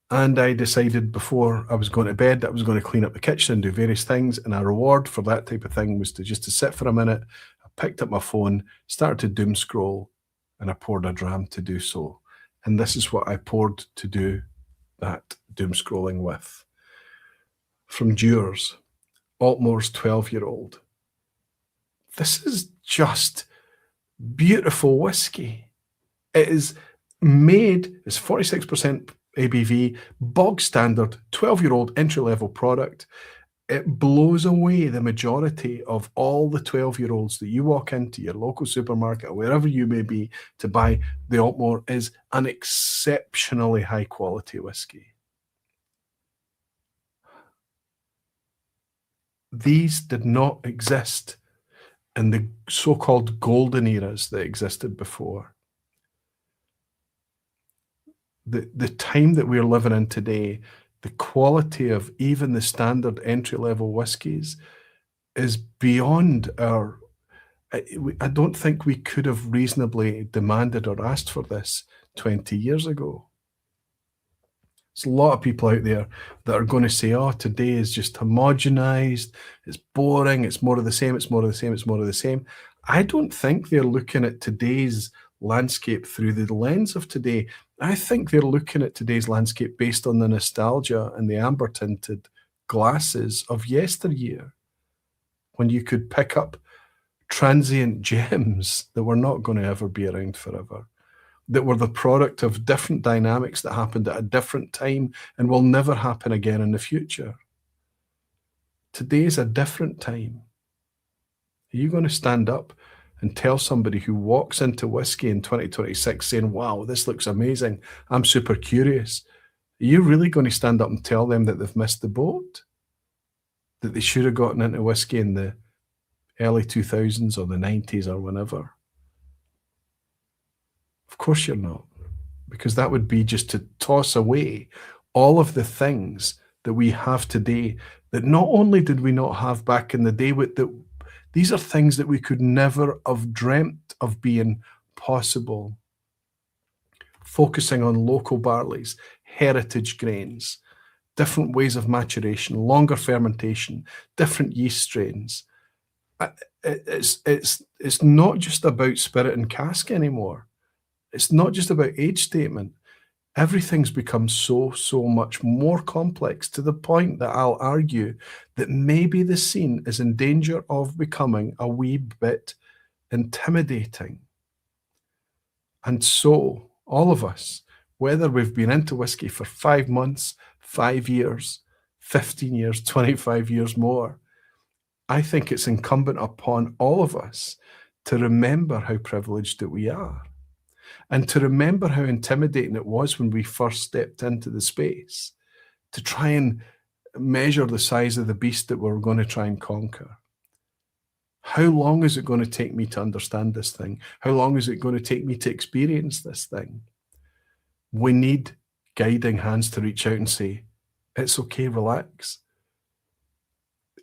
And I decided before I was going to bed that I was going to clean up the kitchen and do various things. And a reward for that type of thing was to just to sit for a minute. I picked up my phone, started to doom scroll, and I poured a dram to do so. And this is what I poured to do that doom scrolling with. From Dewar's, Altmore's 12-year-old. This is just beautiful whiskey. It is made, it's 46% ABV, bog standard, 12-year-old entry-level product. It blows away the majority of all the 12-year-olds that you walk into your local supermarket or wherever you may be to buy. The Altmore is an exceptionally high-quality whiskey. These did not exist in the so-called golden eras that existed before. The time that we're living in today, the quality of even the standard entry-level whiskies is beyond our... I don't think we could have reasonably demanded or asked for this 20 years ago. There's a lot of people out there that are going to say, oh, today is just homogenized, it's boring, it's more of the same, it's more of the same, it's more of the same. I don't think they're looking at today's landscape through the lens of today. I think they're looking at today's landscape based on the nostalgia and the amber-tinted glasses of yesteryear, when you could pick up transient gems that were not going to ever be around forever, that were the product of different dynamics that happened at a different time and will never happen again in the future. Today is a different time. Are you going to stand up and tell somebody who walks into whiskey in 2026 saying, wow, this looks amazing, I'm super curious? Are you really going to stand up and tell them that they've missed the boat? That they should have gotten into whiskey in the early 2000s or the 90s or whenever? Of course you're not, because that would be just to toss away all of the things that we have today that not only did we not have back in the day, but that these are things that we could never have dreamt of being possible. Focusing on local barleys, heritage grains, different ways of maturation, longer fermentation, different yeast strains. It's not just about spirit and cask anymore. It's not just about age statement. Everything's become so much more complex, to the point that I'll argue that maybe the scene is in danger of becoming a wee bit intimidating. And so, all of us, whether we've been into whiskey for 5 months, 5 years, 15 years, 25 years more. I think it's incumbent upon all of us to remember how privileged that we are, and to remember how intimidating it was when we first stepped into the space, to try and measure the size of the beast that we're going to try and conquer. How long is it going to take me to understand this thing? How long is it going to take me to experience this thing? We need guiding hands to reach out and say, it's okay, relax.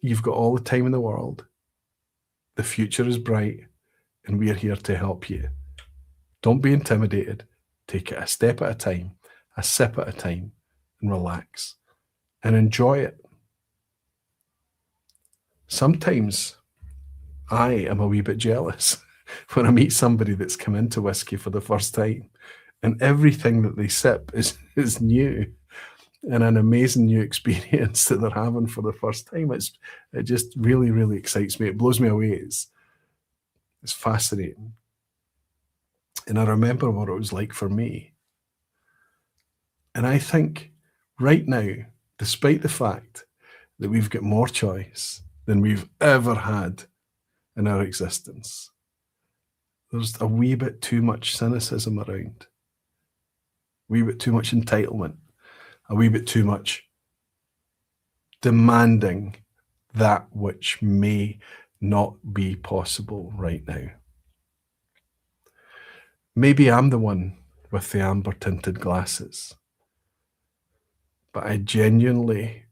You've got all the time in the world. The future is bright, and we're here to help you. Don't be intimidated. Take it a step at a time, a sip at a time, and relax and enjoy it. Sometimes I am a wee bit jealous when I meet somebody that's come into whiskey for the first time, and everything that they sip is new and an amazing new experience that they're having for the first time. It just really, really excites me. It blows me away. It's fascinating. And I remember what it was like for me. And I think right now, despite the fact that we've got more choice than we've ever had in our existence, there's a wee bit too much cynicism around, a wee bit too much entitlement, a wee bit too much demanding that which may not be possible right now. Maybe I'm the one with the amber tinted glasses, but I genuinely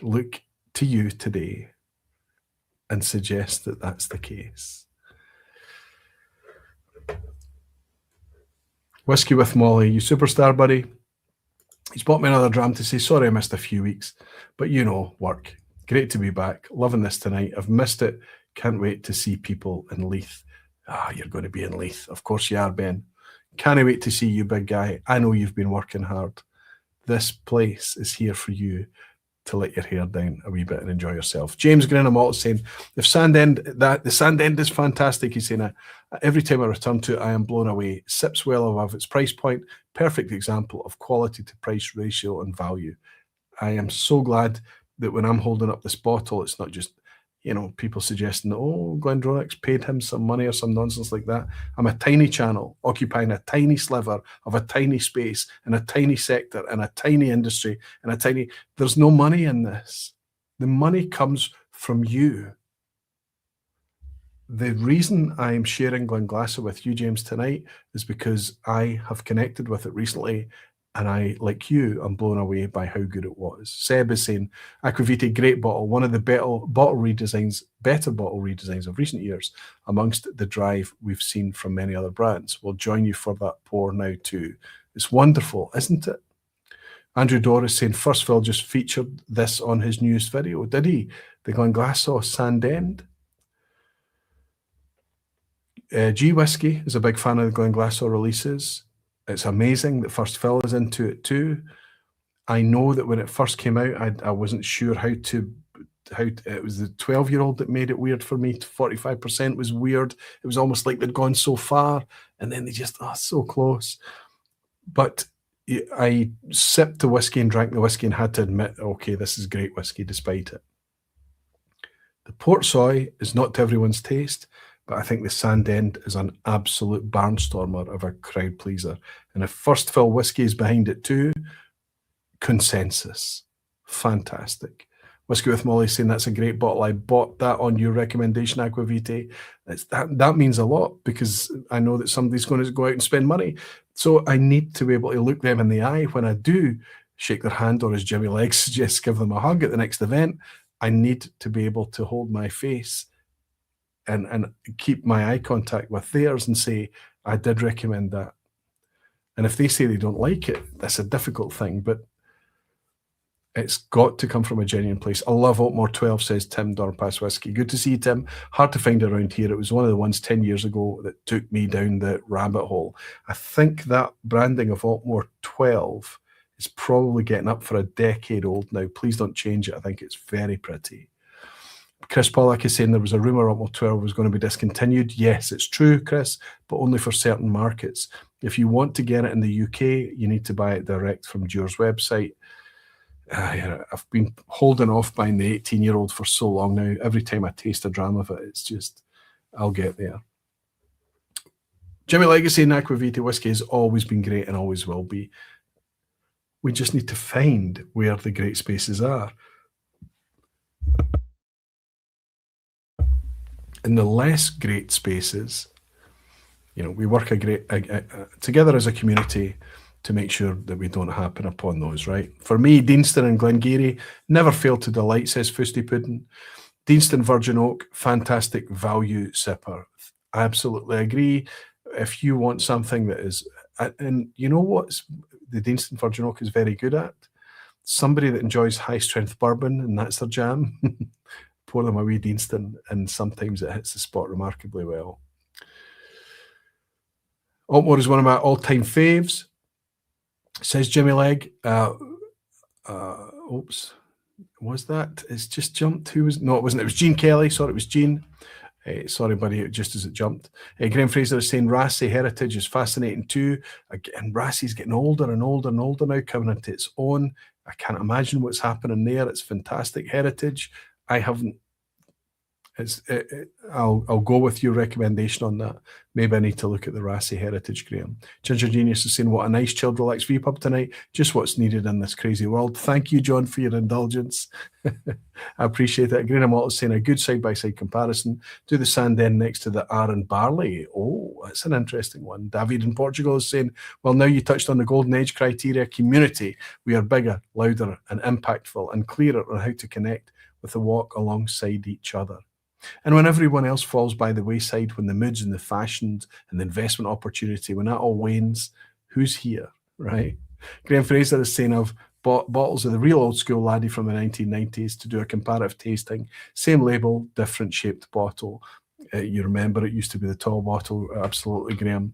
look to you today and suggest that that's the case. Whisky with Molly, you superstar, buddy. He's bought me another dram to say, sorry I missed a few weeks, but you know, work. Great to be back. Loving this tonight. I've missed it. Can't wait to see people in Leith. You're going to be in Leith. Of course you are, Ben. Can't wait to see you, big guy. I know you've been working hard. This place is here for you to let your hair down a wee bit and enjoy yourself. James Grenham saying, if the Sand End is fantastic. He's saying, every time I return to it, I am blown away. Sips well above its price point. Perfect example of quality to price ratio and value. I am so glad that when I'm holding up this bottle, it's not just, people suggesting, oh, Glendronach's paid him some money or some nonsense like that. I'm a tiny channel occupying a tiny sliver of a tiny space in a tiny sector in a tiny industry there's no money in this. The money comes from you. The reason I'm sharing Glenglassaugh with you, James, tonight is because I have connected with it recently. And I, like you, I'm blown away by how good it was. Seb is saying, Aquavite, great bottle. One of the better bottle redesigns of recent years amongst the drive we've seen from many other brands. We'll join you for that pour now too. It's wonderful, isn't it? Andrew Doris saying, First Phil just featured this on his newest video. Did he? The Glenglassaugh Sand End. G Whisky is a big fan of the Glenglassaugh releases. It's amazing that First Phil is into it too. I know that when it first came out, I wasn't sure how it was the 12-year-old that made it weird for me. 45% was weird. It was almost like they'd gone so far, and then they just, so close. But I sipped the whiskey and drank the whiskey and had to admit, okay, this is great whiskey despite it. The Port Soy is not to everyone's taste, but I think the Sand End is an absolute barnstormer of a crowd pleaser. And if First Phil Whisky is behind it too, consensus. Fantastic. Whisky with Molly saying that's a great bottle. I bought that on your recommendation, Aquavite. That means a lot because I know that somebody's going to go out and spend money. So I need to be able to look them in the eye when I do shake their hand, or as Jimmy Legs suggests, give them a hug at the next event. I need to be able to hold my face and keep my eye contact with theirs and say, I did recommend that. And if they say they don't like it, that's a difficult thing, but it's got to come from a genuine place. I love Altmore 12, says Tim Dorpass Whisky. Good to see you, Tim. Hard to find around here. It was one of the ones 10 years ago that took me down the rabbit hole. I think that branding of Altmore 12 is probably getting up for a decade old now. Please don't change it. I think it's very pretty. Chris Pollack is saying there was a rumour Altmore 12 was going to be discontinued. Yes, it's true, Chris, but only for certain markets. If you want to get it in the UK, you need to buy it direct from Dewar's website. I've been holding off buying the 18-year-old for so long now. Every time I taste a dram of it, it's just, I'll get there. Jimmy Legacy and Aqua Vitae whiskey has always been great and always will be. We just need to find where the great spaces are. In the less great spaces, we work together as a community to make sure that we don't happen upon those, right? For me, Deanston and Glengarry never fail to delight, says Fusty Pudding. Deanston Virgin Oak, fantastic value sipper. Absolutely agree. If you want something that is, and you know what the Deanston Virgin Oak is very good at? Somebody that enjoys high strength bourbon and that's their jam, pour them a wee Deanston and sometimes it hits the spot remarkably well. Altmore is one of my all-time faves, says Jimmy Legg. Oops, was that? It's just jumped. Who was? No, it wasn't. It was Gene Kelly. Sorry, it was Gene. Sorry, buddy, just as it jumped. Graham Fraser is saying Rassy heritage is fascinating too. And Rassy's getting older and older and older now, coming into its own. I can't imagine what's happening there. It's fantastic heritage. I haven't. I'll go with your recommendation on that. Maybe I need to look at the Rassy heritage, Graham. Ginger Genius is saying, what a nice chilled relaxed vPub tonight. Just what's needed in this crazy world. Thank you, John, for your indulgence. I appreciate it. Graham Malt is saying a good side-by-side comparison to the Sanden next to the Arran Barley. Oh, that's an interesting one. David in Portugal is saying, well, now you touched on the golden age criteria community. We are bigger, louder and impactful and clearer on how to connect with the walk alongside each other. And when everyone else falls by the wayside, when the moods and the fashions and the investment opportunity, when that all wanes, who's here, right? Graham Fraser is saying I've bought bottles of the real old school laddie from the 1990s to do a comparative tasting. Same label, different shaped bottle. You remember it used to be the tall bottle. Absolutely, Graham.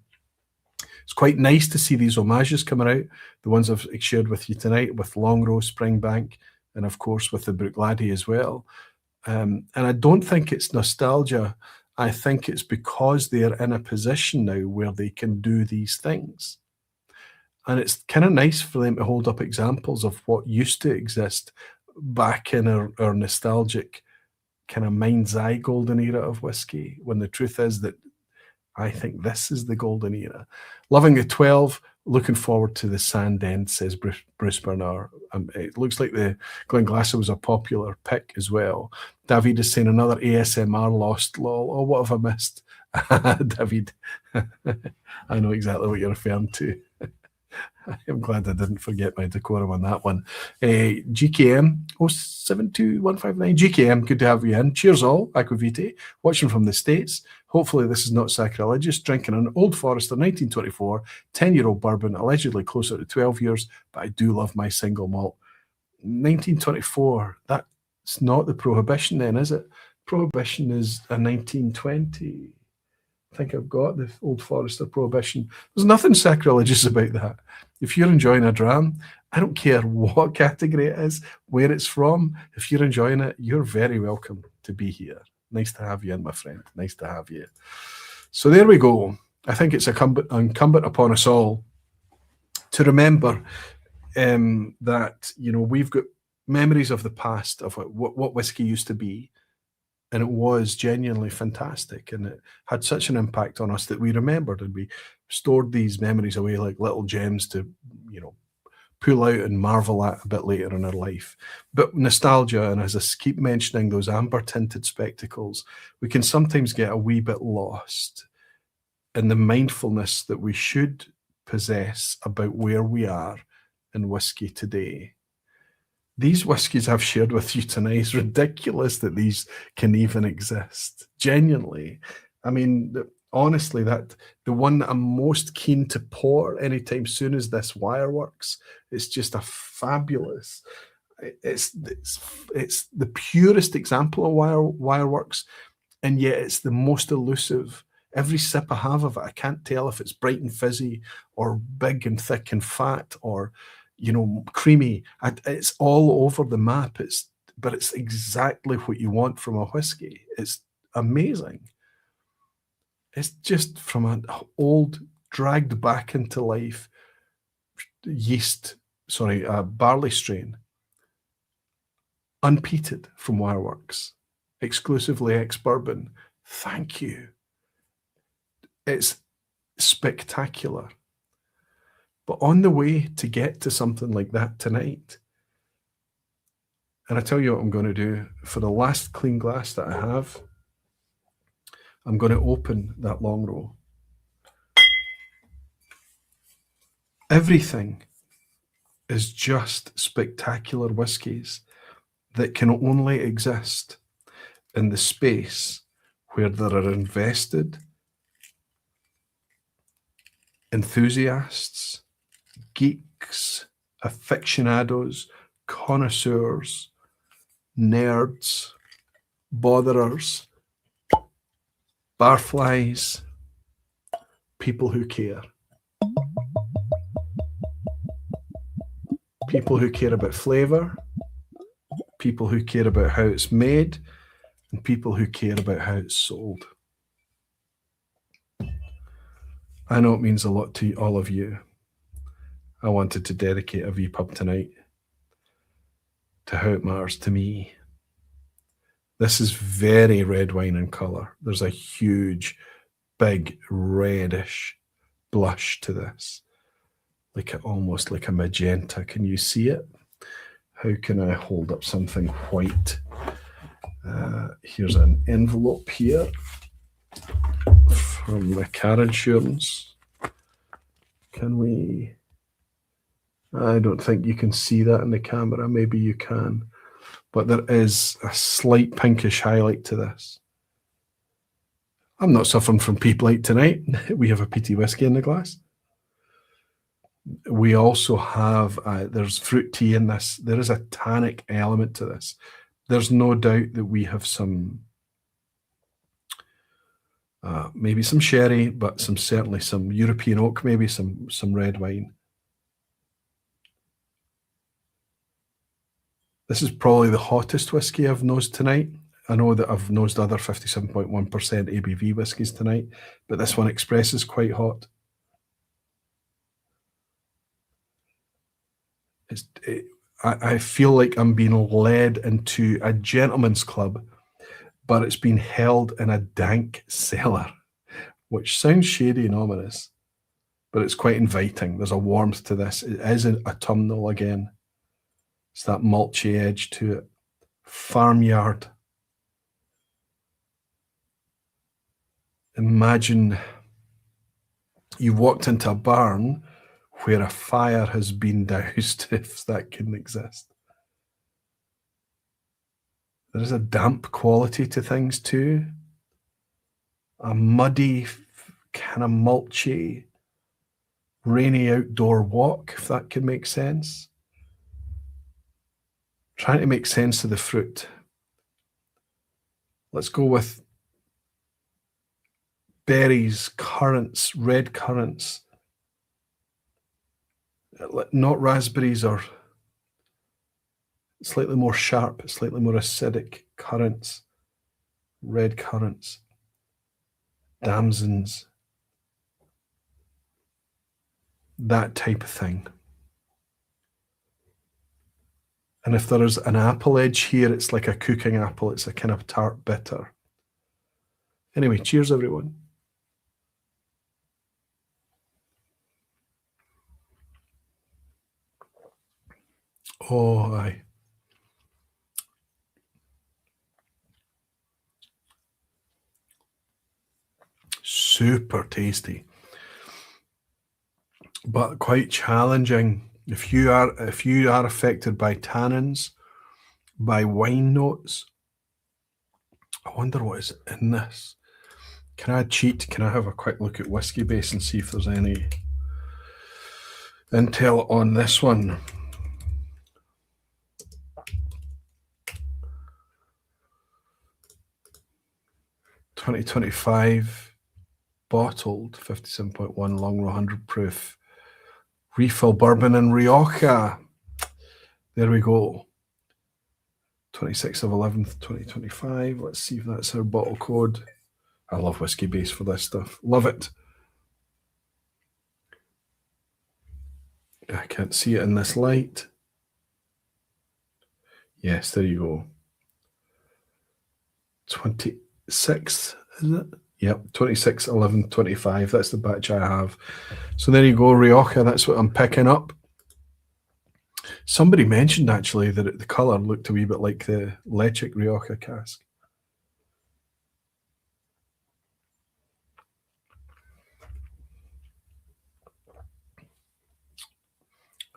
It's quite nice to see these homages coming out, the ones I've shared with you tonight with Longrow, Springbank, and of course with the Bruichladdich as well. And I don't think it's nostalgia. I think it's because they're in a position now where they can do these things. And it's kind of nice for them to hold up examples of what used to exist back in our nostalgic kind of mind's eye golden era of whiskey, when the truth is that I think this is the golden era. Loving the 12, looking forward to the Sandend, says Bruce Bernard. It looks like the Glenglassaugh was a popular pick as well. David is saying another ASMR lost, lol. Oh, what have I missed? David, I know exactly what you're referring to. I'm glad I didn't forget my decorum on that one. GKM 072159. GKM, good to have you in. Cheers all, Aqua Vitae, watching from the States. Hopefully this is not sacrilegious. Drinking an Old Forester 1924 10-year-old bourbon, allegedly closer to 12 years, but I do love my single malt. 1924, that's not the Prohibition then, is it? Prohibition is a 1920. I think I've got the Old Forester Prohibition. There's nothing sacrilegious about that. If you're enjoying a dram, I don't care what category it is, where it's from. If you're enjoying it, you're very welcome to be here. Nice to have you in, my friend. Nice to have you. So there we go. I think it's incumbent upon us all to remember that, we've got memories of the past, of what whiskey used to be. And it was genuinely fantastic, and it had such an impact on us that we remembered, and we stored these memories away like little gems to, pull out and marvel at a bit later in our life. But nostalgia, and as I keep mentioning those amber tinted spectacles, we can sometimes get a wee bit lost in the mindfulness that we should possess about where we are in whiskey today. These whiskies I've shared with you tonight is ridiculous that these can even exist. Genuinely. I mean, honestly, that the one that I'm most keen to pour anytime soon is this Wireworks. It's just a fabulous. It's the purest example of Wireworks, and yet it's the most elusive. Every sip I have of it, I can't tell if it's bright and fizzy or big and thick and fat or creamy. It's all over the map. But it's exactly what you want from a whiskey. It's amazing. It's just from an old, dragged back into life barley strain unpeated from Wireworks, exclusively ex-bourbon. Thank you. It's spectacular. But on the way to get to something like that tonight, and I tell you what I'm going to do, for the last clean glass that I have, I'm going to open that Longrow. Everything is just spectacular whiskies that can only exist in the space where there are invested enthusiasts, geeks, aficionados, connoisseurs, nerds, botherers, barflies, people who care. People who care about flavour, people who care about how it's made, and people who care about how it's sold. I know it means a lot to all of you. I wanted to dedicate a vPub tonight to how it matters to me. This is very red wine in colour. There's a huge, big, reddish blush to this. Almost like a magenta. Can you see it? How can I hold up something white? Here's an envelope here from the car insurance. Can we? I don't think you can see that in the camera. Maybe you can. But there is a slight pinkish highlight to this. I'm not suffering from peep light tonight. We have a peaty whiskey in the glass. We also have, there's fruit tea in this. There is a tannic element to this. There's no doubt that we have some, maybe some sherry, but certainly some European oak, maybe some red wine. This is probably the hottest whiskey I've nosed tonight. I know that I've nosed other 57.1% ABV whiskies tonight, but this one expresses quite hot. I feel like I'm being led into a gentleman's club, but it's been held in a dank cellar, which sounds shady and ominous, but it's quite inviting. There's a warmth to this. It is autumnal again. It's that mulchy edge to it. Farmyard. Imagine you walked into a barn where a fire has been doused, if that can exist. There is a damp quality to things too. A muddy, kind of mulchy, rainy outdoor walk, if that can make sense. Trying to make sense of the fruit. Let's go with berries, currants, red currants. Not raspberries, or slightly more sharp, slightly more acidic currants, red currants, damsons, that type of thing. And if there is an apple edge here, it's like a cooking apple. It's a kind of tart bitter. Anyway, cheers, everyone. Oh, aye. Super tasty, but quite challenging. If you are affected by tannins, by wine notes, I wonder what is in this. Can I cheat? Can I have a quick look at Whiskey Base and see if there's any intel on this one? (2025) bottled 57.1 Longrow 100 proof refill bourbon and Rioja. There we go. 26th of 11th 2025. Let's see if that's our bottle code. I love Whiskey Base for this stuff. Love it. I can't see it in this light. Yes, there you go. 26, is it? Yep, 26, 11, 25. That's the batch I have. So there you go, Rioja. That's what I'm picking up. Somebody mentioned actually that the colour looked a wee bit like the Lechic Rioja cask.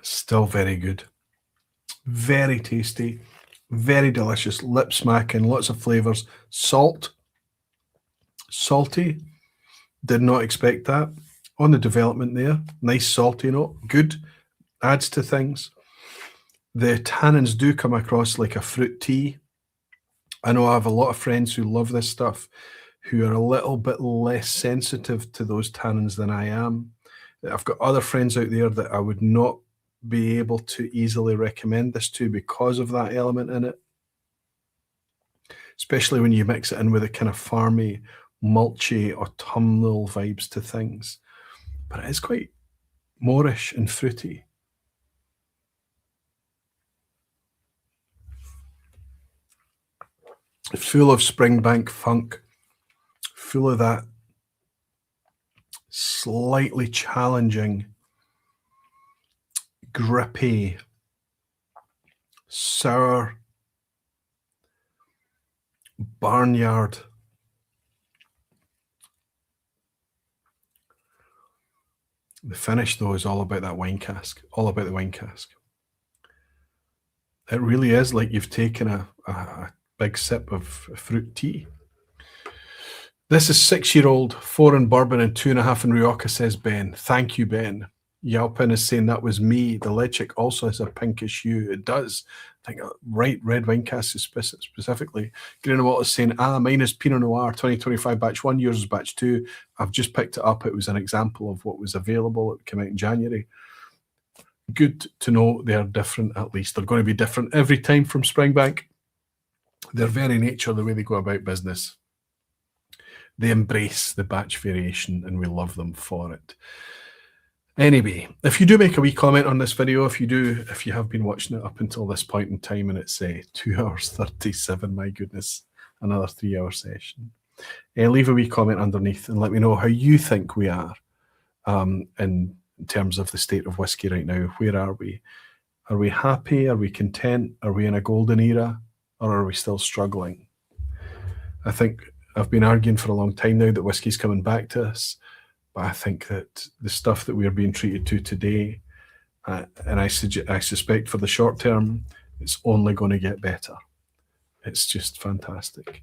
Still very good. Very tasty. Very delicious. Lip smacking. Lots of flavours. Salt. Salty. Did not expect that. On the development there. Nice salty note. Good. Adds to things. The tannins do come across like a fruit tea. I know I have a lot of friends who love this stuff who are a little bit less sensitive to those tannins than I am. I've got other friends out there that I would not be able to easily recommend this to because of that element in it, especially when you mix it in with a kind of farmy, mulchy, autumnal vibes to things. But it is quite moreish and fruity. Full of Springbank funk, full of that slightly challenging, grippy, sour, barnyard. The finish, though, is all about that wine cask, all about the wine cask. It really is like you've taken a big sip of fruit tea. This is 6-year-old, 4 in bourbon and 2.5 in Rioja, says Ben. Thank you, Ben. Yalpin is saying that was me. The Lechic also has a pinkish hue. It does. I think right red wine cask specifically. Greenwald is saying, mine is Pinot Noir 2025 batch 1, yours is batch 2. I've just picked it up. It was an example of what was available. It came out in January. Good to know they are different, at least. They're going to be different every time from Springbank. Their very nature, the way they go about business. They embrace the batch variation and we love them for it. Anyway, if you do make a wee comment on this video, if you have been watching it up until this point in time and it's 2 hours 37, my goodness, another 3-hour session, leave a wee comment underneath and let me know how you think we are in terms of the state of whiskey right now. Where are we? Are we happy? Are we content? Are we in a golden era? Or are we still struggling? I think I've been arguing for a long time now that whiskey's coming back to us. But I think that the stuff that we are being treated to today, and I suspect for the short term, it's only going to get better. It's just fantastic.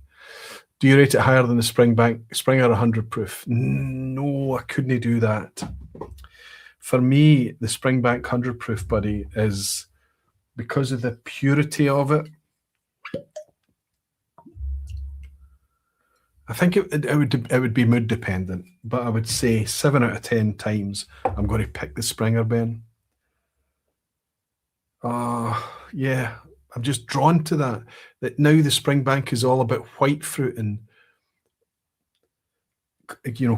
Do you rate it higher than the Springbank? Springer 100 proof? No, I couldn't do that. For me, the Springbank 100 proof, buddy, is because of the purity of it. I think it would be mood dependent, but I would say 7 out of 10 times I'm going to pick the Springer, Ben. Yeah, I'm just drawn to that. That now the Springbank is all about white fruit and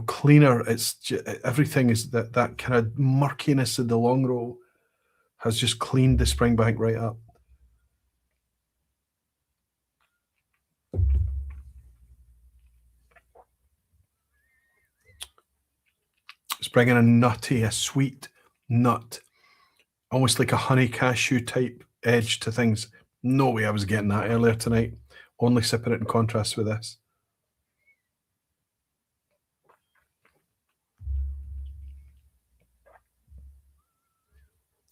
cleaner. It's just, everything is that kind of murkiness of the Longrow has just cleaned the Springbank right up. It's bringing a nutty, a sweet nut, almost like a honey cashew type edge to things. No way I was getting that earlier tonight. Only sipping it in contrast with this.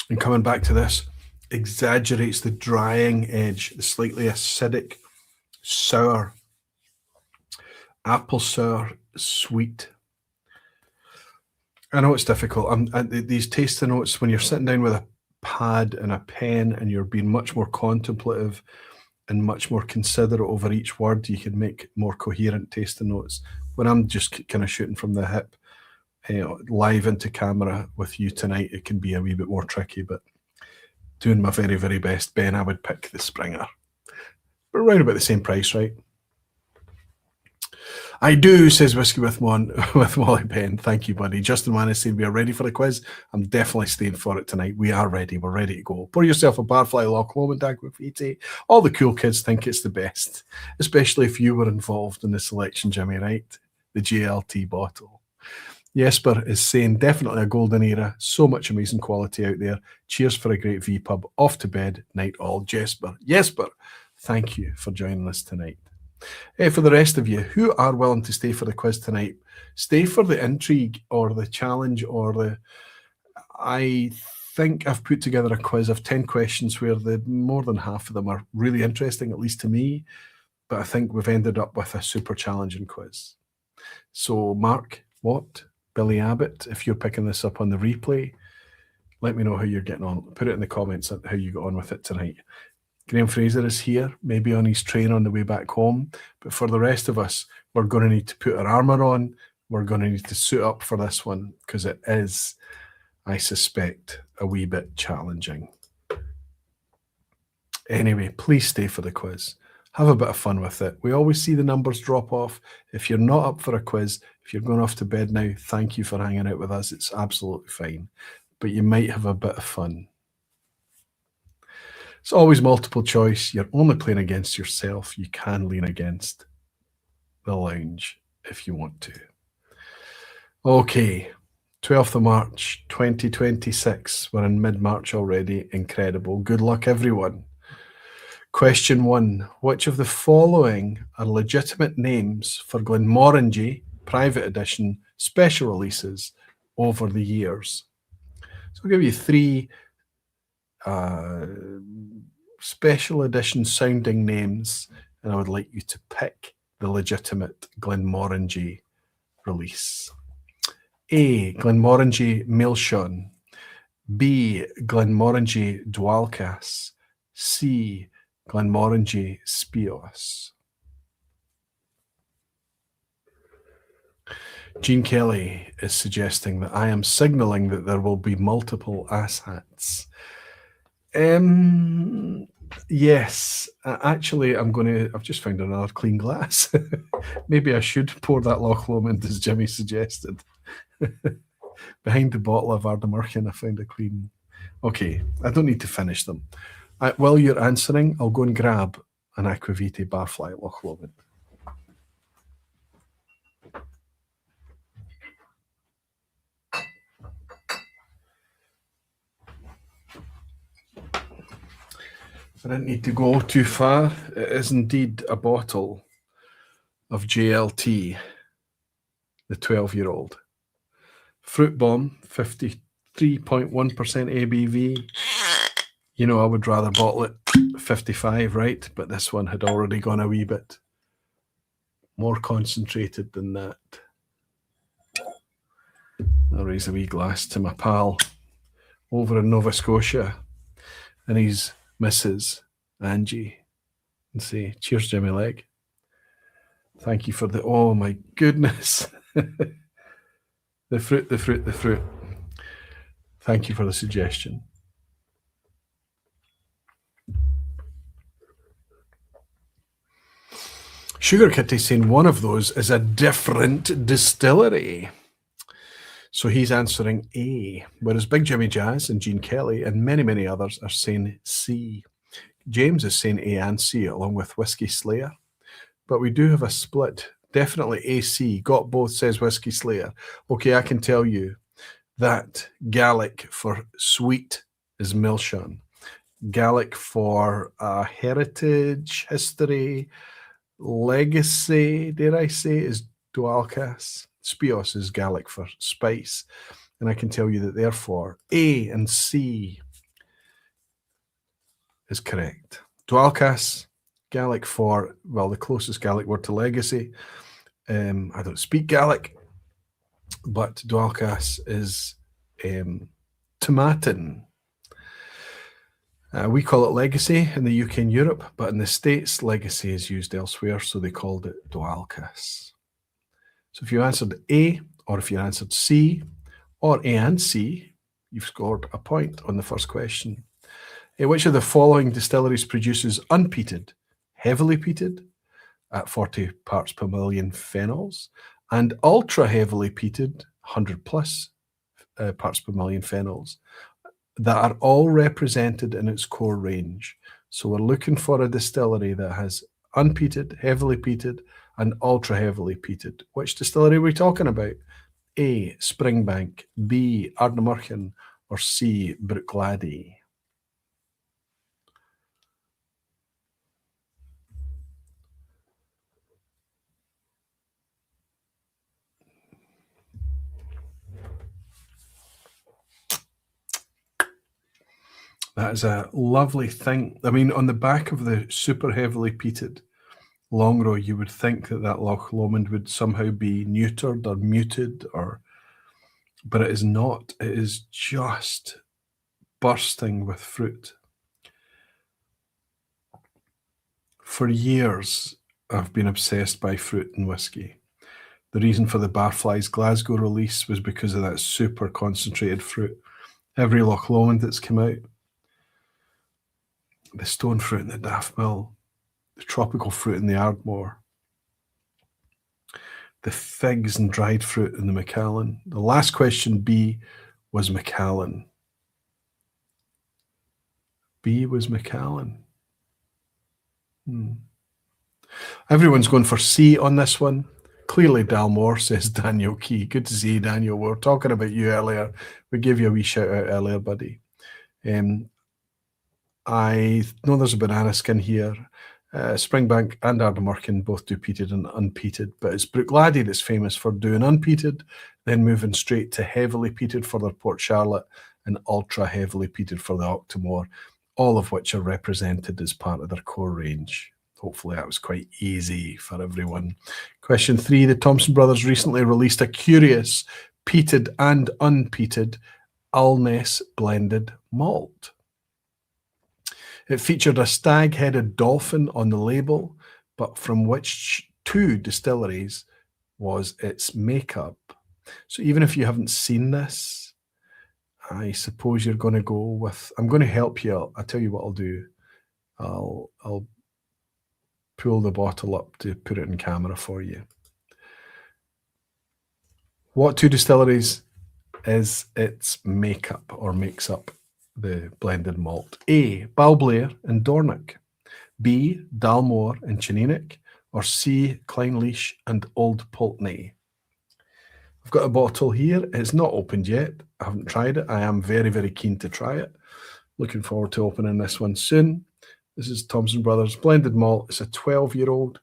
And coming back to this, exaggerates the drying edge, the slightly acidic, sour, apple sour, sweet. I know it's difficult. These tasting notes, when you're sitting down with a pad and a pen and you're being much more contemplative and much more considerate over each word, you can make more coherent tasting notes. When I'm just kind of shooting from the hip, live into camera with you tonight, it can be a wee bit more tricky, but doing my very, very best, Ben, I would pick the Springer. But around about the same price, right? I do, says Whisky with Molly Penn. Thank you, buddy. Justin Mann said we are ready for a quiz. I'm definitely staying for it tonight. We are ready. We're ready to go. Pour yourself a Barfly Loch Lomond Aquavite. All the cool kids think it's the best, especially if you were involved in the selection, Jimmy, right? The GLT bottle. Jesper is saying definitely a golden era. So much amazing quality out there. Cheers for a great vPub. Off to bed. Night all. Jesper, thank you for joining us tonight. For the rest of you who are willing to stay for the quiz tonight, stay for the intrigue or the challenge or the... I think I've put together a quiz of 10 questions where more than half of them are really interesting, at least to me, but I think we've ended up with a super challenging quiz. So Mark, Watt, Billy Abbott, if you're picking this up on the replay, let me know how you're getting on. Put it in the comments how you got on with it tonight. Graham Fraser is here, maybe on his train on the way back home. But for the rest of us, we're going to need to put our armour on. We're going to need to suit up for this one because it is, I suspect, a wee bit challenging. Anyway, please stay for the quiz. Have a bit of fun with it. We always see the numbers drop off. If you're not up for a quiz, if you're going off to bed now, thank you for hanging out with us. It's absolutely fine. But you might have a bit of fun. It's always multiple choice. You're only playing against yourself. You can lean against the lounge if you want to. Okay, 12th of March, 2026. We're in mid-March already. Incredible. Good luck, everyone. Question 1. Which of the following are legitimate names for Glenmorangie private edition special releases over the years? So I'll give you 3 special edition sounding names, and I would like you to pick the legitimate Glenmorangie release. A. Glenmorangie milestone. B. Glenmorangie dwalkas. C. Glenmorangie spios. Jean Kelly is suggesting that I am signalling that there will be multiple asshats. Yes, actually, I've just found another clean glass. Maybe I should pour that Loch Lomond as Jimmy suggested. Behind the bottle of Ardnamurchans, I found a clean. Okay, I don't need to finish them. While you're answering, I'll go and grab an Aquavite Barfly Loch Lomond. I didn't need to go too far. It is indeed a bottle of JLT, the 12-year-old. Fruit Bomb, 53.1% ABV. You know, I would rather bottle it 55, right? But this one had already gone a wee bit more concentrated than that. I'll raise a wee glass to my pal over in Nova Scotia and his Mrs. Angie and say, cheers, Jimmy Leg. Thank you for the, oh my goodness. The fruit. Thank you for the suggestion. Sugar Kitty saying one of those is a different distillery. So he's answering A, whereas Big Jimmy Jazz and Gene Kelly and many, many others are saying C. James is saying A and C along with Whisky Slayer. But we do have a split. Definitely AC. Got both, says Whisky Slayer. Okay, I can tell you that Gaelic for sweet is milestone. Gaelic for heritage, history, legacy, dare I say, is dwalkas. Spios is Gaelic for spice. And I can tell you that therefore A and C is correct. Dwalkas, Gaelic for, well, the closest Gaelic word to legacy. I don't speak Gaelic, but dwalkas is tomatin. We call it legacy in the UK and Europe, but in the States, legacy is used elsewhere, so they called it dwalkas. So if you answered A, or if you answered C, or A and C, you've scored a point on the first question. Which of the following distilleries produces unpeated, heavily peated, at 40 parts per million phenols, and ultra heavily peated, 100 plus parts per million phenols, that are all represented in its core range. So we're looking for a distillery that has unpeated, heavily peated, and ultra heavily peated. Which distillery are we talking about? A, Springbank, B, Ardnamurchan, or C, Bruichladdich? That is a lovely thing. I mean, on the back of the super heavily peated Longrow, you would think that that Loch Lomond would somehow be neutered or muted, but it is not. It is just bursting with fruit. For years, I've been obsessed by fruit and whiskey. The reason for the Barfly's Glasgow release was because of that super concentrated fruit. Every Loch Lomond that's come out, the stone fruit in the Daft Mill, the tropical fruit in the Ardmore, the figs and dried fruit in the Macallan. The last question, B, was Macallan. B was Macallan. Everyone's going for C on this one. Clearly Dalmore, says Daniel Key. Good to see you, Daniel. We were talking about you earlier. We gave you a wee shout out earlier, buddy. I know there's a banana skin here. Springbank and Ardnamurchan both do peated and unpeated, but it's Bruichladdich that's famous for doing unpeated, then moving straight to heavily peated for their Port Charlotte and ultra heavily peated for the Octomore, all of which are represented as part of their core range. Hopefully that was quite easy for everyone. Question 3, the Thompson brothers recently released a curious peated and unpeated Alness blended malt. It featured a stag-headed dolphin on the label, but from which 2 distilleries was its makeup? So even if you haven't seen this, I suppose you're going to go with, I'm going to help you. I'll tell you what I'll do. I'll pull the bottle up to put it in camera for you. What 2 distilleries is its makeup or makes up the blended malt? A, Balblair and Dornoch, B, Dalmore and Chinenic, or C, Clynelish and Old Pulteney? I've got a bottle here. It's not opened yet. I haven't tried it. I am very, very keen to try it. Looking forward to opening this one soon. This is Thompson Brothers blended malt. It's a 12-year-old.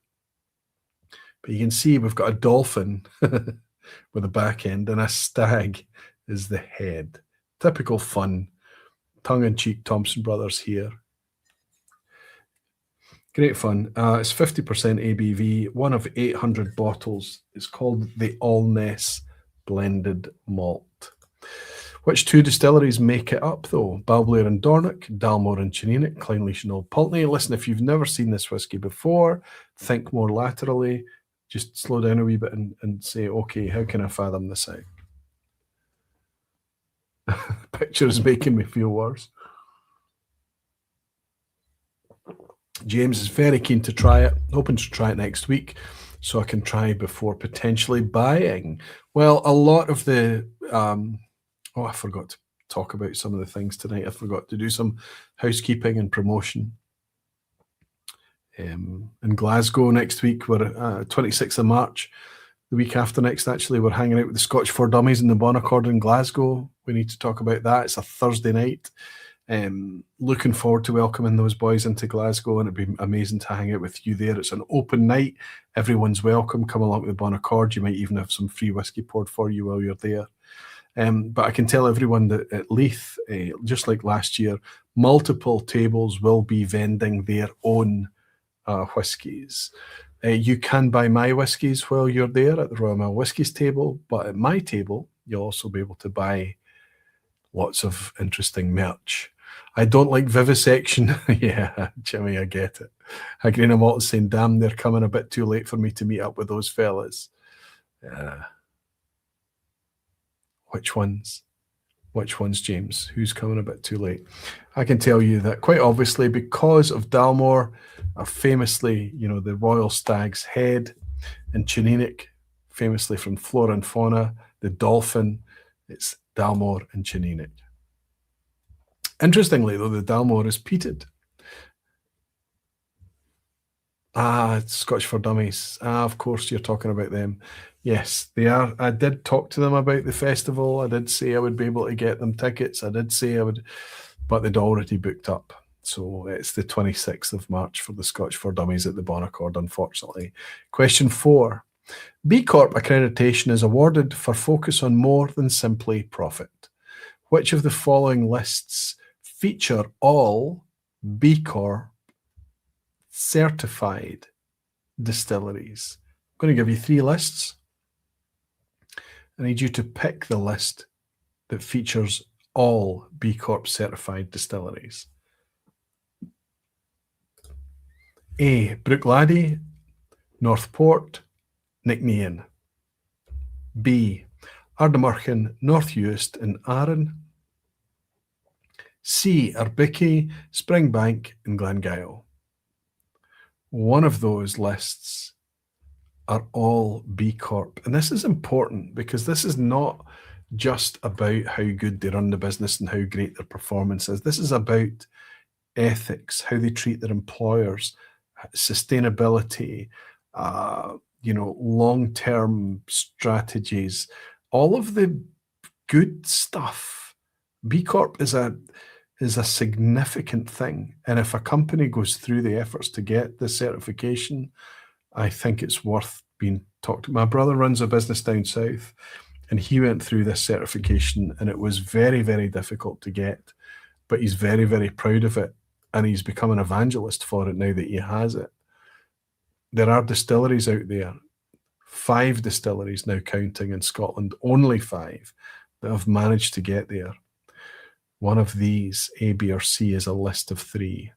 But you can see we've got a dolphin with a back end and a stag is the head. Typical fun, tongue-in-cheek Thompson Brothers here. Great fun. It's 50% ABV, one of 800 bottles. It's called the Alness blended malt. Which 2 distilleries make it up, though? Balblair and Dornoch, Dalmore and Chinenic, Clynelish and Old Pulteney. Listen, if you've never seen this whiskey before, think more laterally. Just slow down a wee bit and say, okay, how can I fathom this out? Picture is making me feel worse. James is very keen to try it, hoping to try it next week so I can try before potentially buying. Well, a lot of the, I forgot to talk about some of the things tonight. I forgot to do some housekeeping and promotion. In Glasgow next week, we're 26th of March. The week after next, actually, we're hanging out with the Scotch for Dummies in the Bon Accord in Glasgow. We need to talk about that. It's a Thursday night. Looking forward to welcoming those boys into Glasgow, and it'd be amazing to hang out with you there. It's an open night. Everyone's welcome. Come along with the Bon Accord. You might even have some free whiskey poured for you while you're there. But I can tell everyone that at Leith, just like last year, multiple tables will be vending their own whiskies. You can buy my whiskies while you're there at the Royal Mail Whiskies table, but at my table, you'll also be able to buy lots of interesting merch. I don't like vivisection. Yeah, Jimmy, I get it. Agree, I'm all saying, damn, they're coming a bit too late for me to meet up with those fellas. Which ones? Which ones, James? Who's coming a bit too late? I can tell you that quite obviously, because of Dalmore, famously, the Royal Stag's Head, and Chininic, famously from Flora and Fauna, the dolphin, it's Dalmore and Chininic. Interestingly, though, the Dalmore is peated. Scotch for Dummies. Of course, you're talking about them. Yes, they are. I did talk to them about the festival. I did say I would be able to get them tickets. I did say I would, but they'd already booked up. So it's the 26th of March for the Scotch for Dummies at the Bonaccord, unfortunately. Question 4. B Corp accreditation is awarded for focus on more than simply profit. Which of the following lists feature all B Corp certified distilleries? I'm going to give you 3 lists. I need you to pick the list that features all B Corp certified distilleries. A. Bruichladdich, Northport, Nicknean. B. Ardnamurchan, North Uist and Arran. C. Ardbichy, Springbank and Glengyle. One of those lists are all B Corp. And this is important because this is not just about how good they run the business and how great their performance is. This is about ethics, how they treat their employers, sustainability, long-term strategies, all of the good stuff. B Corp is a significant thing. And if a company goes through the efforts to get the certification, I think it's worth being talked to. My brother runs a business down south, and he went through this certification, and it was very, very difficult to get, but he's very, very proud of it, and he's become an evangelist for it now that he has it. There are distilleries out there, 5 distilleries now counting in Scotland, only 5 that have managed to get there. One of these, A, B, or C, is a list of 3.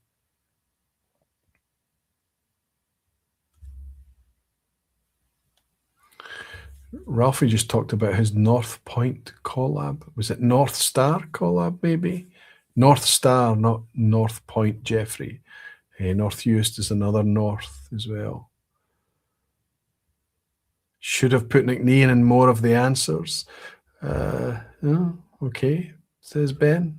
Ralphie just talked about his North Point collab. Was it North Star collab, maybe? North Star, not North Point, Jeffrey. North Uist is another North as well. Should have put Nicknean in more of the answers. Okay, says Ben.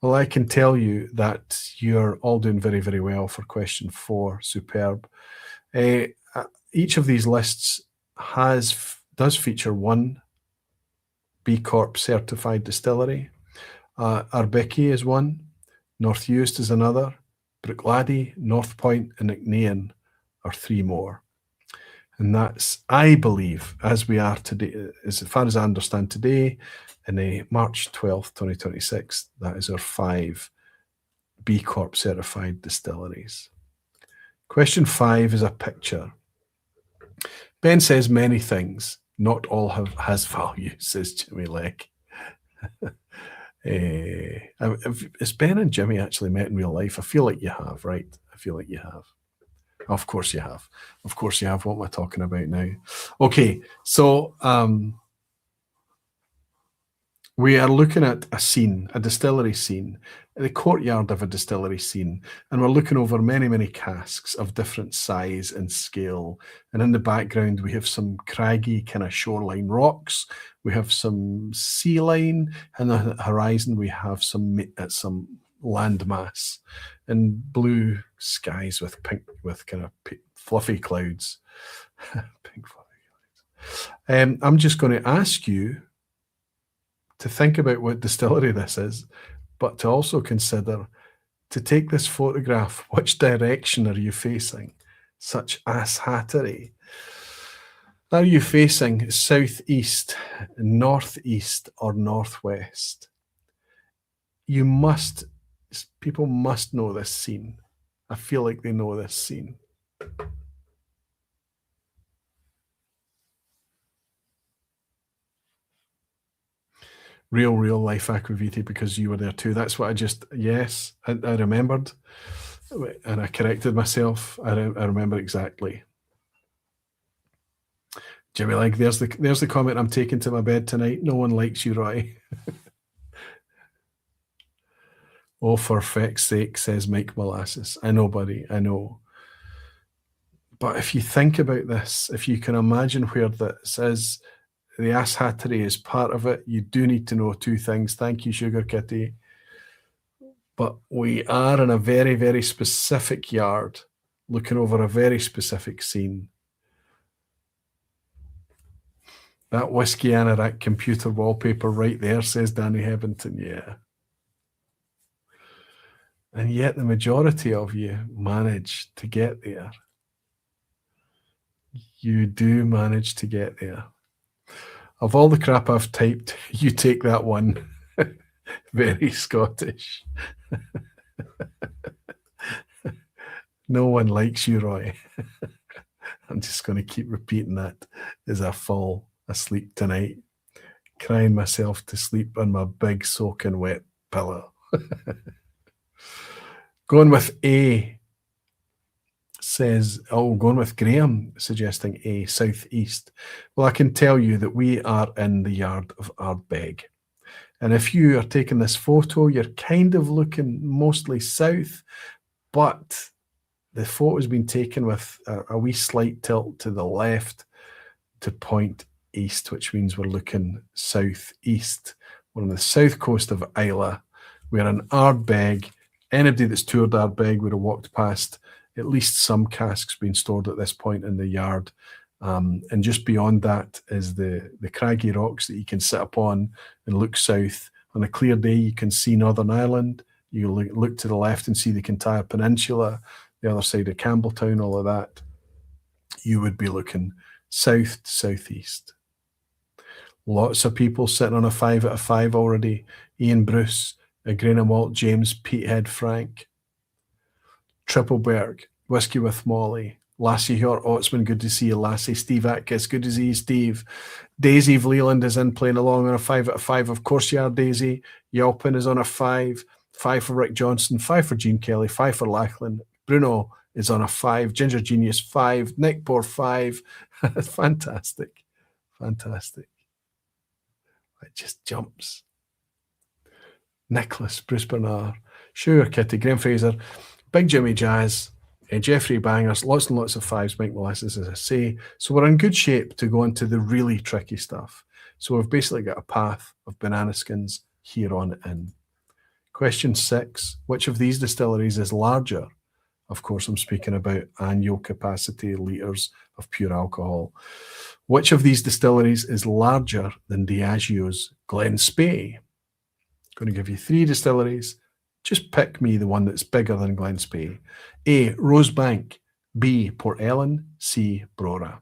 Well, I can tell you that you're all doing very, very well for question 4. Superb. Each of these lists does feature one B Corp certified distillery. Ardbichy is one. North Uist is another. Bruichladdich, North Point, and Nicknean are 3 more. And that's, I believe, as we are today, as far as I understand today, in March 12th, 2026, that is our 5 B Corp certified distilleries. Question 5 is a picture. Ben says many things, not all has value, says Jimmy Leck. Has Ben and Jimmy actually met in real life? I feel like you have, right? I feel like you have. Of course you have. Of course you have. What am I talking about now? Okay, so we are looking at a scene, a distillery scene, the courtyard of a distillery scene, and we're looking over many, many casks of different size and scale. And in the background, we have some craggy kind of shoreline rocks. We have some sea line, and on the horizon, we have some landmass and blue skies with kind of fluffy clouds. Pink fluffy clouds. I'm just going to ask you to think about what distillery this is, but to also consider, to take this photograph, which direction are you facing? Such asshattery. Are you facing southeast, northeast, or northwest? People must know this scene. I feel like they know this scene. Real life Aquaviti, because you were there too. That's what I remembered, and I corrected myself. I remember exactly. Jimmy, like, there's the comment I'm taking to my bed tonight. No one likes you, Roy. Oh, for feck's sake, says Mike Molasses. I know, buddy, I know. But if you think about this, if you can imagine where this is, the ass hattery is part of it. You do need to know two things. Thank you, Sugar Kitty. But we are in a very, very specific yard, looking over a very specific scene. That Whisky Anorak computer wallpaper right there, says Danny Hebbington. Yeah. And yet the majority of you manage to get there. You do manage to get there. Of all the crap I've typed, you take that one. Very Scottish. No one likes you, Roy. I'm just going to keep repeating that as I fall asleep tonight, crying myself to sleep on my big soaking wet pillow. Going with A says, oh, going with Graham, suggesting A, southeast. Well, I can tell you that we are in the yard of Ardbeg. And if you are taking this photo, you're kind of looking mostly south, but the photo's been taken with a wee slight tilt to the left to point east, which means we're looking southeast. We're on the south coast of Islay. We're in Ardbeg. Anybody that's toured Ardbeg would have walked past at least some casks being stored at this point in the yard. And just beyond that is the craggy rocks that you can sit upon and look south. On a clear day, you can see Northern Ireland. You look to the left and see the Kintyre Peninsula, the other side of Campbelltown, all of that. You would be looking south to southeast. Lots of people sitting on a 5 out of 5 already. Ian Bruce, a Grain of Malt, James, Petehead, Frank, Trippleberg, Whisky with Molly, Lassie Hort Otsman, good to see you, Lassie. Steve Atkins, good to see you, Steve. Daisy Vleeland is in playing along on a 5 out of 5. Of course you are, Daisy. Yelpin is on a 5. 5 for Rick Johnson, 5 for Gene Kelly, 5 for Lachlan. Bruno is on a 5. Ginger Genius, 5. Nick Bohr, 5. Fantastic. Fantastic. It just jumps. Nicholas, Bruce Bernard, Sugar Kitty, Graham Fraser, Big Jimmy Jazz, Jeffrey Bangers, lots and lots of 5s, Mike Molasses, as I say. So we're in good shape to go into the really tricky stuff. So we've basically got a path of banana skins here on in. Question 6, which of these distilleries is larger? Of course, I'm speaking about annual capacity litres of pure alcohol. Which of these distilleries is larger than Diageo's Glen Spey? Going to give you 3 distilleries. Just pick me the one that's bigger than Glen Spey. A, Rosebank. B, Port Ellen. C, Brora.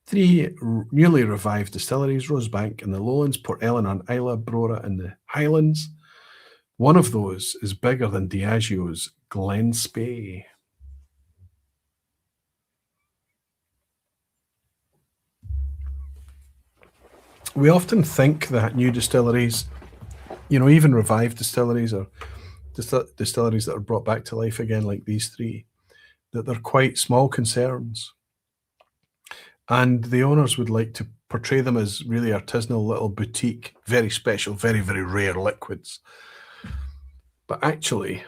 3 newly revived distilleries, Rosebank in the lowlands, Port Ellen on Islay, Brora in the highlands. One of those is bigger than Diageo's Glen Spey. We often think that new distilleries, you know, even revived distilleries or distilleries that are brought back to life again, like these 3, that they're quite small concerns. And the owners would like to portray them as really artisanal little boutique, very special, very, very rare liquids. But actually,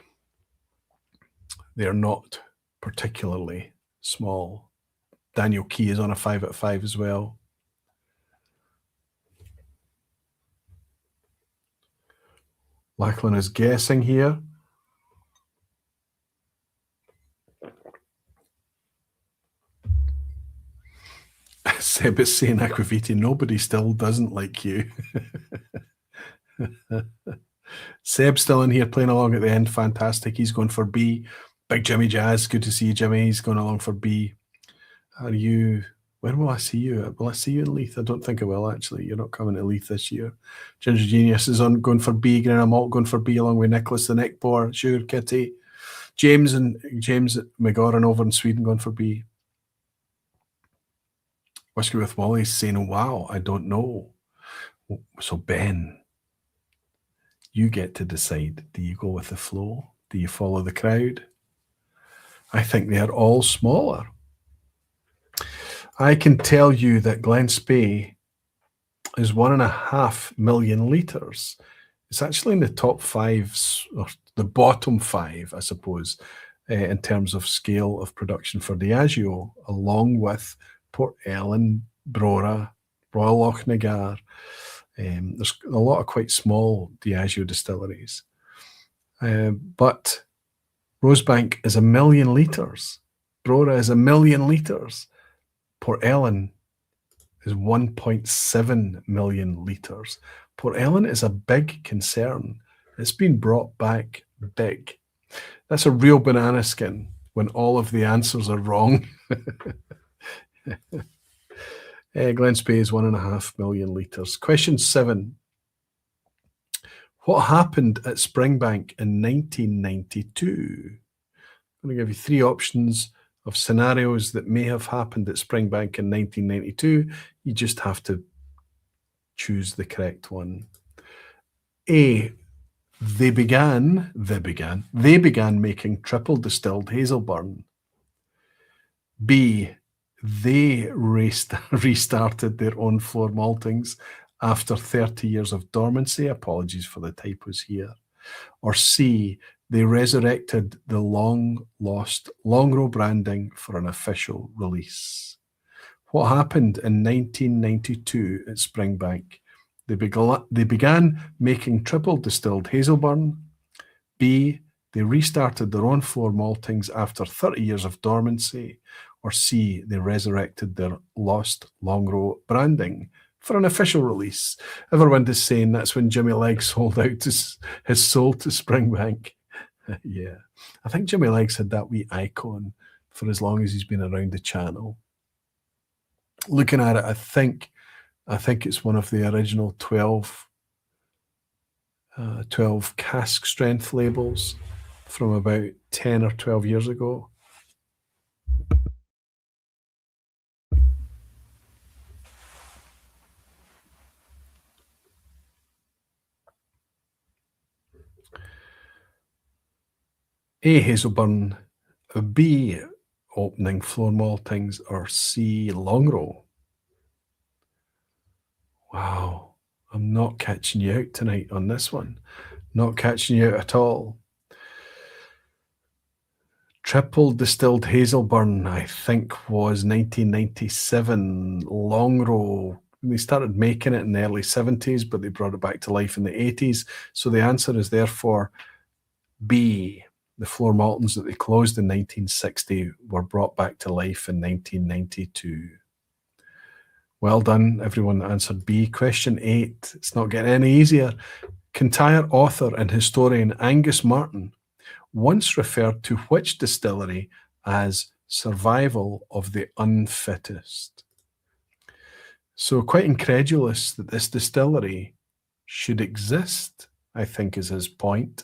they're not particularly small. Daniel Key is on a 5 out of 5 as well. Lachlan is guessing here. Seb is saying, Aquaviti, nobody still doesn't like you. Seb's still in here playing along at the end. Fantastic. He's going for B. Big Jimmy Jazz. Good to see you, Jimmy. He's going along for B. Are you... When will I see you? Will I see you in Leith? I don't think I will, actually. You're not coming to Leith this year. Ginger Genius is on going for B. Grain of Malt going for B along with Nicholas the Nick Bohr, Sugar Kitty. James McGoran over in Sweden going for B. Whisky with Molly saying, wow, I don't know. So Ben, you get to decide. Do you go with the flow? Do you follow the crowd? I think they are all smaller. I can tell you that Glen Spey is 1.5 million litres. It's actually in the top five, or the bottom five, I suppose, in terms of scale of production for Diageo, along with Port Ellen, Brora, Royal Lochnagar. There's a lot of quite small Diageo distilleries. But Rosebank is 1 million litres. Brora is 1 million litres. Port Ellen is 1.7 million litres. Port Ellen is a big concern. It's been brought back big. That's a real banana skin when all of the answers are wrong. Glen Spey is 1.5 million litres. Question 7. What happened at Springbank in 1992? I'm going to give you 3 options of scenarios that may have happened at Springbank in 1992. You just have to choose the correct one. A, they began making triple distilled Hazelburn. B, they restarted their own floor maltings after 30 years of dormancy. Apologies for the typos here. Or C, they resurrected the long-lost Longrow branding for an official release. What happened in 1992 at Springbank? They began making triple distilled Hazelburn. B, they restarted their own floor maltings after 30 years of dormancy. Or C, they resurrected their lost Longrow branding for an official release. Everyone is saying that's when Jimmy Leggs sold out his soul to Springbank. Yeah, I think Jimmy Leggs had that wee icon for as long as he's been around the channel. Looking at it, I think it's one of the original 12 cask strength labels from about 10 or 12 years ago. A, Hazelburn, B, opening floor maltings, or C, Longrow. Wow, I'm not catching you out tonight on this one. Not catching you out at all. Triple distilled Hazelburn, I think, was 1997. Longrow, they started making it in the early 70s, but they brought it back to life in the 80s. So the answer is therefore B. The floor maltings that they closed in 1960 were brought back to life in 1992. Well done, everyone that answered B. Question 8. It's not getting any easier. Kintyre author and historian Angus Martin once referred to which distillery as survival of the unfittest? So quite incredulous that this distillery should exist, I think is his point.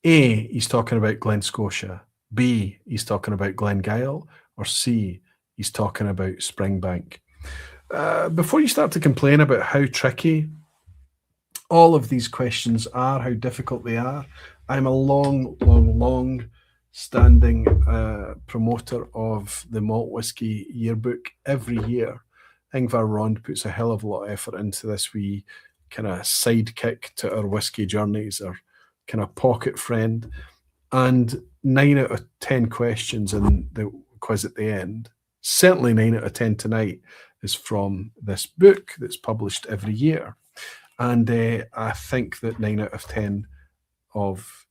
A, he's talking about Glen Scotia. B, he's talking about Glengyle. Or C, he's talking about Springbank. Before you start to complain about how tricky all of these questions are, how difficult they are, I'm a long standing promoter of the Malt Whisky Yearbook. Every year, Ingvar Rond puts a hell of a lot of effort into this wee kind of sidekick to our whisky journeys, or kind of pocket friend. And 9 out of 10 questions in the quiz at the end, certainly 9 out of 10 tonight, is from this book that's published every year. And I think that 9 out of 10 of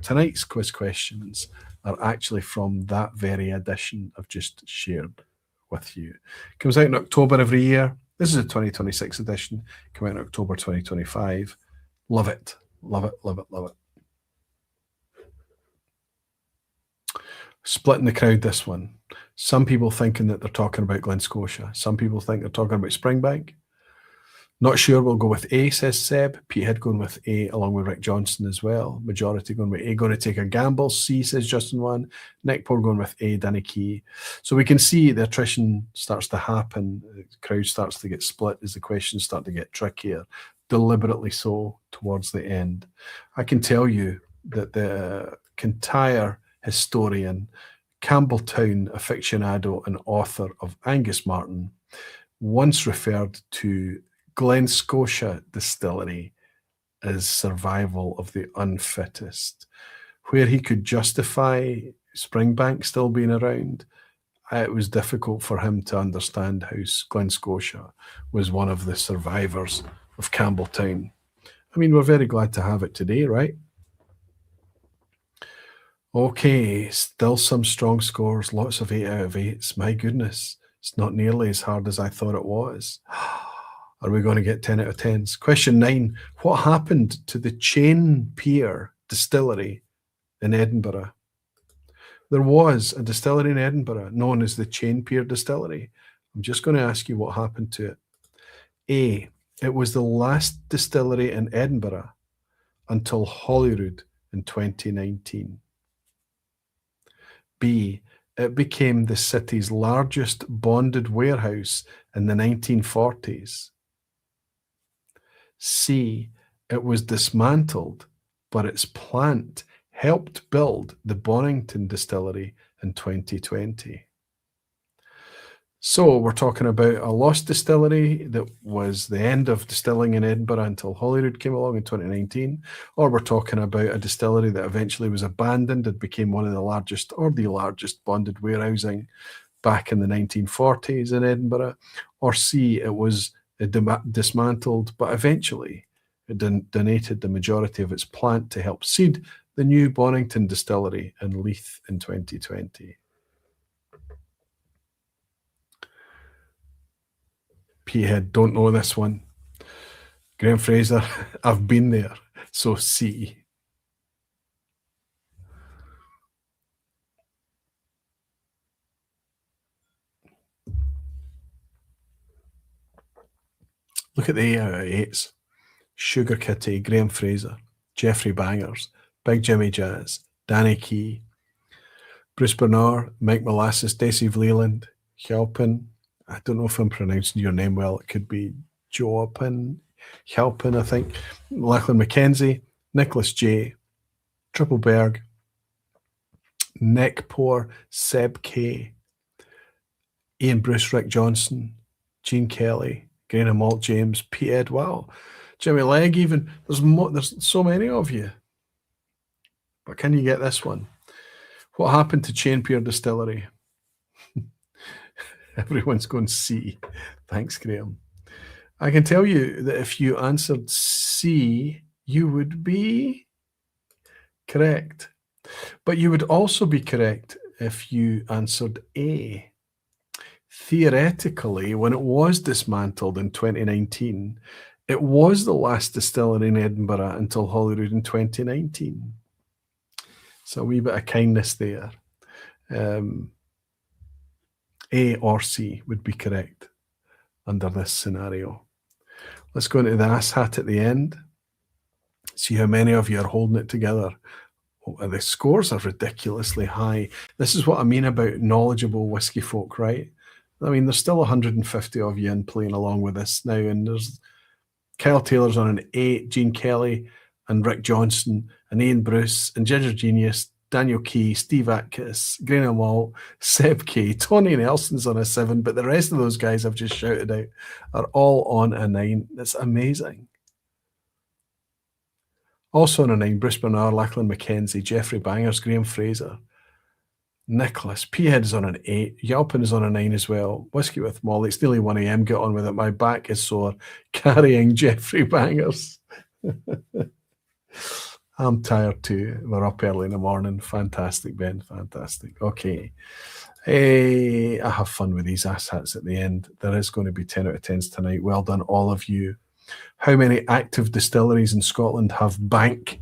tonight's quiz questions are actually from that very edition I've just shared with you. It comes out in October every year. This is a 2026 edition. Come out in October 2025. Love it. Love it, love it, love it. Splitting the crowd, this one. Some people thinking that they're talking about Glen Scotia. Some people think they're talking about Springbank. Not sure, we'll go with A, says Seb. Petehead going with A, along with Rick Johnson as well. Majority going with A, going to take a gamble. C, says Justin Wan. Nick Poor going with A, Danny Key. So we can see the attrition starts to happen. The crowd starts to get split as the questions start to get trickier. Deliberately so towards the end. I can tell you that the Kintyre historian, Campbelltown aficionado and author of Angus Martin once referred to Glen Scotia Distillery is survival of the unfittest. Where he could justify Springbank still being around, it was difficult for him to understand how Glen Scotia was one of the survivors of Campbelltown. I mean, we're very glad to have it today, right? Okay, still some strong scores, lots of 8 out of 8s. My goodness, it's not nearly as hard as I thought it was. Are we going to get 10 out of 10s? Question 9, what happened to the Chain Pier distillery in Edinburgh? There was a distillery in Edinburgh known as the Chain Pier Distillery. I'm just going to ask you what happened to it. A, it was the last distillery in Edinburgh until Holyrood in 2019. B, it became the city's largest bonded warehouse in the 1940s. C, it was dismantled, but its plant helped build the Bonington distillery in 2020. So we're talking about a lost distillery that was the end of distilling in Edinburgh until Holyrood came along in 2019, or we're talking about a distillery that eventually was abandoned and became one of the largest or the largest bonded warehousing back in the 1940s in Edinburgh, or C, it was dismantled, but eventually it donated the majority of its plant to help seed the new Bonington distillery in Leith in 2020. P-head, don't know this one. Graham Fraser, I've been there, so C. Look at the 8 out of 8s. Sugar Kitty, Graham Fraser, Jeffrey Bangers, Big Jimmy Jazz, Danny Key, Bruce Bernard, Mike Molasses, Desi Vleeland, Hjalpin. I don't know if I'm pronouncing your name well. It could be Joapin, Hjalpin, I think. Lachlan McKenzie, Nicholas J, Triple Berg, Nick Poor, Seb K, Ian Bruce, Rick Johnson, Gene Kelly, Grainer Malt James, Pete Ed, wow, Jimmy Legg even. There's so many of you. But can you get this one? What happened to Chain Pier Distillery? Everyone's going C. Thanks, Graham. I can tell you that if you answered C, you would be correct. But you would also be correct if you answered A. Theoretically, when it was dismantled in 2019, it was the last distillery in Edinburgh until Holyrood in 2019. So a wee bit of kindness there. A or C would be correct under this scenario. Let's go into the ass hat at the end. See how many of you are holding it together. Oh, the scores are ridiculously high. This is what I mean about knowledgeable whiskey folk, right? I mean, there's still 150 of you in playing along with this now, and there's Kyle Taylor's on an 8, Gene Kelly and Rick Johnson and Ian Bruce and Ginger Genius, Daniel Key, Steve Atkiss, Grainer Malt, Seb K, Tony Nelson's on a 7, but the rest of those guys I've just shouted out are all on a 9. That's amazing. Also on a 9, Bruce Bernard, Lachlan McKenzie, Jeffrey Bangers, Graham Fraser, Nicholas, P-Head is on an 8, Yalpin is on a 9 as well, Whiskey with Molly, it's nearly 1 a.m, get on with it, my back is sore, carrying Jeffrey Bangers. I'm tired too. We're up early in the morning. Fantastic, Ben. Fantastic. Okay. I have fun with these ass hats at the end. There is going to be 10 out of 10s tonight. Well done, all of you. How many active distilleries in Scotland have bank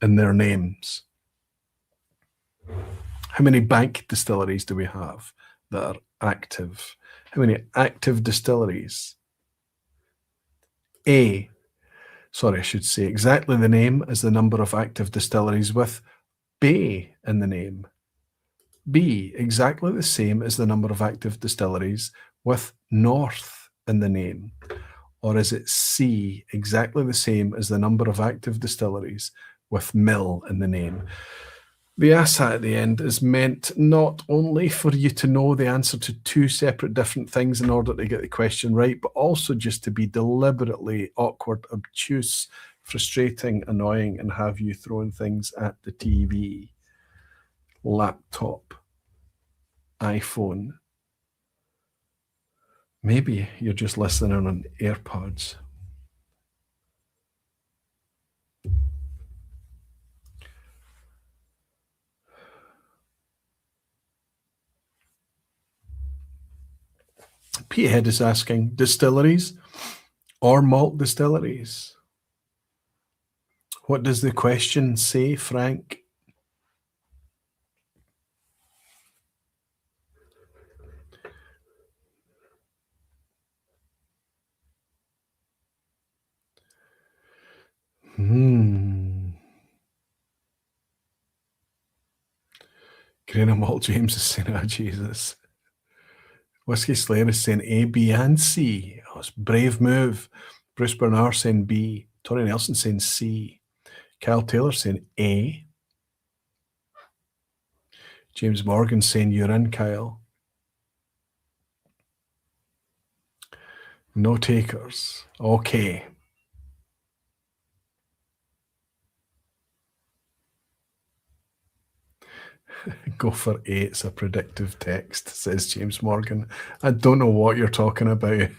in their names? How many bank distilleries do we have that are active? How many active distilleries? A, sorry, I should say exactly the name as the number of active distilleries with Bay in the name. B, exactly the same as the number of active distilleries with North in the name. Or is it C, exactly the same as the number of active distilleries with Mill in the name? The ass hat at the end is meant not only for you to know the answer to 2 separate different things in order to get the question right, but also just to be deliberately awkward, obtuse, frustrating, annoying, and have you throwing things at the TV, laptop, iPhone? Maybe you're just listening on AirPods. Peterhead is asking, distilleries or malt distilleries? What does the question say, Frank? Grain of Malt James is saying, oh, Jesus. Whiskey Slayer is saying A, B, and C. Oh, it's a brave move. Bruce Bernard saying B. Tony Nelson saying C. Kyle Taylor saying A. James Morgan saying you're in, Kyle. No takers. Okay. Go for A. It's a predictive text, says James Morgan. I don't know what you're talking about.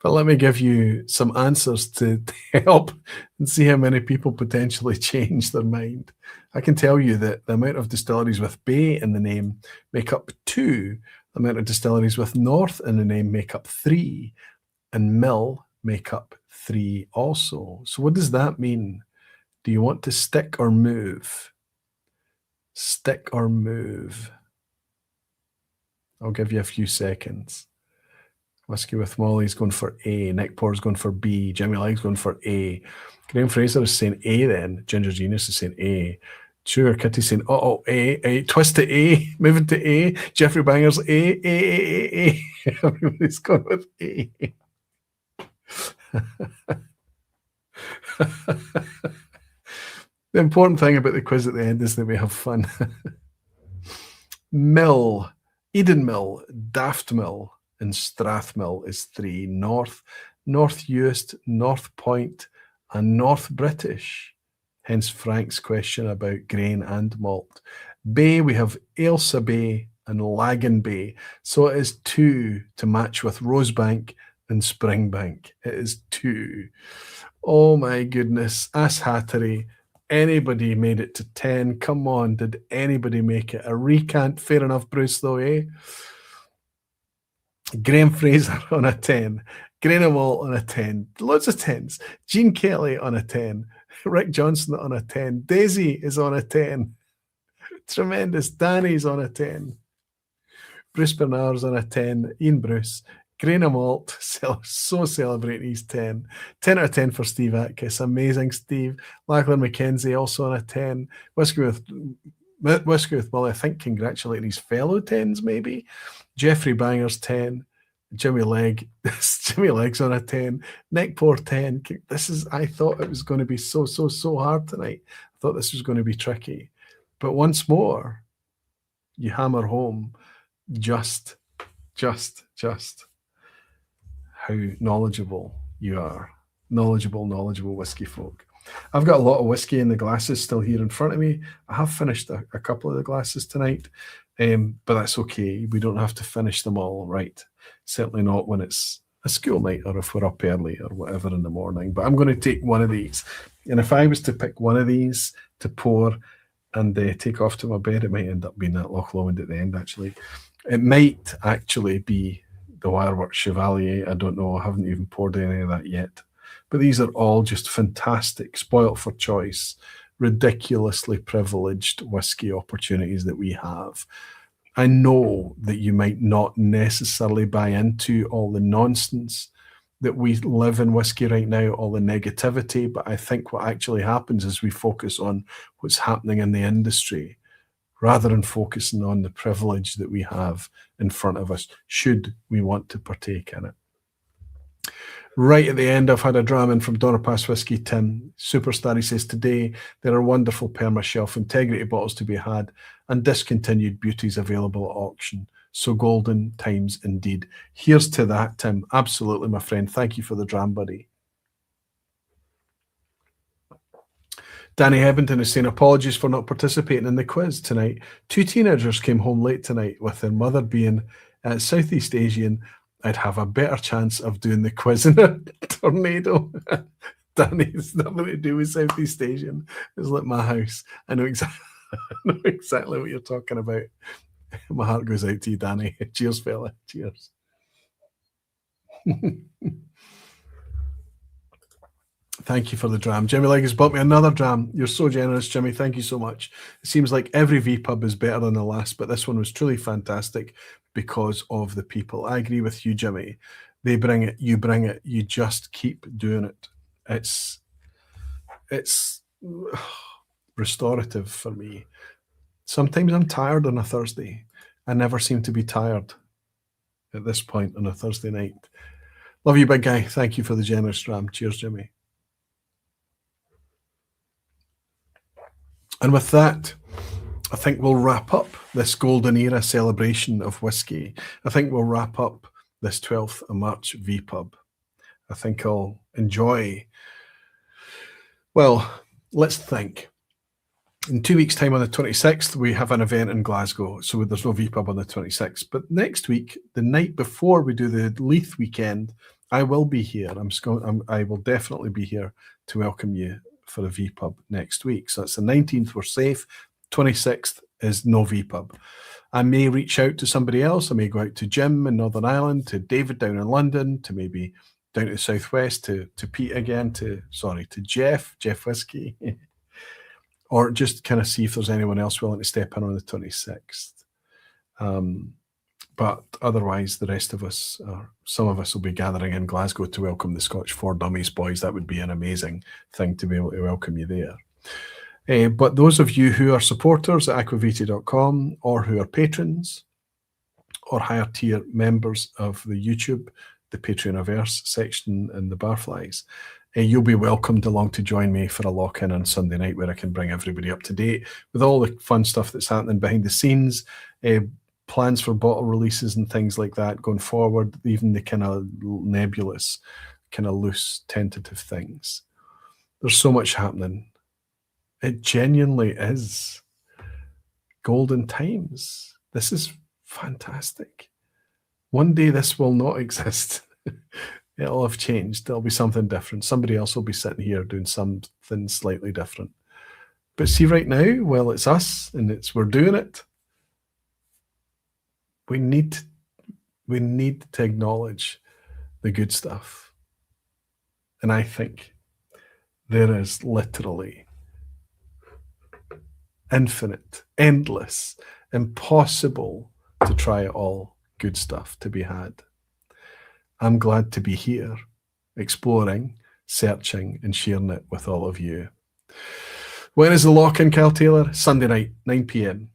But let me give you some answers to help and see how many people potentially change their mind. I can tell you that the amount of distilleries with Bay in the name make up 2. The amount of distilleries with North in the name make up 3. And Mill make up 3 also. So what does that mean? Do you want to stick or move? Stick or move? I'll give you a few seconds. Whiskey with Molly's going for A. Nick Poor's going for B. Jimmy Legg's going for A. Graham Fraser is saying A then. Ginger Genius is saying A. Sugar Kitty saying, A. Twist to A. Moving to A. Jeffrey Banger's A. Everybody's going with A. The important thing about the quiz at the end is that we have fun. Mill, Eden Mill, Daft Mill, and Strathmill is 3. North, North Uist, North Point, and North British. Hence Frank's question about grain and malt. Bay, we have Ailsa Bay and Lagan Bay. So it is 2 to match with Rosebank and Springbank. It is 2. Oh my goodness. Ass Hattery. Anybody made it to 10? Come on, did anybody make it? A recant, fair enough, Bruce, though, eh? Graham Fraser on a 10. Grain of Malt on a 10. Loads of 10s. Gene Kelly on a 10. Rick Johnson on a 10. Daisy is on a 10. Tremendous. Danny's on a 10. Bruce Bernard's on a 10. Ian Bruce. Grain of Malt, so celebrating his 10. 10 out of 10 for Steve Atkins. Amazing, Steve. Lachlan McKenzie also on a 10. Whiskey with Molly, I think, congratulating his fellow 10s, maybe. Jeffrey Banger's 10. Jimmy Legg's on a 10. Nick Poor 10. I thought it was going to be so hard tonight. I thought this was going to be tricky. But once more, you hammer home just how knowledgeable you are. Knowledgeable whiskey folk. I've got a lot of whiskey in the glasses still here in front of me. I have finished a couple of the glasses tonight, but that's okay. We don't have to finish them all, right? Certainly not when it's a school night or if we're up early or whatever in the morning. But I'm going to take one of these. And if I was to pick one of these to pour and take off to my bed, it might end up being that Loch Lomond at the end, actually. It might actually be the Wireworks Chevalier. I don't know. I haven't even poured any of that yet. But these are all just fantastic, spoilt for choice, ridiculously privileged whiskey opportunities that we have. I know that you might not necessarily buy into all the nonsense that we live in whiskey right now, all the negativity, but I think what actually happens is we focus on what's happening in the industry rather than focusing on the privilege that we have in front of us, should we want to partake in it. Right at the end, I've had a dram in from Donner Pass Whiskey. Tim Superstar, he says, today there are wonderful perma-shelf integrity bottles to be had and discontinued beauties available at auction. So golden times indeed. Here's to that, Tim. Absolutely, my friend. Thank you for the dram, buddy. Danny Hebington is saying, apologies for not participating in the quiz tonight. 2 teenagers came home late tonight with their mother being Southeast Asian. I'd have a better chance of doing the quiz in a tornado. Danny, it's nothing to do with Southeast Asian. It's like my house. I know exactly what you're talking about. My heart goes out to you, Danny. Cheers, fella. Cheers. Thank you for the dram. Jimmy Legg has bought me another dram. You're so generous, Jimmy. Thank you so much. It seems like every vPub is better than the last, but this one was truly fantastic because of the people. I agree with you, Jimmy. They bring it, you just keep doing it. It's restorative for me. Sometimes I'm tired on a Thursday. I never seem to be tired at this point on a Thursday night. Love you, big guy. Thank you for the generous dram. Cheers, Jimmy. And with that, I think we'll wrap up this golden era celebration of whiskey. I think we'll wrap up this 12th of March vPub. I think I'll enjoy. Well, let's think. In 2 weeks' time on the 26th, we have an event in Glasgow, so there's no vPub on the 26th. But next week, the night before we do the Leith weekend, I will be here. I will definitely be here to welcome you for a vPub next week. So it's the 19th, we're safe. 26th is no vPub. I may reach out to somebody else. I may go out to Jim in Northern Ireland, to David down in London, to maybe down to the southwest, to Pete again, to Jeff Whisky, or just kind of see if there's anyone else willing to step in on the 26th. But otherwise, the rest of us, some of us will be gathering in Glasgow to welcome the Scotch for Dummies boys. That would be an amazing thing to be able to welcome you there. But those of you who are supporters at aquaviti.com or who are patrons or higher tier members of the YouTube, the Patreon-averse section and the Barflies, you'll be welcomed along to join me for a lock-in on Sunday night where I can bring everybody up to date with all the fun stuff that's happening behind the scenes, plans for bottle releases and things like that going forward, even the kind of nebulous, kind of loose, tentative things. There's so much happening. It genuinely is golden times. This is fantastic. One day this will not exist. It'll have changed. There'll be something different. Somebody else will be sitting here doing something slightly different. But see, right now, well, it's us and we're doing it. We need to acknowledge the good stuff. And I think there is literally infinite, endless, impossible to try it all good stuff to be had. I'm glad to be here, exploring, searching, and sharing it with all of you. When is the lock-in, Cal Taylor? Sunday night, 9 p.m.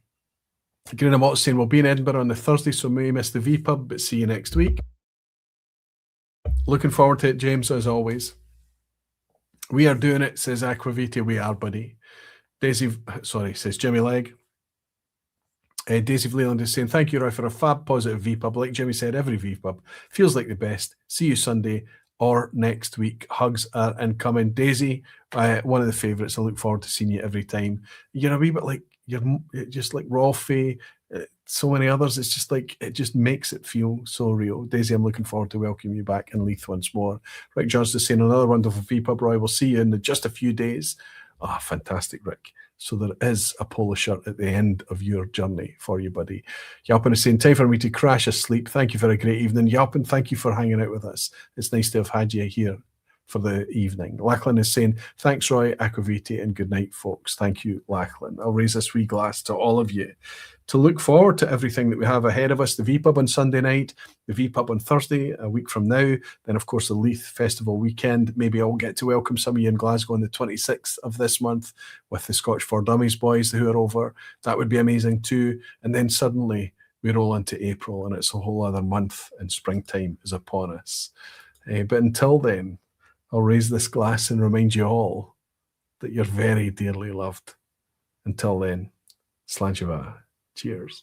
Green and Watt saying we'll be in Edinburgh on the Thursday, so may miss the vPub, but see you next week. Looking forward to it, James, as always. We are doing it, says Aquaviti. We are, buddy. Says Jimmy Legg. Daisy Leland is saying, thank you, Roy, for a fab positive vPub. Like Jimmy said, every vPub feels like the best. See you Sunday or next week. Hugs are incoming. Daisy, one of the favourites. I look forward to seeing you every time. You're a wee bit like, you're just like Rolfie, so many others. It's just like, it just makes it feel so real. Daisy, I'm looking forward to welcoming you back in Leith once more. Rick Johnston is saying, another wonderful vPub, Roy. We'll see you in just a few days. Ah, fantastic, Rick. So there is a polo shirt at the end of your journey for you, buddy. Yapin is saying, time for me to crash asleep. Thank you for a great evening. Yapin, thank you for hanging out with us. It's nice to have had you here for the evening. Lachlan is saying, thanks, Roy, Aquaviti, and good night, folks. Thank you, Lachlan. I'll raise this wee glass to all of you to look forward to everything that we have ahead of us. The vPub on Sunday night, the vPub on Thursday, a week from now. Then, of course, the Leith Festival weekend. Maybe I'll get to welcome some of you in Glasgow on the 26th of this month with the Scotch for Dummies boys who are over. That would be amazing too. And then suddenly we roll into April and it's a whole other month and springtime is upon us. But until then, I'll raise this glass and remind you all that you're very dearly loved. Until then, Slanjava. Cheers.